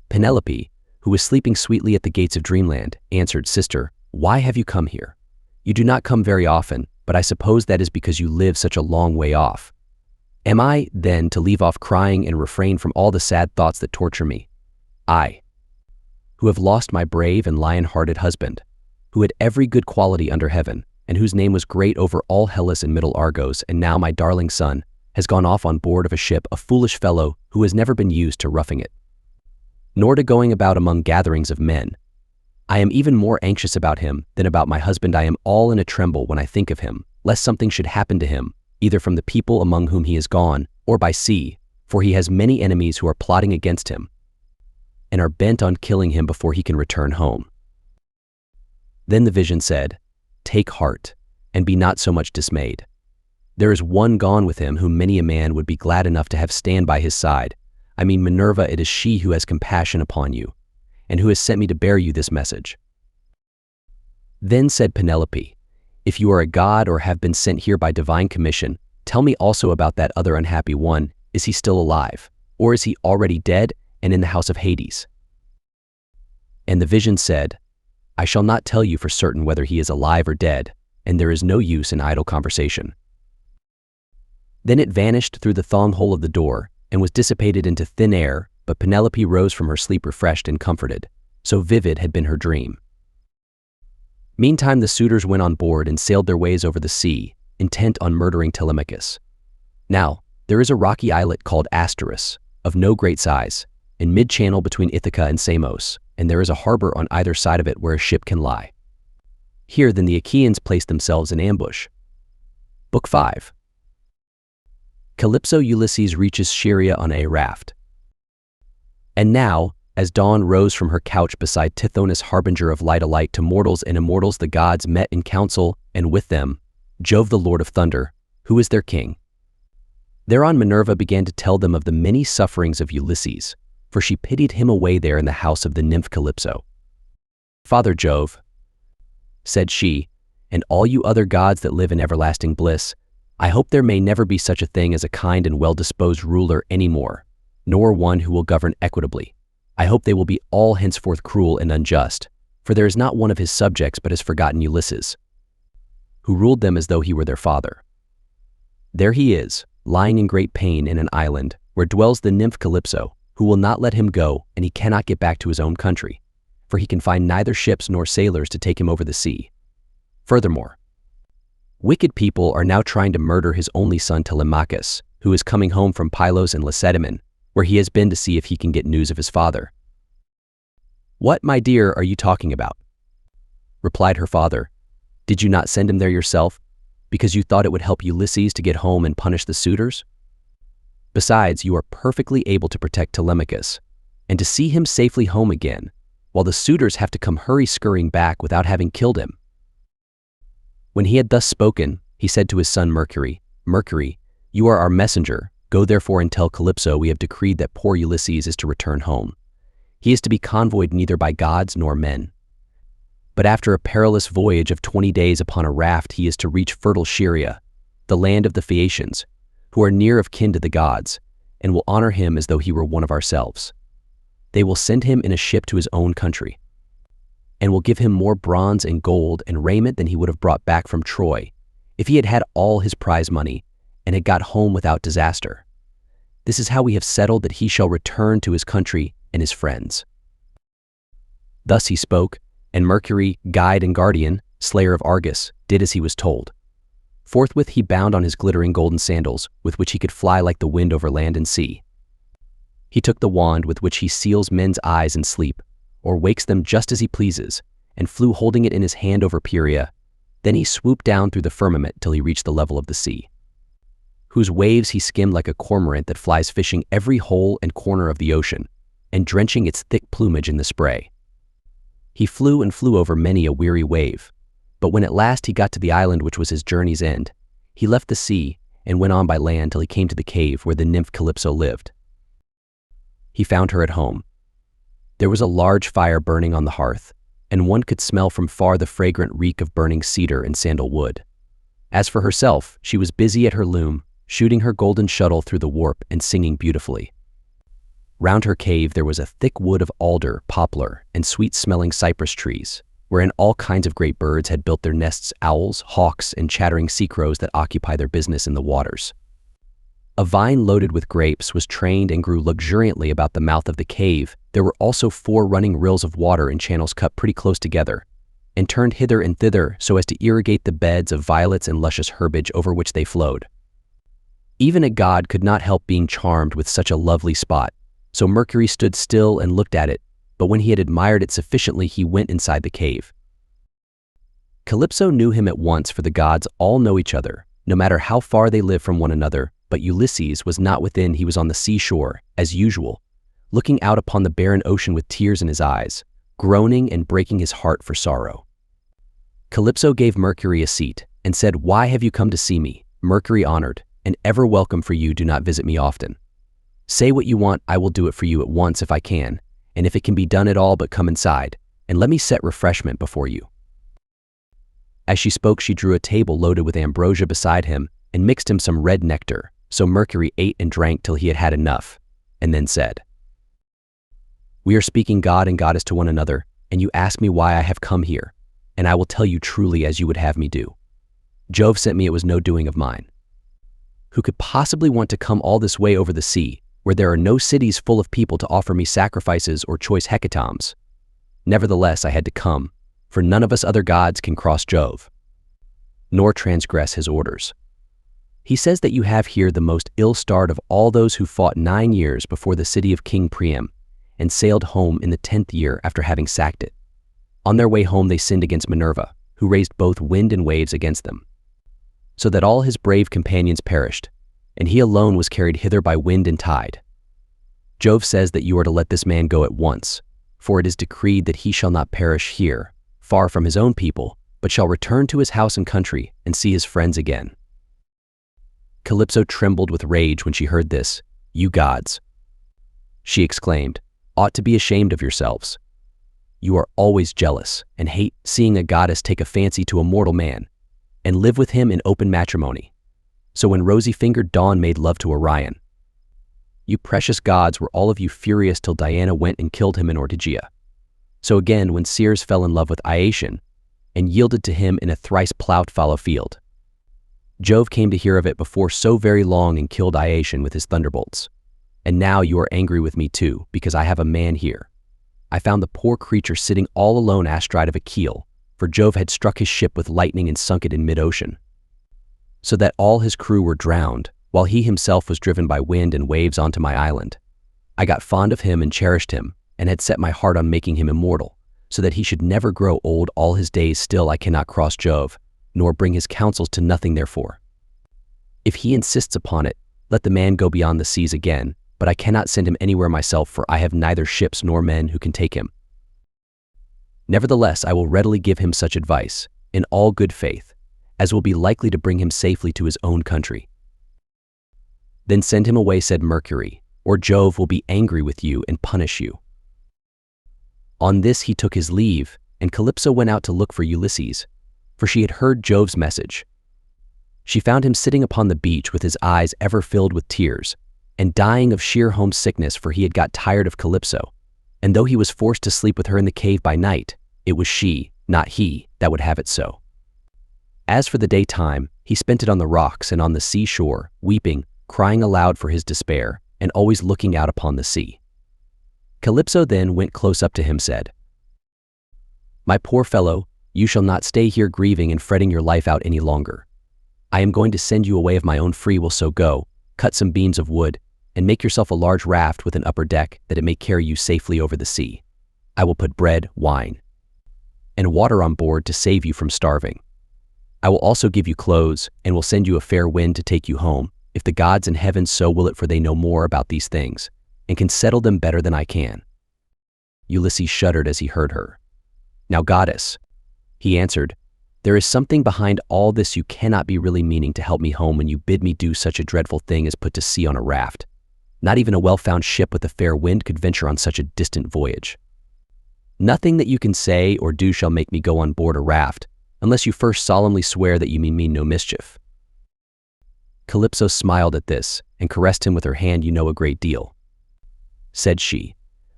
Penelope, who was sleeping sweetly at the gates of dreamland, answered, "Sister, why have you come here? You do not come very often, but I suppose that is because you live such a long way off. Am I, then, to leave off crying and refrain from all the sad thoughts that torture me? I, who have lost my brave and lion-hearted husband, who had every good quality under heaven, and whose name was great over all Hellas and Middle Argos, and now my darling son has gone off on board of a ship, a foolish fellow who has never been used to roughing it, nor to going about among gatherings of men. I am even more anxious about him than about my husband. I am all in a tremble when I think of him, lest something should happen to him, either from the people among whom he is gone, or by sea, for he has many enemies who are plotting against him, and are bent on killing him before he can return home." Then the vision said, "Take heart, and be not so much dismayed. There is one gone with him whom many a man would be glad enough to have stand by his side. I mean Minerva. It is she who has compassion upon you, and who has sent me to bear you this message." Then said Penelope, "If you are a god or have been sent here by divine commission, tell me also about that other unhappy one. Is he still alive, or is he already dead and in the house of Hades?" And the vision said, "I shall not tell you for certain whether he is alive or dead, and there is no use in idle conversation." Then it vanished through the thong hole of the door, and was dissipated into thin air, but Penelope rose from her sleep refreshed and comforted, so vivid had been her dream. Meantime the suitors went on board and sailed their ways over the sea, intent on murdering Telemachus. Now, there is a rocky islet called Asteris, of no great size, in mid-channel between Ithaca and Samos, and there is a harbor on either side of it where a ship can lie. Here then the Achaeans placed themselves in ambush. Book 5. Calypso. Ulysses reaches Scheria on a raft. And now, as dawn rose from her couch beside Tithonus, harbinger of light alike to mortals and immortals, the gods met in council, and with them Jove, the Lord of Thunder, who is their king. Thereon Minerva began to tell them of the many sufferings of Ulysses, for she pitied him away there in the house of the nymph Calypso. "Father Jove," said she, "and all you other gods that live in everlasting bliss, I hope there may never be such a thing as a kind and well-disposed ruler any more, nor one who will govern equitably. I hope they will be all henceforth cruel and unjust, for there is not one of his subjects but has forgotten Ulysses, who ruled them as though he were their father. There he is, lying in great pain in an island, where dwells the nymph Calypso, who will not let him go, and he cannot get back to his own country, for he can find neither ships nor sailors to take him over the sea. Furthermore, Wicked people are now trying to murder his only son Telemachus, who is coming home from Pylos and Lacedaemon, where he has been to see if he can get news of his father." "What, my dear, are you talking about?" replied her father. "Did you not send him there yourself, because you thought it would help Ulysses to get home and punish the suitors? Besides, you are perfectly able to protect Telemachus, and to see him safely home again, while the suitors have to come hurry-scurrying back without having killed him." When he had thus spoken, he said to his son Mercury, "Mercury, you are our messenger. Go therefore and tell Calypso we have decreed that poor Ulysses is to return home. He is to be convoyed neither by gods nor men. But after a perilous voyage of 20 days upon a raft, he is to reach fertile Scheria, the land of the Phaeacians, who are near of kin to the gods, and will honor him as though he were one of ourselves. They will send him in a ship to his own country, and will give him more bronze and gold and raiment than he would have brought back from Troy, if he had had all his prize money and had got home without disaster. This is how we have settled that he shall return to his country and his friends." Thus he spoke, and Mercury, guide and guardian, slayer of Argus, did as he was told. Forthwith he bound on his glittering golden sandals, with which he could fly like the wind over land and sea. He took the wand with which he seals men's eyes in sleep, or wakes them just as he pleases, and flew holding it in his hand over Pieria. Then he swooped down through the firmament till he reached the level of the sea, whose waves he skimmed like a cormorant that flies fishing every hole and corner of the ocean, and drenching its thick plumage in the spray. He flew and flew over many a weary wave, but when at last he got to the island which was his journey's end, he left the sea and went on by land till he came to the cave where the nymph Calypso lived. He found her at home. There was a large fire burning on the hearth, and one could smell from far the fragrant reek of burning cedar and sandalwood. As for herself, she was busy at her loom, shooting her golden shuttle through the warp and singing beautifully. Round her cave there was a thick wood of alder, poplar, and sweet-smelling cypress trees, wherein all kinds of great birds had built their nests, owls, hawks, and chattering sea crows that occupy their business in the waters. A vine loaded with grapes was trained and grew luxuriantly about the mouth of the cave. There were also 4 running rills of water in channels cut pretty close together, and turned hither and thither so as to irrigate the beds of violets and luscious herbage over which they flowed. Even a god could not help being charmed with such a lovely spot, so Mercury stood still and looked at it, but when he had admired it sufficiently, he went inside the cave. Calypso knew him at once, for the gods all know each other, no matter how far they live from one another, but Ulysses was not within. He was on the seashore, as usual, looking out upon the barren ocean with tears in his eyes, groaning and breaking his heart for sorrow. Calypso gave Mercury a seat, and said, "Why have you come to see me? Mercury honored, and ever welcome, for you do not visit me often. Say what you want, I will do it for you at once if I can, and if it can be done at all, but come inside, and let me set refreshment before you." As she spoke, she drew a table loaded with ambrosia beside him, and mixed him some red nectar, so Mercury ate and drank till he had had enough, and then said, "We are speaking god and goddess to one another, and you ask me why I have come here, and I will tell you truly as you would have me do. Jove sent me, it was no doing of mine. Who could possibly want to come all this way over the sea, where there are no cities full of people to offer me sacrifices or choice hecatombs? Nevertheless, I had to come, for none of us other gods can cross Jove, nor transgress his orders. He says that you have here the most ill-starred of all those who fought 9 years before the city of King Priam, and sailed home in the 10th year after having sacked it. On their way home they sinned against Minerva, who raised both wind and waves against them, so that all his brave companions perished, and he alone was carried hither by wind and tide. Jove says that you are to let this man go at once, for it is decreed that he shall not perish here, far from his own people, but shall return to his house and country and see his friends again." Calypso trembled with rage when she heard this. "You gods," she exclaimed, "ought to be ashamed of yourselves. You are always jealous and hate seeing a goddess take a fancy to a mortal man, and live with him in open matrimony. So when rosy-fingered Dawn made love to Orion, you precious gods were all of you furious till Diana went and killed him in Ortygia. So again when Ceres fell in love with Iasion, and yielded to him in a thrice-ploughed fallow field, Jove came to hear of it before so very long and killed Iasion with his thunderbolts. And now you are angry with me too, because I have a man here. I found the poor creature sitting all alone astride of a keel, for Jove had struck his ship with lightning and sunk it in mid-ocean. so that all his crew were drowned, while he himself was driven by wind and waves onto my island. I got fond of him and cherished him, and had set my heart on making him immortal, so that he should never grow old all his days. Still I cannot cross Jove, nor bring his counsels to nothing therefore. If he insists upon it, let the man go beyond the seas again, but I cannot send him anywhere myself, for I have neither ships nor men who can take him. Nevertheless, I will readily give him such advice, in all good faith, as will be likely to bring him safely to his own country. Then send him away, said Mercury, or Jove will be angry with you and punish you. On this he took his leave, and Calypso went out to look for Ulysses, for she had heard Jove's message. She found him sitting upon the beach with his eyes ever filled with tears, and dying of sheer homesickness, for he had got tired of Calypso, and though he was forced to sleep with her in the cave by night, it was she, not he, that would have it so. As for the daytime, he spent it on the rocks and on the seashore, weeping, crying aloud for his despair, and always looking out upon the sea. Calypso then went close up to him, said, "My poor fellow, you shall not stay here grieving and fretting your life out any longer. I am going to send you away of my own free will, so go, cut some beams of wood, and make yourself a large raft with an upper deck, that it may carry you safely over the sea. I will put bread, wine, and water on board to save you from starving. I will also give you clothes, and will send you a fair wind to take you home, if the gods in heaven so will it, for they know more about these things, and can settle them better than I can." Ulysses shuddered as he heard her. "Now, goddess," he answered, "there is something behind all this. You cannot be really meaning to help me home when you bid me do such a dreadful thing as put to sea on a raft. Not even a well-found ship with a fair wind could venture on such a distant voyage. Nothing that you can say or do shall make me go on board a raft, unless you first solemnly swear that you mean no mischief." Calypso smiled at this, and caressed him with her hand. "You know a great deal," said she,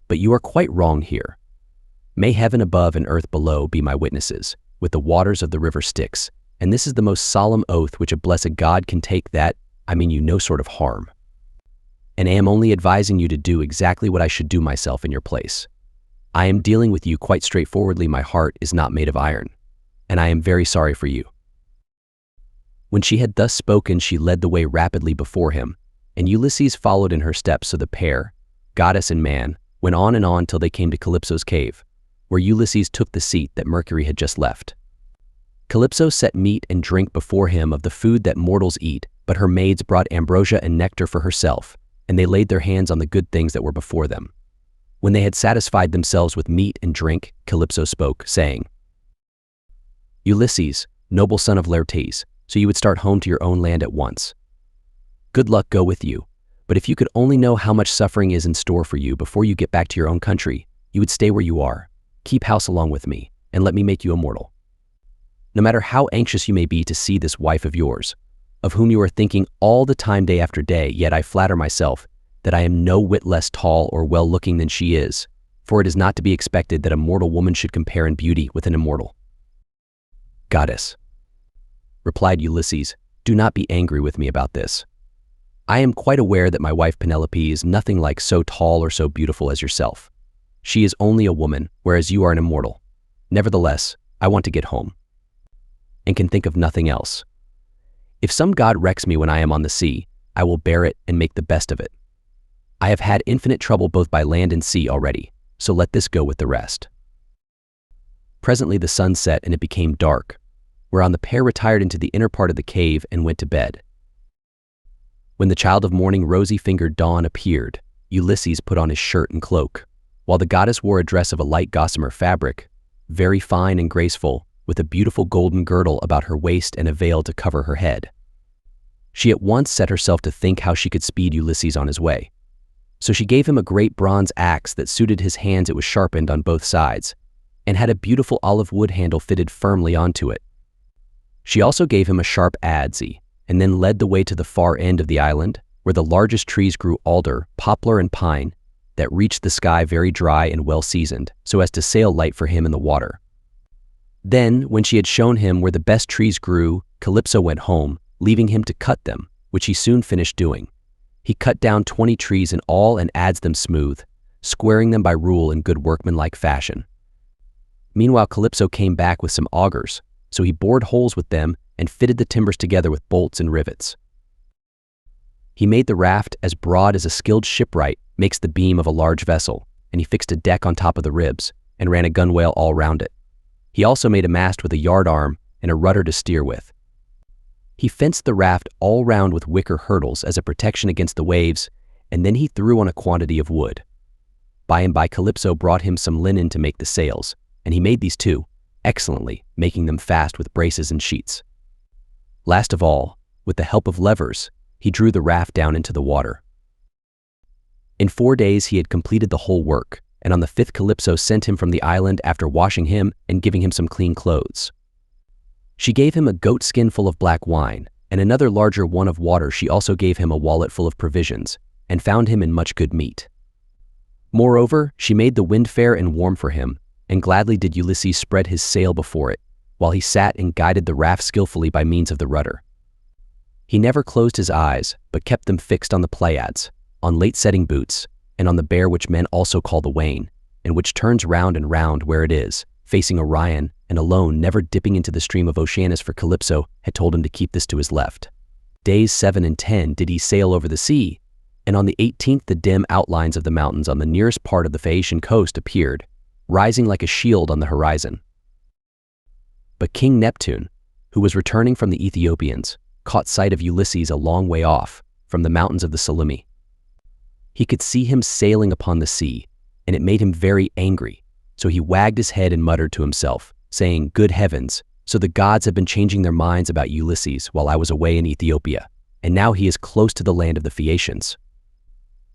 "but you are quite wrong here. May heaven above and earth below be my witnesses, with the waters of the river Styx, and this is the most solemn oath which a blessed god can take, that I mean you no sort of harm, and I am only advising you to do exactly what I should do myself in your place. I am dealing with you quite straightforwardly. My heart is not made of iron, and I am very sorry for you." When she had thus spoken, she led the way rapidly before him, and Ulysses followed in her steps. So the pair, goddess and man, went on and on till they came to Calypso's cave, where Ulysses took the seat that Mercury had just left. Calypso set meat and drink before him, of the food that mortals eat, but her maids brought ambrosia and nectar for herself, and they laid their hands on the good things that were before them. When they had satisfied themselves with meat and drink, Calypso spoke, saying, "Ulysses, noble son of Laertes, so you would start home to your own land at once. Good luck go with you, but if you could only know how much suffering is in store for you before you get back to your own country, you would stay where you are, keep house along with me, and let me make you immortal. No matter how anxious you may be to see this wife of yours, of whom you are thinking all the time day after day, yet I flatter myself that I am no whit less tall or well-looking than she is, for it is not to be expected that a mortal woman should compare in beauty with an immortal." "Goddess," replied Ulysses, "do not be angry with me about this. I am quite aware that my wife Penelope is nothing like so tall or so beautiful as yourself. She is only a woman, whereas you are an immortal. Nevertheless, I want to get home, and can think of nothing else. If some god wrecks me when I am on the sea, I will bear it and make the best of it. I have had infinite trouble both by land and sea already, so let this go with the rest." Presently the sun set, and it became dark, whereon the pair retired into the inner part of the cave and went to bed. When the child of morning, rosy-fingered Dawn, appeared, Ulysses put on his shirt and cloak, while the goddess wore a dress of a light gossamer fabric, very fine and graceful, with a beautiful golden girdle about her waist and a veil to cover her head. She at once set herself to think how she could speed Ulysses on his way. So she gave him a great bronze axe that suited his hands. It was sharpened on both sides, and had a beautiful olive wood handle fitted firmly onto it. She also gave him a sharp adze, and then led the way to the far end of the island, where the largest trees grew, alder, poplar, and pine, that reached the sky, very dry and well seasoned, so as to sail light for him in the water. Then, when she had shown him where the best trees grew, Calypso went home, leaving him to cut them, which he soon finished doing. He cut down 20 trees in all and adds them smooth, squaring them by rule in good workmanlike fashion. Meanwhile Calypso came back with some augers, so he bored holes with them and fitted the timbers together with bolts and rivets. He made the raft as broad as a skilled shipwright makes the beam of a large vessel, and he fixed a deck on top of the ribs and ran a gunwale all round it. He also made a mast with a yard arm and a rudder to steer with. He fenced the raft all round with wicker hurdles as a protection against the waves, and then he threw on a quantity of wood. By and by Calypso brought him some linen to make the sails, and he made these too, excellently, making them fast with braces and sheets. Last of all, with the help of levers, he drew the raft down into the water. In 4 days he had completed the whole work, and on the 5th Calypso sent him from the island after washing him and giving him some clean clothes. She gave him a goat skin full of black wine, and another larger one of water. She also gave him a wallet full of provisions, and found him in much good meat. Moreover, she made the wind fair and warm for him, and gladly did Ulysses spread his sail before it, while he sat and guided the raft skillfully by means of the rudder. He never closed his eyes, but kept them fixed on the Pleiades, on late-setting boots, and on the bear which men also call the wain, and which turns round and round where it is, facing Orion, and alone, never dipping into the stream of Oceanus, for Calypso had told him to keep this to his left. Days 7 and 10 did he sail over the sea, and on the 18th the dim outlines of the mountains on the nearest part of the Phaeacian coast appeared, rising like a shield on the horizon. But King Neptune, who was returning from the Ethiopians, caught sight of Ulysses a long way off, from the mountains of the Seleuci. He could see him sailing upon the sea, and it made him very angry, so he wagged his head and muttered to himself, saying, "Good heavens, so the gods have been changing their minds about Ulysses while I was away in Ethiopia, and now he is close to the land of the Phaeacians,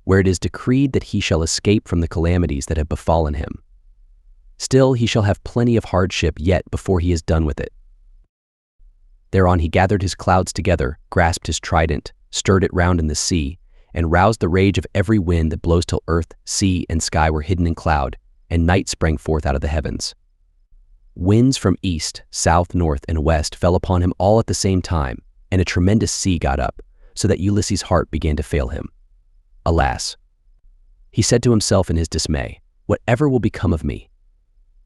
where it is decreed that he shall escape from the calamities that have befallen him. Still he shall have plenty of hardship yet before he is done with it." Thereon he gathered his clouds together, grasped his trident, stirred it round in the sea, and roused the rage of every wind that blows till earth, sea, and sky were hidden in cloud, and night sprang forth out of the heavens. Winds from east, south, north, and west fell upon him all at the same time, and a tremendous sea got up, so that Ulysses' heart began to fail him. Alas! He said to himself in his dismay, "Whatever will become of me?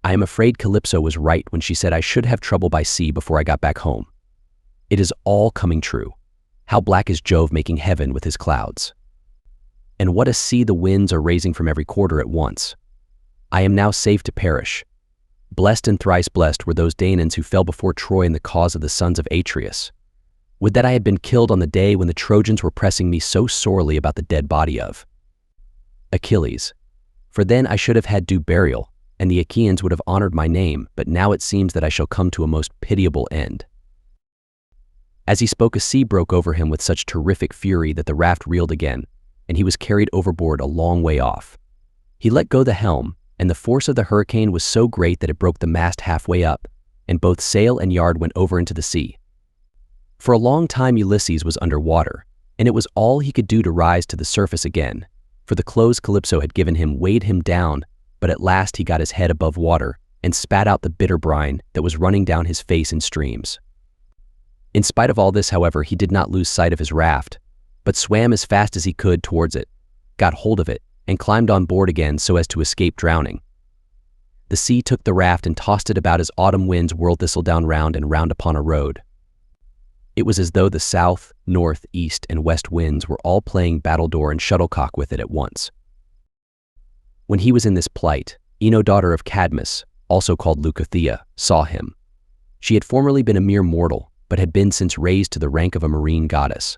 I am afraid Calypso was right when she said I should have trouble by sea before I got back home. It is all coming true. How black is Jove making heaven with his clouds! And what a sea the winds are raising from every quarter at once! I am now safe to perish. Blessed and thrice blessed were those Danaans who fell before Troy in the cause of the sons of Atreus. Would that I had been killed on the day when the Trojans were pressing me so sorely about the dead body of Achilles, for then I should have had due burial, and the Achaeans would have honored my name, but now it seems that I shall come to a most pitiable end." As he spoke, a sea broke over him with such terrific fury that the raft reeled again, and he was carried overboard a long way off. He let go the helm, and the force of the hurricane was so great that it broke the mast halfway up, and both sail and yard went over into the sea. For a long time Ulysses was under water, and it was all he could do to rise to the surface again, for the clothes Calypso had given him weighed him down, but at last he got his head above water and spat out the bitter brine that was running down his face in streams. In spite of all this, however, he did not lose sight of his raft, but swam as fast as he could towards it, got hold of it, and climbed on board again so as to escape drowning. The sea took the raft and tossed it about as autumn winds whirl thistledown round and round upon a road. It was as though the south, north, east, and west winds were all playing battledore and shuttlecock with it at once. When he was in this plight, Ino, daughter of Cadmus, also called Leucothea, saw him. She had formerly been a mere mortal, but had been since raised to the rank of a marine goddess.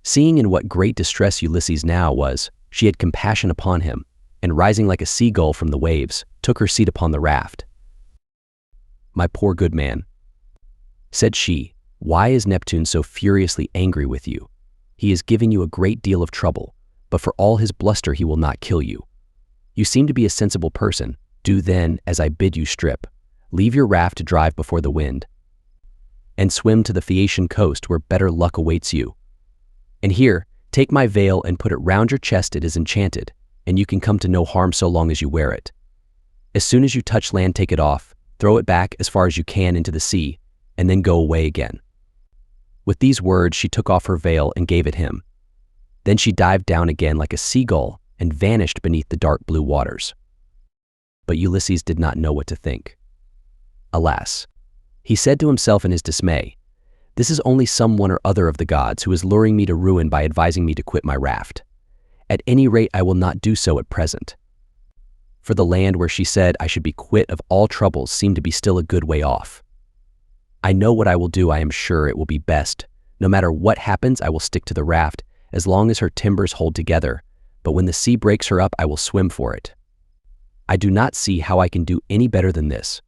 Seeing in what great distress Ulysses now was, she had compassion upon him, and rising like a seagull from the waves, took her seat upon the raft. "My poor good man," said she, "why is Neptune so furiously angry with you? He is giving you a great deal of trouble, but for all his bluster he will not kill you. You seem to be a sensible person. Do then as I bid you, strip, leave your raft to drive before the wind, and swim to the Phaeacian coast where better luck awaits you. And here, take my veil and put it round your chest. It is enchanted, and you can come to no harm so long as you wear it. As soon as you touch land, take it off, throw it back as far as you can into the sea, and then go away again." With these words she took off her veil and gave it him. Then she dived down again like a seagull and vanished beneath the dark blue waters. But Ulysses did not know what to think. Alas! He said to himself in his dismay, This is only some one or other of the gods who is luring me to ruin by advising me to quit my raft. At any rate, I will not do so at present. For the land where she said I should be quit of all troubles seemed to be still a good way off. I know what I will do. I am sure it will be best. No matter what happens, I will stick to the raft, as long as her timbers hold together, but when the sea breaks her up, I will swim for it. I do not see how I can do any better than this."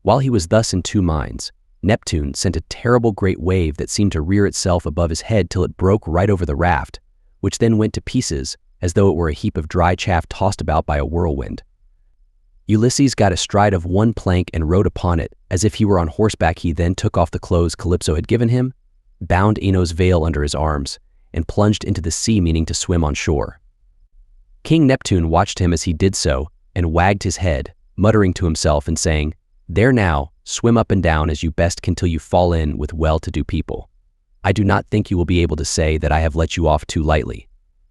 While he was thus in two minds, Neptune sent a terrible great wave that seemed to rear itself above his head till it broke right over the raft, which then went to pieces, as though it were a heap of dry chaff tossed about by a whirlwind. Ulysses got astride of one plank and rode upon it, as if he were on horseback. He then took off the clothes Calypso had given him, bound Ino's veil under his arms, and plunged into the sea, meaning to swim on shore. King Neptune watched him as he did so, and wagged his head, muttering to himself and saying, "There now, swim up and down as you best can till you fall in with well-to-do people. I do not think you will be able to say that I have let you off too lightly."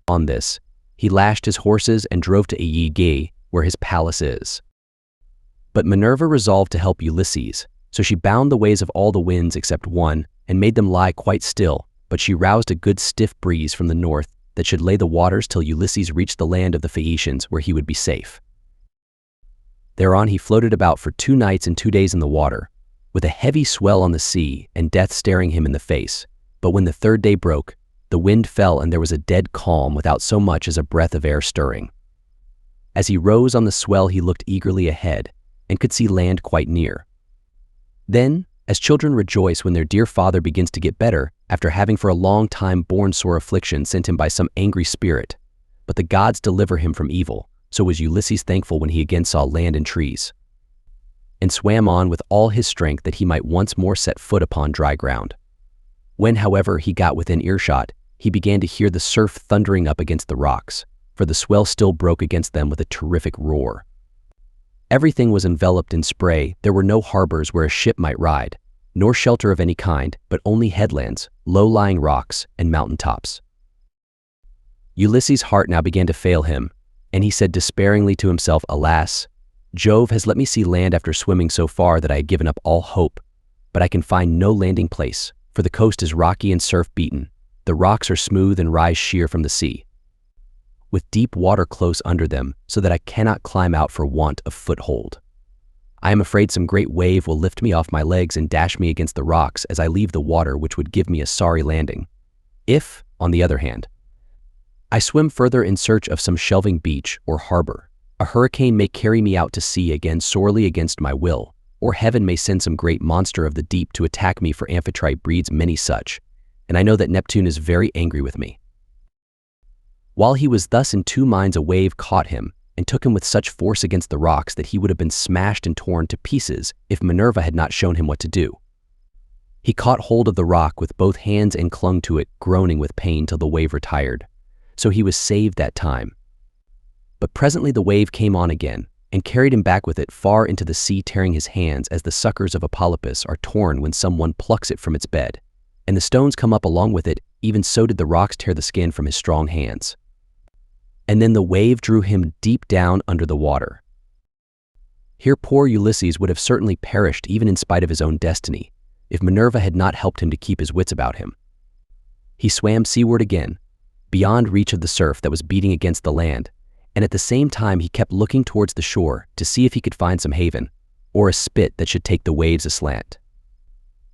On this, he lashed his horses and drove to Aegae, where his palace is. But Minerva resolved to help Ulysses, so she bound the ways of all the winds except one, and made them lie quite still, but she roused a good stiff breeze from the north that should lay the waters till Ulysses reached the land of the Phaeacians, where he would be safe. Thereon he floated about for 2 nights and 2 days in the water, with a heavy swell on the sea and death staring him in the face. But when the 3rd day broke, the wind fell and there was a dead calm without so much as a breath of air stirring. As he rose on the swell, he looked eagerly ahead and could see land quite near. Then, as children rejoice when their dear father begins to get better after having for a long time borne sore affliction sent him by some angry spirit, but the gods deliver him from evil, so was Ulysses thankful when he again saw land and trees, and swam on with all his strength that he might once more set foot upon dry ground. When, however, he got within earshot, he began to hear the surf thundering up against the rocks, for the swell still broke against them with a terrific roar. Everything was enveloped in spray. There were no harbors where a ship might ride, nor shelter of any kind, but only headlands, low-lying rocks, and mountain tops. Ulysses' heart now began to fail him, and he said despairingly to himself, "Alas, Jove has let me see land after swimming so far that I had given up all hope, but I can find no landing place, for the coast is rocky and surf-beaten. The rocks are smooth and rise sheer from the sea, with deep water close under them, so that I cannot climb out for want of foothold. I am afraid some great wave will lift me off my legs and dash me against the rocks as I leave the water, which would give me a sorry landing. If, on the other hand, I swim further in search of some shelving beach or harbor, a hurricane may carry me out to sea again sorely against my will, or heaven may send some great monster of the deep to attack me, for Amphitrite breeds many such, and I know that Neptune is very angry with me." While he was thus in two minds, a wave caught him and took him with such force against the rocks that he would have been smashed and torn to pieces if Minerva had not shown him what to do. He caught hold of the rock with both hands and clung to it, groaning with pain till the wave retired. So he was saved that time. But presently the wave came on again and carried him back with it far into the sea, tearing his hands as the suckers of a polypus are torn when someone plucks it from its bed, and the stones come up along with it. Even so did the rocks tear the skin from his strong hands. And then the wave drew him deep down under the water. Here poor Ulysses would have certainly perished, even in spite of his own destiny, if Minerva had not helped him to keep his wits about him. He swam seaward again, beyond reach of the surf that was beating against the land, and at the same time he kept looking towards the shore to see if he could find some haven, or a spit that should take the waves aslant.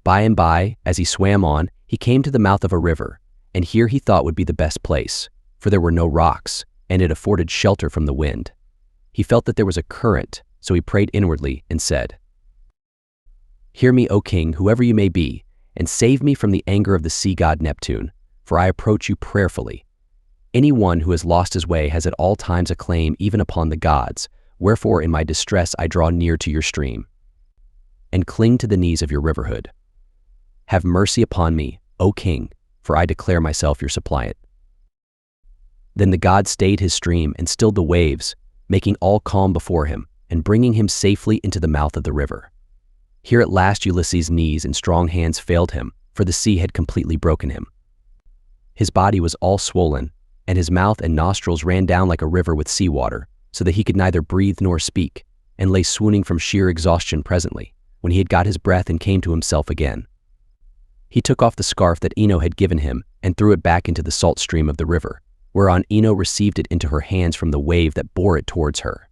By and by, as he swam on, he came to the mouth of a river, and here he thought would be the best place, for there were no rocks, and it afforded shelter from the wind. He felt that there was a current, so he prayed inwardly and said, "Hear me, O king, whoever you may be, and save me from the anger of the sea god Neptune, for I approach you prayerfully. Any one who has lost his way has at all times a claim even upon the gods, wherefore in my distress I draw near to your stream, and cling to the knees of your riverhood. Have mercy upon me, O king, for I declare myself your suppliant." Then the god stayed his stream and stilled the waves, making all calm before him, and bringing him safely into the mouth of the river. Here at last Ulysses' knees and strong hands failed him, for the sea had completely broken him. His body was all swollen, and his mouth and nostrils ran down like a river with seawater, so that he could neither breathe nor speak, and lay swooning from sheer exhaustion presently, when he had got his breath and came to himself again. He took off the scarf that Ino had given him and threw it back into the salt stream of the river, whereon Ino received it into her hands from the wave that bore it towards her.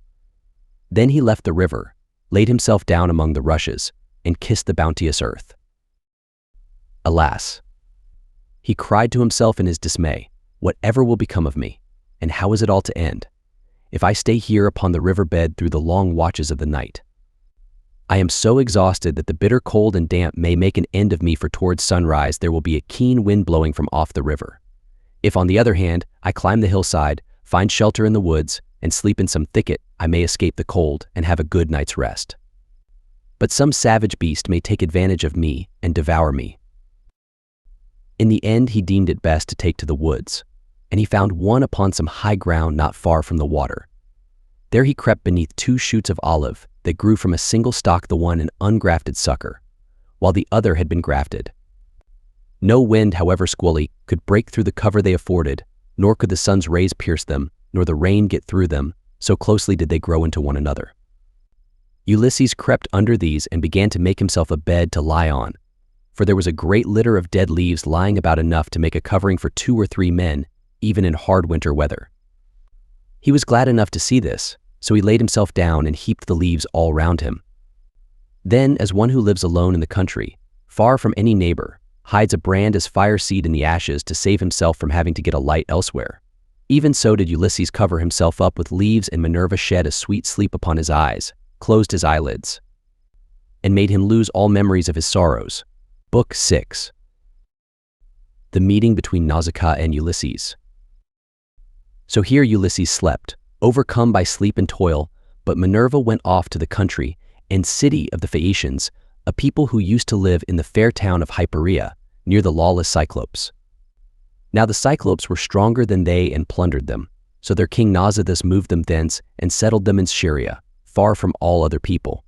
Then he left the river, laid himself down among the rushes, and kissed the bounteous earth. Alas! He cried to himself in his dismay, "Whatever will become of me, and how is it all to end, if I stay here upon the river bed through the long watches of the night? I am so exhausted that the bitter cold and damp may make an end of me, for towards sunrise there will be a keen wind blowing from off the river. If, on the other hand, I climb the hillside, find shelter in the woods, and sleep in some thicket, I may escape the cold and have a good night's rest. But some savage beast may take advantage of me and devour me." In the end, he deemed it best to take to the woods, and he found one upon some high ground not far from the water. There he crept beneath 2 shoots of olive that grew from a single stalk, the one an ungrafted sucker, while the other had been grafted. No wind, however squally, could break through the cover they afforded, nor could the sun's rays pierce them, nor the rain get through them, so closely did they grow into one another. Ulysses crept under these and began to make himself a bed to lie on, for there was a great litter of dead leaves lying about, enough to make a covering for 2 or 3 men, even in hard winter weather. He was glad enough to see this, so he laid himself down and heaped the leaves all round him. Then, as one who lives alone in the country, far from any neighbor, hides a brand as fire seed in the ashes to save himself from having to get a light elsewhere, even so did Ulysses cover himself up with leaves, and Minerva shed a sweet sleep upon his eyes, closed his eyelids, and made him lose all memories of his sorrows. Book 6. The meeting between Nausicaa and Ulysses. So here Ulysses slept, overcome by sleep and toil, but Minerva went off to the country and city of the Phaeacians, a people who used to live in the fair town of Hypereia, near the lawless Cyclopes. Now the Cyclopes were stronger than they and plundered them, so their king Nausithous moved them thence and settled them in Scheria, far from all other people.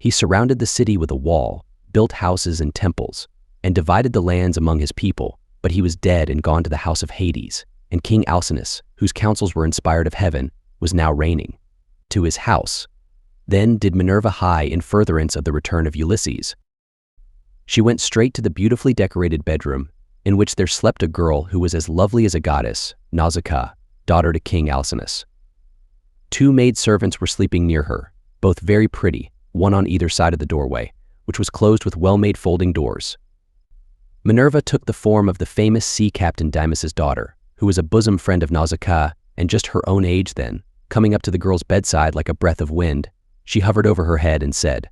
He surrounded the city with a wall, built houses and temples, and divided the lands among his people, but he was dead and gone to the house of Hades, and King Alcinous, whose counsels were inspired of heaven, was now reigning, to his house. Then did Minerva hie in furtherance of the return of Ulysses. She went straight to the beautifully decorated bedroom, in which there slept a girl who was as lovely as a goddess, Nausicaa, daughter to King Alcinous. 2 maidservants were sleeping near her, both very pretty, one on either side of the doorway, which was closed with well-made folding doors. Minerva took the form of the famous sea captain Dymas' daughter, who was a bosom friend of Nausicaa and just her own age then. Coming up to the girl's bedside like a breath of wind, she hovered over her head and said,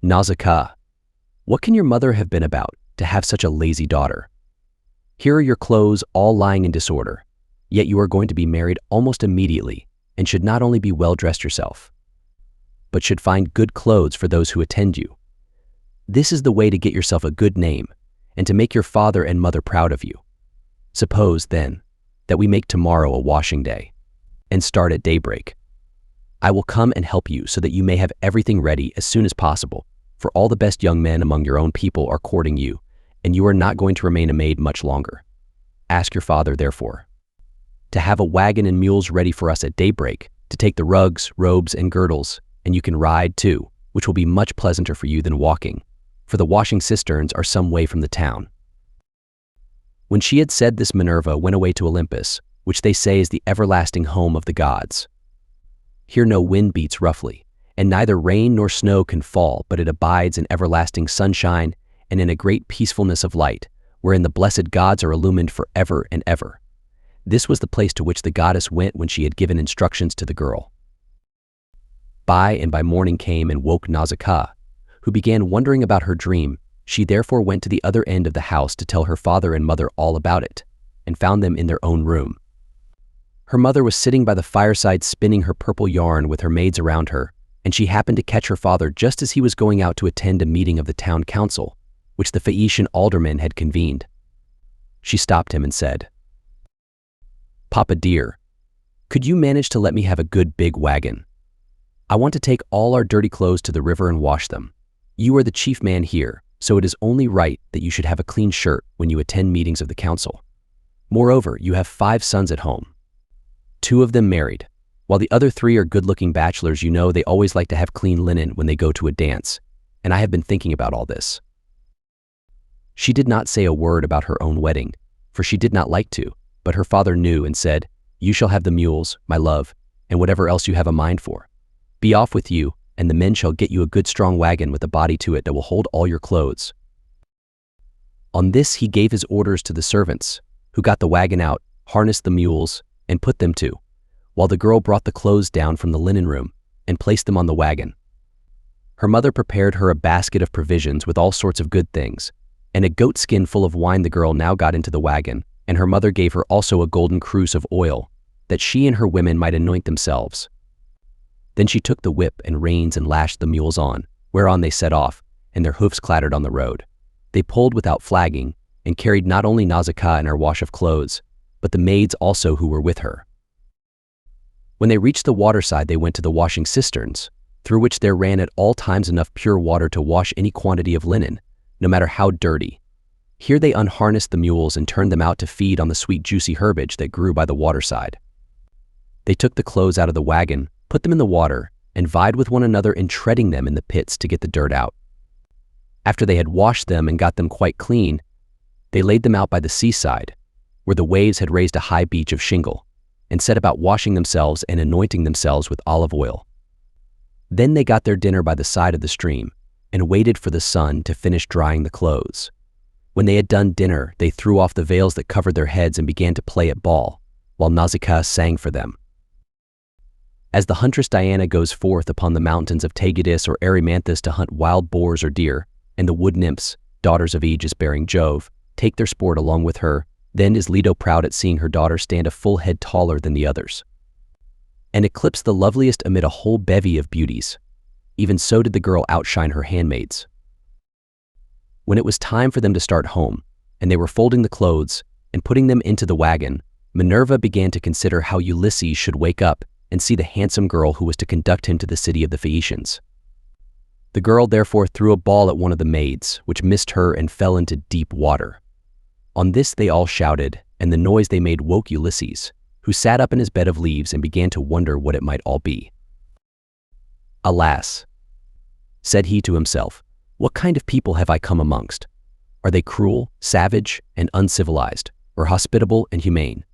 "Nausicaa, what can your mother have been about to have such a lazy daughter? Here are your clothes all lying in disorder, yet you are going to be married almost immediately and should not only be well dressed yourself, but should find good clothes for those who attend you. This is the way to get yourself a good name and to make your father and mother proud of you. Suppose, then, that we make tomorrow a washing day and start at daybreak. I will come and help you so that you may have everything ready as soon as possible, for all the best young men among your own people are courting you, and you are not going to remain a maid much longer. Ask your father, therefore, to have a wagon and mules ready for us at daybreak, to take the rugs, robes, and girdles, and you can ride too, which will be much pleasanter for you than walking, for the washing cisterns are some way from the town." When she had said this, Minerva went away to Olympus, which they say is the everlasting home of the gods. Here no wind beats roughly, and neither rain nor snow can fall, but it abides in everlasting sunshine and in a great peacefulness of light, wherein the blessed gods are illumined for ever and ever. This was the place to which the goddess went when she had given instructions to the girl. By morning came and woke Nausicaa, who began wondering about her dream. She therefore went to the other end of the house to tell her father and mother all about it, and found them in their own room. Her mother was sitting by the fireside spinning her purple yarn with her maids around her, and she happened to catch her father just as he was going out to attend a meeting of the town council, which the Phaeacian aldermen had convened. She stopped him and said, "Papa dear, could you manage to let me have a good big wagon? I want to take all our dirty clothes to the river and wash them. You are the chief man here, so it is only right that you should have a clean shirt when you attend meetings of the council. Moreover, you have 5 sons at home, 2 of them married, while the other 3 are good-looking bachelors. You know they always like to have clean linen when they go to a dance, and I have been thinking about all this. She did not say a word about her own wedding, for she did not like to, but her father knew and said, "You shall have the mules, my love, and whatever else you have a mind for. Be off with you, and the men shall get you a good strong wagon with a body to it that will hold all your clothes." On this he gave his orders to the servants, who got the wagon out, harnessed the mules, and put them to, while the girl brought the clothes down from the linen room and placed them on the wagon. Her mother prepared her a basket of provisions with all sorts of good things, and a goat skin full of wine. The girl now got into the wagon, and her mother gave her also a golden cruse of oil, that she and her women might anoint themselves. Then she took the whip and reins and lashed the mules on, whereon they set off, and their hoofs clattered on the road. They pulled without flagging, and carried not only Nausicaa and her wash of clothes, but the maids also who were with her. When they reached the waterside, they went to the washing cisterns, through which there ran at all times enough pure water to wash any quantity of linen, no matter how dirty. Here they unharnessed the mules and turned them out to feed on the sweet juicy herbage that grew by the waterside. They took the clothes out of the wagon, put them in the water, and vied with one another in treading them in the pits to get the dirt out. After they had washed them and got them quite clean, they laid them out by the seaside, where the waves had raised a high beach of shingle, and set about washing themselves and anointing themselves with olive oil. Then they got their dinner by the side of the stream, and waited for the sun to finish drying the clothes. When they had done dinner, they threw off the veils that covered their heads and began to play at ball, while Nausicaa sang for them. As the huntress Diana goes forth upon the mountains of Taygetus or Erymanthus to hunt wild boars or deer, and the wood nymphs, daughters of Aegis-bearing Jove, take their sport along with her, then is Leto proud at seeing her daughter stand a full head taller than the others, and eclipse the loveliest amid a whole bevy of beauties. Even so did the girl outshine her handmaids. When it was time for them to start home, and they were folding the clothes and putting them into the wagon, Minerva began to consider how Ulysses should wake up and see the handsome girl who was to conduct him to the city of the Phaeacians. The girl therefore threw a ball at one of the maids, which missed her and fell into deep water. On this they all shouted, and the noise they made woke Ulysses, who sat up in his bed of leaves and began to wonder what it might all be. "Alas," said he to himself, "what kind of people have I come amongst? Are they cruel, savage, and uncivilized, or hospitable and humane?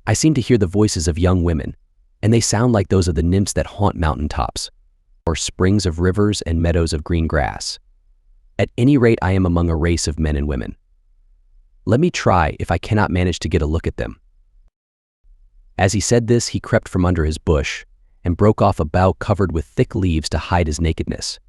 I seem to hear the voices of young women, and they sound like those of the nymphs that haunt mountain tops, or springs of rivers and meadows of green grass. At any rate, I am among a race of men and women. Let me try if I cannot manage to get a look at them." As he said this, he crept from under his bush and broke off a bough covered with thick leaves to hide his nakedness.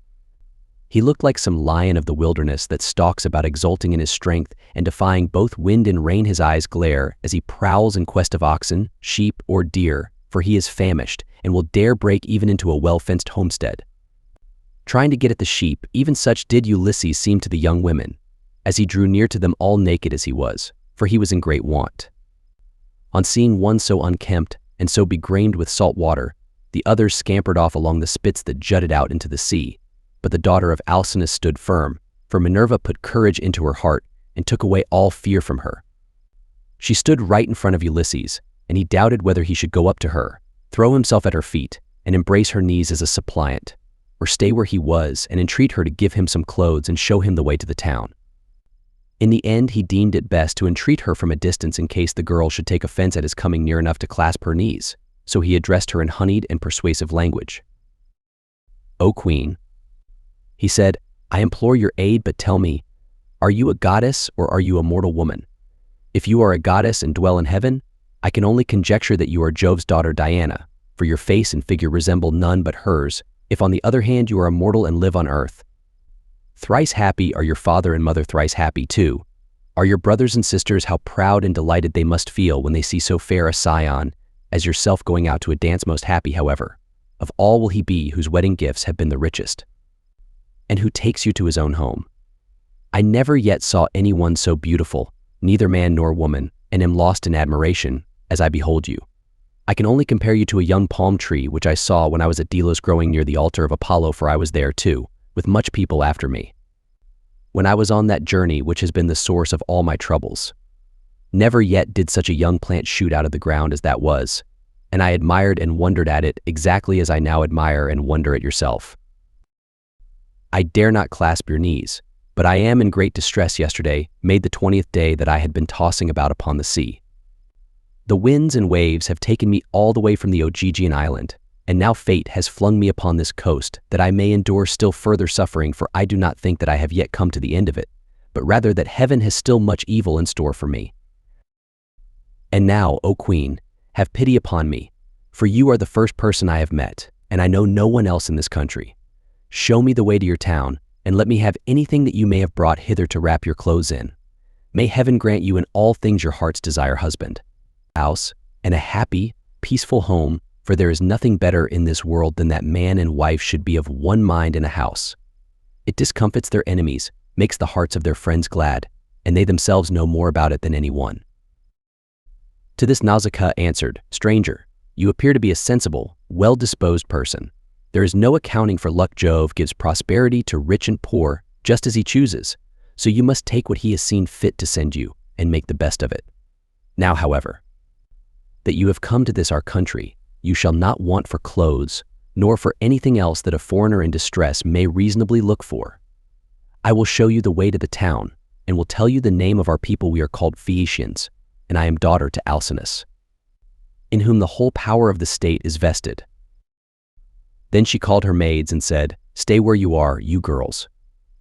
He looked like some lion of the wilderness that stalks about exulting in his strength and defying both wind and rain. His eyes glare as he prowls in quest of oxen, sheep, or deer, for he is famished and will dare break even into a well-fenced homestead. Trying to get at the sheep, even such did Ulysses seem to the young women, as he drew near to them all naked as he was, for he was in great want. On seeing one so unkempt and so begrained with salt water, the others scampered off along the spits that jutted out into the sea, but the daughter of Alcinous stood firm, for Minerva put courage into her heart and took away all fear from her. She stood right in front of Ulysses, and he doubted whether he should go up to her, throw himself at her feet, and embrace her knees as a suppliant, or stay where he was and entreat her to give him some clothes and show him the way to the town. In the end, he deemed it best to entreat her from a distance in case the girl should take offense at his coming near enough to clasp her knees, so he addressed her in honeyed and persuasive language. "O Queen," he said, "I implore your aid, but tell me, are you a goddess or are you a mortal woman? If you are a goddess and dwell in heaven, I can only conjecture that you are Jove's daughter Diana, for your face and figure resemble none but hers. If on the other hand you are a mortal and live on earth, thrice happy are your father and mother, thrice happy too. Are your brothers and sisters, how proud and delighted they must feel when they see so fair a scion as yourself going out to a dance. Most happy, however, of all will he be whose wedding gifts have been the richest, and who takes you to his own home. I never yet saw anyone so beautiful, neither man nor woman, and am lost in admiration as I behold you. I can only compare you to a young palm tree which I saw when I was at Delos growing near the altar of Apollo, for I was there too, with much people after me, when I was on that journey which has been the source of all my troubles. Never yet did such a young plant shoot out of the ground as that was, and I admired and wondered at it exactly as I now admire and wonder at yourself. I dare not clasp your knees, But I am in great distress yesterday, made the 20th day that I had been tossing about upon the sea. The winds and waves have taken me all the way from the Ogygian island, and now fate has flung me upon this coast that I may endure still further suffering, for I do not think that I have yet come to the end of it, but rather that heaven has still much evil in store for me. And now, O Queen, have pity upon me, for you are the first person I have met, and I know no one else in this country. Show me the way to your town, and let me have anything that you may have brought hither to wrap your clothes in. May heaven grant you in all things your heart's desire, husband, house, and a happy, peaceful home, for there is nothing better in this world than that man and wife should be of one mind in a house. It discomfits their enemies, makes the hearts of their friends glad, and they themselves know more about it than any one. To this Nausicaa answered, Stranger, you appear to be a sensible, well-disposed person. There is no accounting for luck. Jove gives prosperity to rich and poor, just as he chooses, so you must take what he has seen fit to send you, and make the best of it. Now, however, that you have come to this our country, you shall not want for clothes, nor for anything else that a foreigner in distress may reasonably look for. I will show you the way to the town, and will tell you the name of our people. We are called Phaeacians, and I am daughter to Alcinous, in whom the whole power of the state is vested. Then she called her maids and said, Stay where you are, you girls.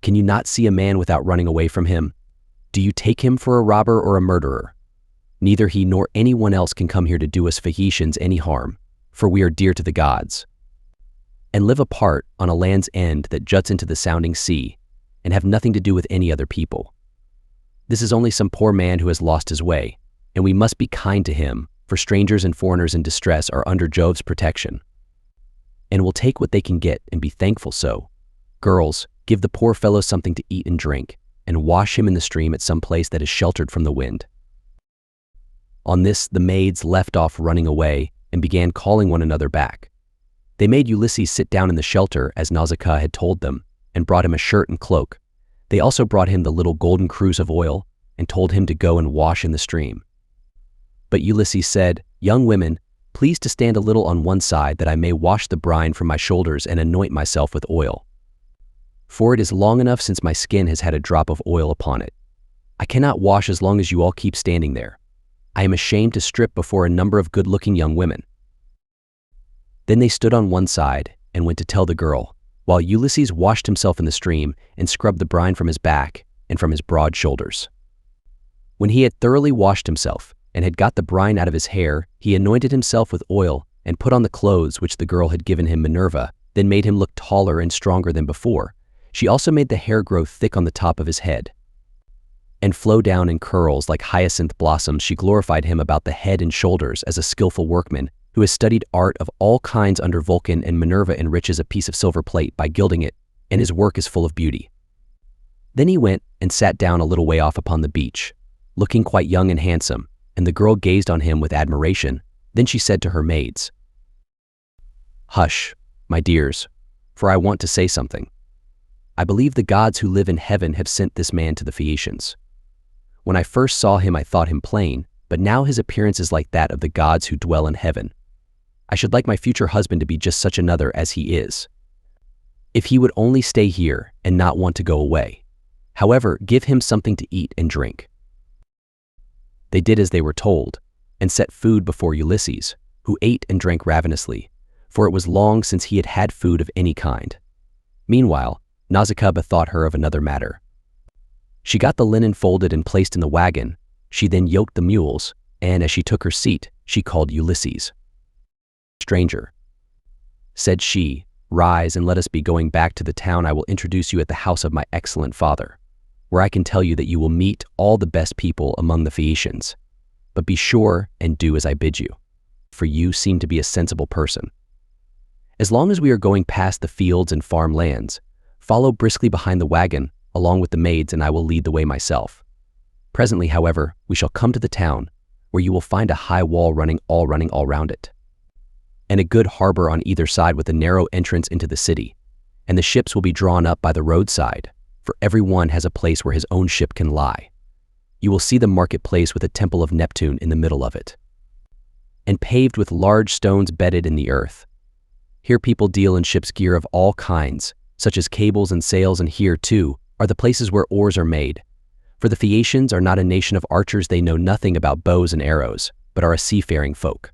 Can you not see a man without running away from him? Do you take him for a robber or a murderer? Neither he nor anyone else can come here to do us Phaeacians any harm, for we are dear to the gods, and live apart on a land's end that juts into the sounding sea, and have nothing to do with any other people. This is only some poor man who has lost his way, and we must be kind to him, for strangers and foreigners in distress are under Jove's protection, and will take what they can get and be thankful. So, girls, give the poor fellow something to eat and drink, and wash him in the stream at some place that is sheltered from the wind. On this, the maids left off running away and began calling one another back. They made Ulysses sit down in the shelter as Nausicaa had told them, and brought him a shirt and cloak. They also brought him the little golden cruse of oil, and told him to go and wash in the stream. But Ulysses said, Young women, please to stand a little on one side, that I may wash the brine from my shoulders and anoint myself with oil. For it is long enough since my skin has had a drop of oil upon it. I cannot wash as long as you all keep standing there. I am ashamed to strip before a number of good-looking young women. Then they stood on one side and went to tell the girl, while Ulysses washed himself in the stream and scrubbed the brine from his back and from his broad shoulders. When he had thoroughly washed himself and had got the brine out of his hair, he anointed himself with oil and put on the clothes which the girl had given him. Minerva then made him look taller and stronger than before. She also made the hair grow thick on the top of his head and flow down in curls like hyacinth blossoms. She glorified him about the head and shoulders as a skillful workman who has studied art of all kinds under Vulcan, and Minerva enriches a piece of silver plate by gilding it, and his work is full of beauty. Then he went and sat down a little way off upon the beach, looking quite young and handsome, and the girl gazed on him with admiration. Then she said to her maids, Hush, my dears, for I want to say something. I believe the gods who live in heaven have sent this man to the Phaeacians. When I first saw him, I thought him plain, but now his appearance is like that of the gods who dwell in heaven. I should like my future husband to be just such another as he is, if he would only stay here and not want to go away. However, give him something to eat and drink. They did as they were told, and set food before Ulysses, who ate and drank ravenously, for it was long since he had had food of any kind. Meanwhile, Nausicaa bethought her of another matter. She got the linen folded and placed in the wagon. She then yoked the mules, and as she took her seat, she called Ulysses. Stranger, said she, rise and let us be going back to the town. I will introduce you at the house of my excellent father, where I can tell you that you will meet all the best people among the Phaeacians. But be sure and do as I bid you, for you seem to be a sensible person. As long as we are going past the fields and farm lands, follow briskly behind the wagon, along with the maids, and I will lead the way myself. Presently, however, we shall come to the town, where you will find a high wall running all round it, and a good harbor on either side with a narrow entrance into the city, and the ships will be drawn up by the roadside, for every one has a place where his own ship can lie. You will see the marketplace with a temple of Neptune in the middle of it, and paved with large stones bedded in the earth. Here people deal in ships' gear of all kinds, such as cables and sails, and here, too, are the places where oars are made. For the Phaeacians are not a nation of archers, they know nothing about bows and arrows, but are a seafaring folk,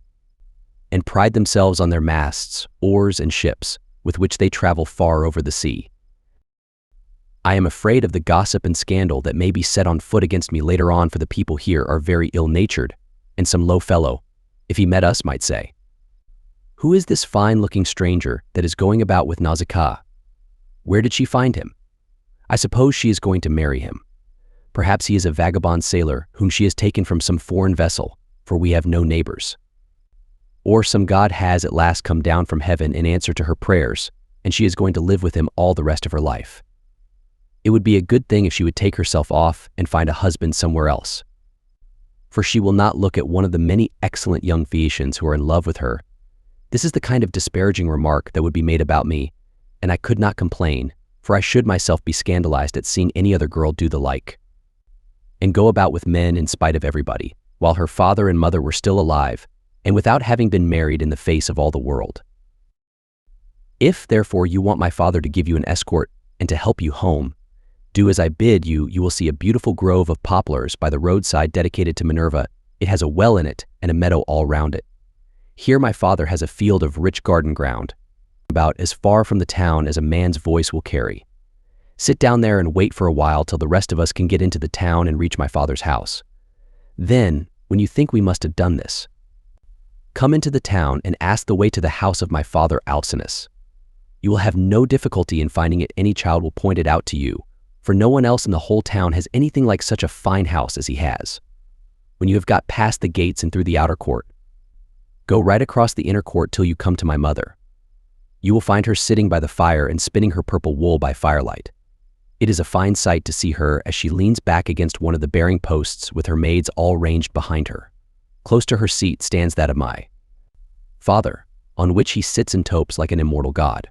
and pride themselves on their masts, oars, and ships, with which they travel far over the sea. I am afraid of the gossip and scandal that may be set on foot against me later on, for the people here are very ill-natured, and some low fellow, if he met us, might say, "Who is this fine-looking stranger that is going about with Nausicaa? Where did she find him? I suppose she is going to marry him. Perhaps he is a vagabond sailor whom she has taken from some foreign vessel, for we have no neighbors. Or some god has at last come down from heaven in answer to her prayers, and she is going to live with him all the rest of her life. It would be a good thing if she would take herself off and find a husband somewhere else, for she will not look at one of the many excellent young Phaeacians who are in love with her." This is the kind of disparaging remark that would be made about me, and I could not complain, for I should myself be scandalized at seeing any other girl do the like, and go about with men in spite of everybody, while her father and mother were still alive, and without having been married in the face of all the world. If, therefore, you want my father to give you an escort and to help you home, do as I bid you. You will see a beautiful grove of poplars by the roadside dedicated to Minerva. It has a well in it and a meadow all round it. Here my father has a field of rich garden ground, about as far from the town as a man's voice will carry. Sit down there and wait for a while till the rest of us can get into the town and reach my father's house. Then, when you think we must have done this, come into the town and ask the way to the house of my father Alcinous. You will have no difficulty in finding it. Any child will point it out to you, for no one else in the whole town has anything like such a fine house as he has. When you have got past the gates and through the outer court, go right across the inner court till you come to my mother. You will find her sitting by the fire and spinning her purple wool by firelight. It is a fine sight to see her as she leans back against one of the bearing posts with her maids all ranged behind her. Close to her seat stands that of my father, on which he sits and topes like an immortal god.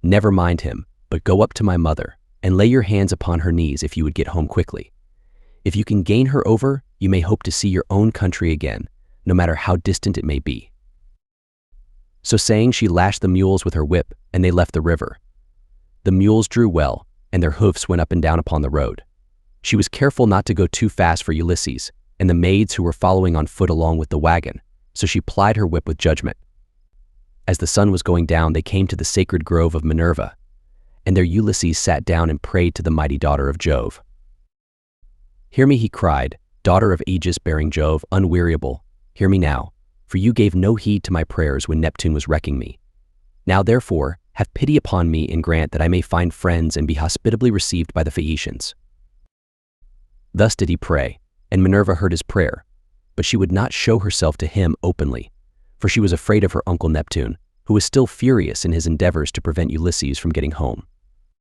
Never mind him, but go up to my mother, and lay your hands upon her knees if you would get home quickly. If you can gain her over, you may hope to see your own country again, no matter how distant it may be." So saying, she lashed the mules with her whip, and they left the river. The mules drew well, and their hoofs went up and down upon the road. She was careful not to go too fast for Ulysses and the maids who were following on foot along with the wagon, so she plied her whip with judgment. As the sun was going down, they came to the sacred grove of Minerva, and there Ulysses sat down and prayed to the mighty daughter of Jove. "Hear me," he cried, "daughter of Aegis-bearing Jove, unweariable. Hear me now, for you gave no heed to my prayers when Neptune was wrecking me. Now therefore, have pity upon me and grant that I may find friends and be hospitably received by the Phaeacians." Thus did he pray, and Minerva heard his prayer, but she would not show herself to him openly, for she was afraid of her uncle Neptune, who was still furious in his endeavors to prevent Ulysses from getting home.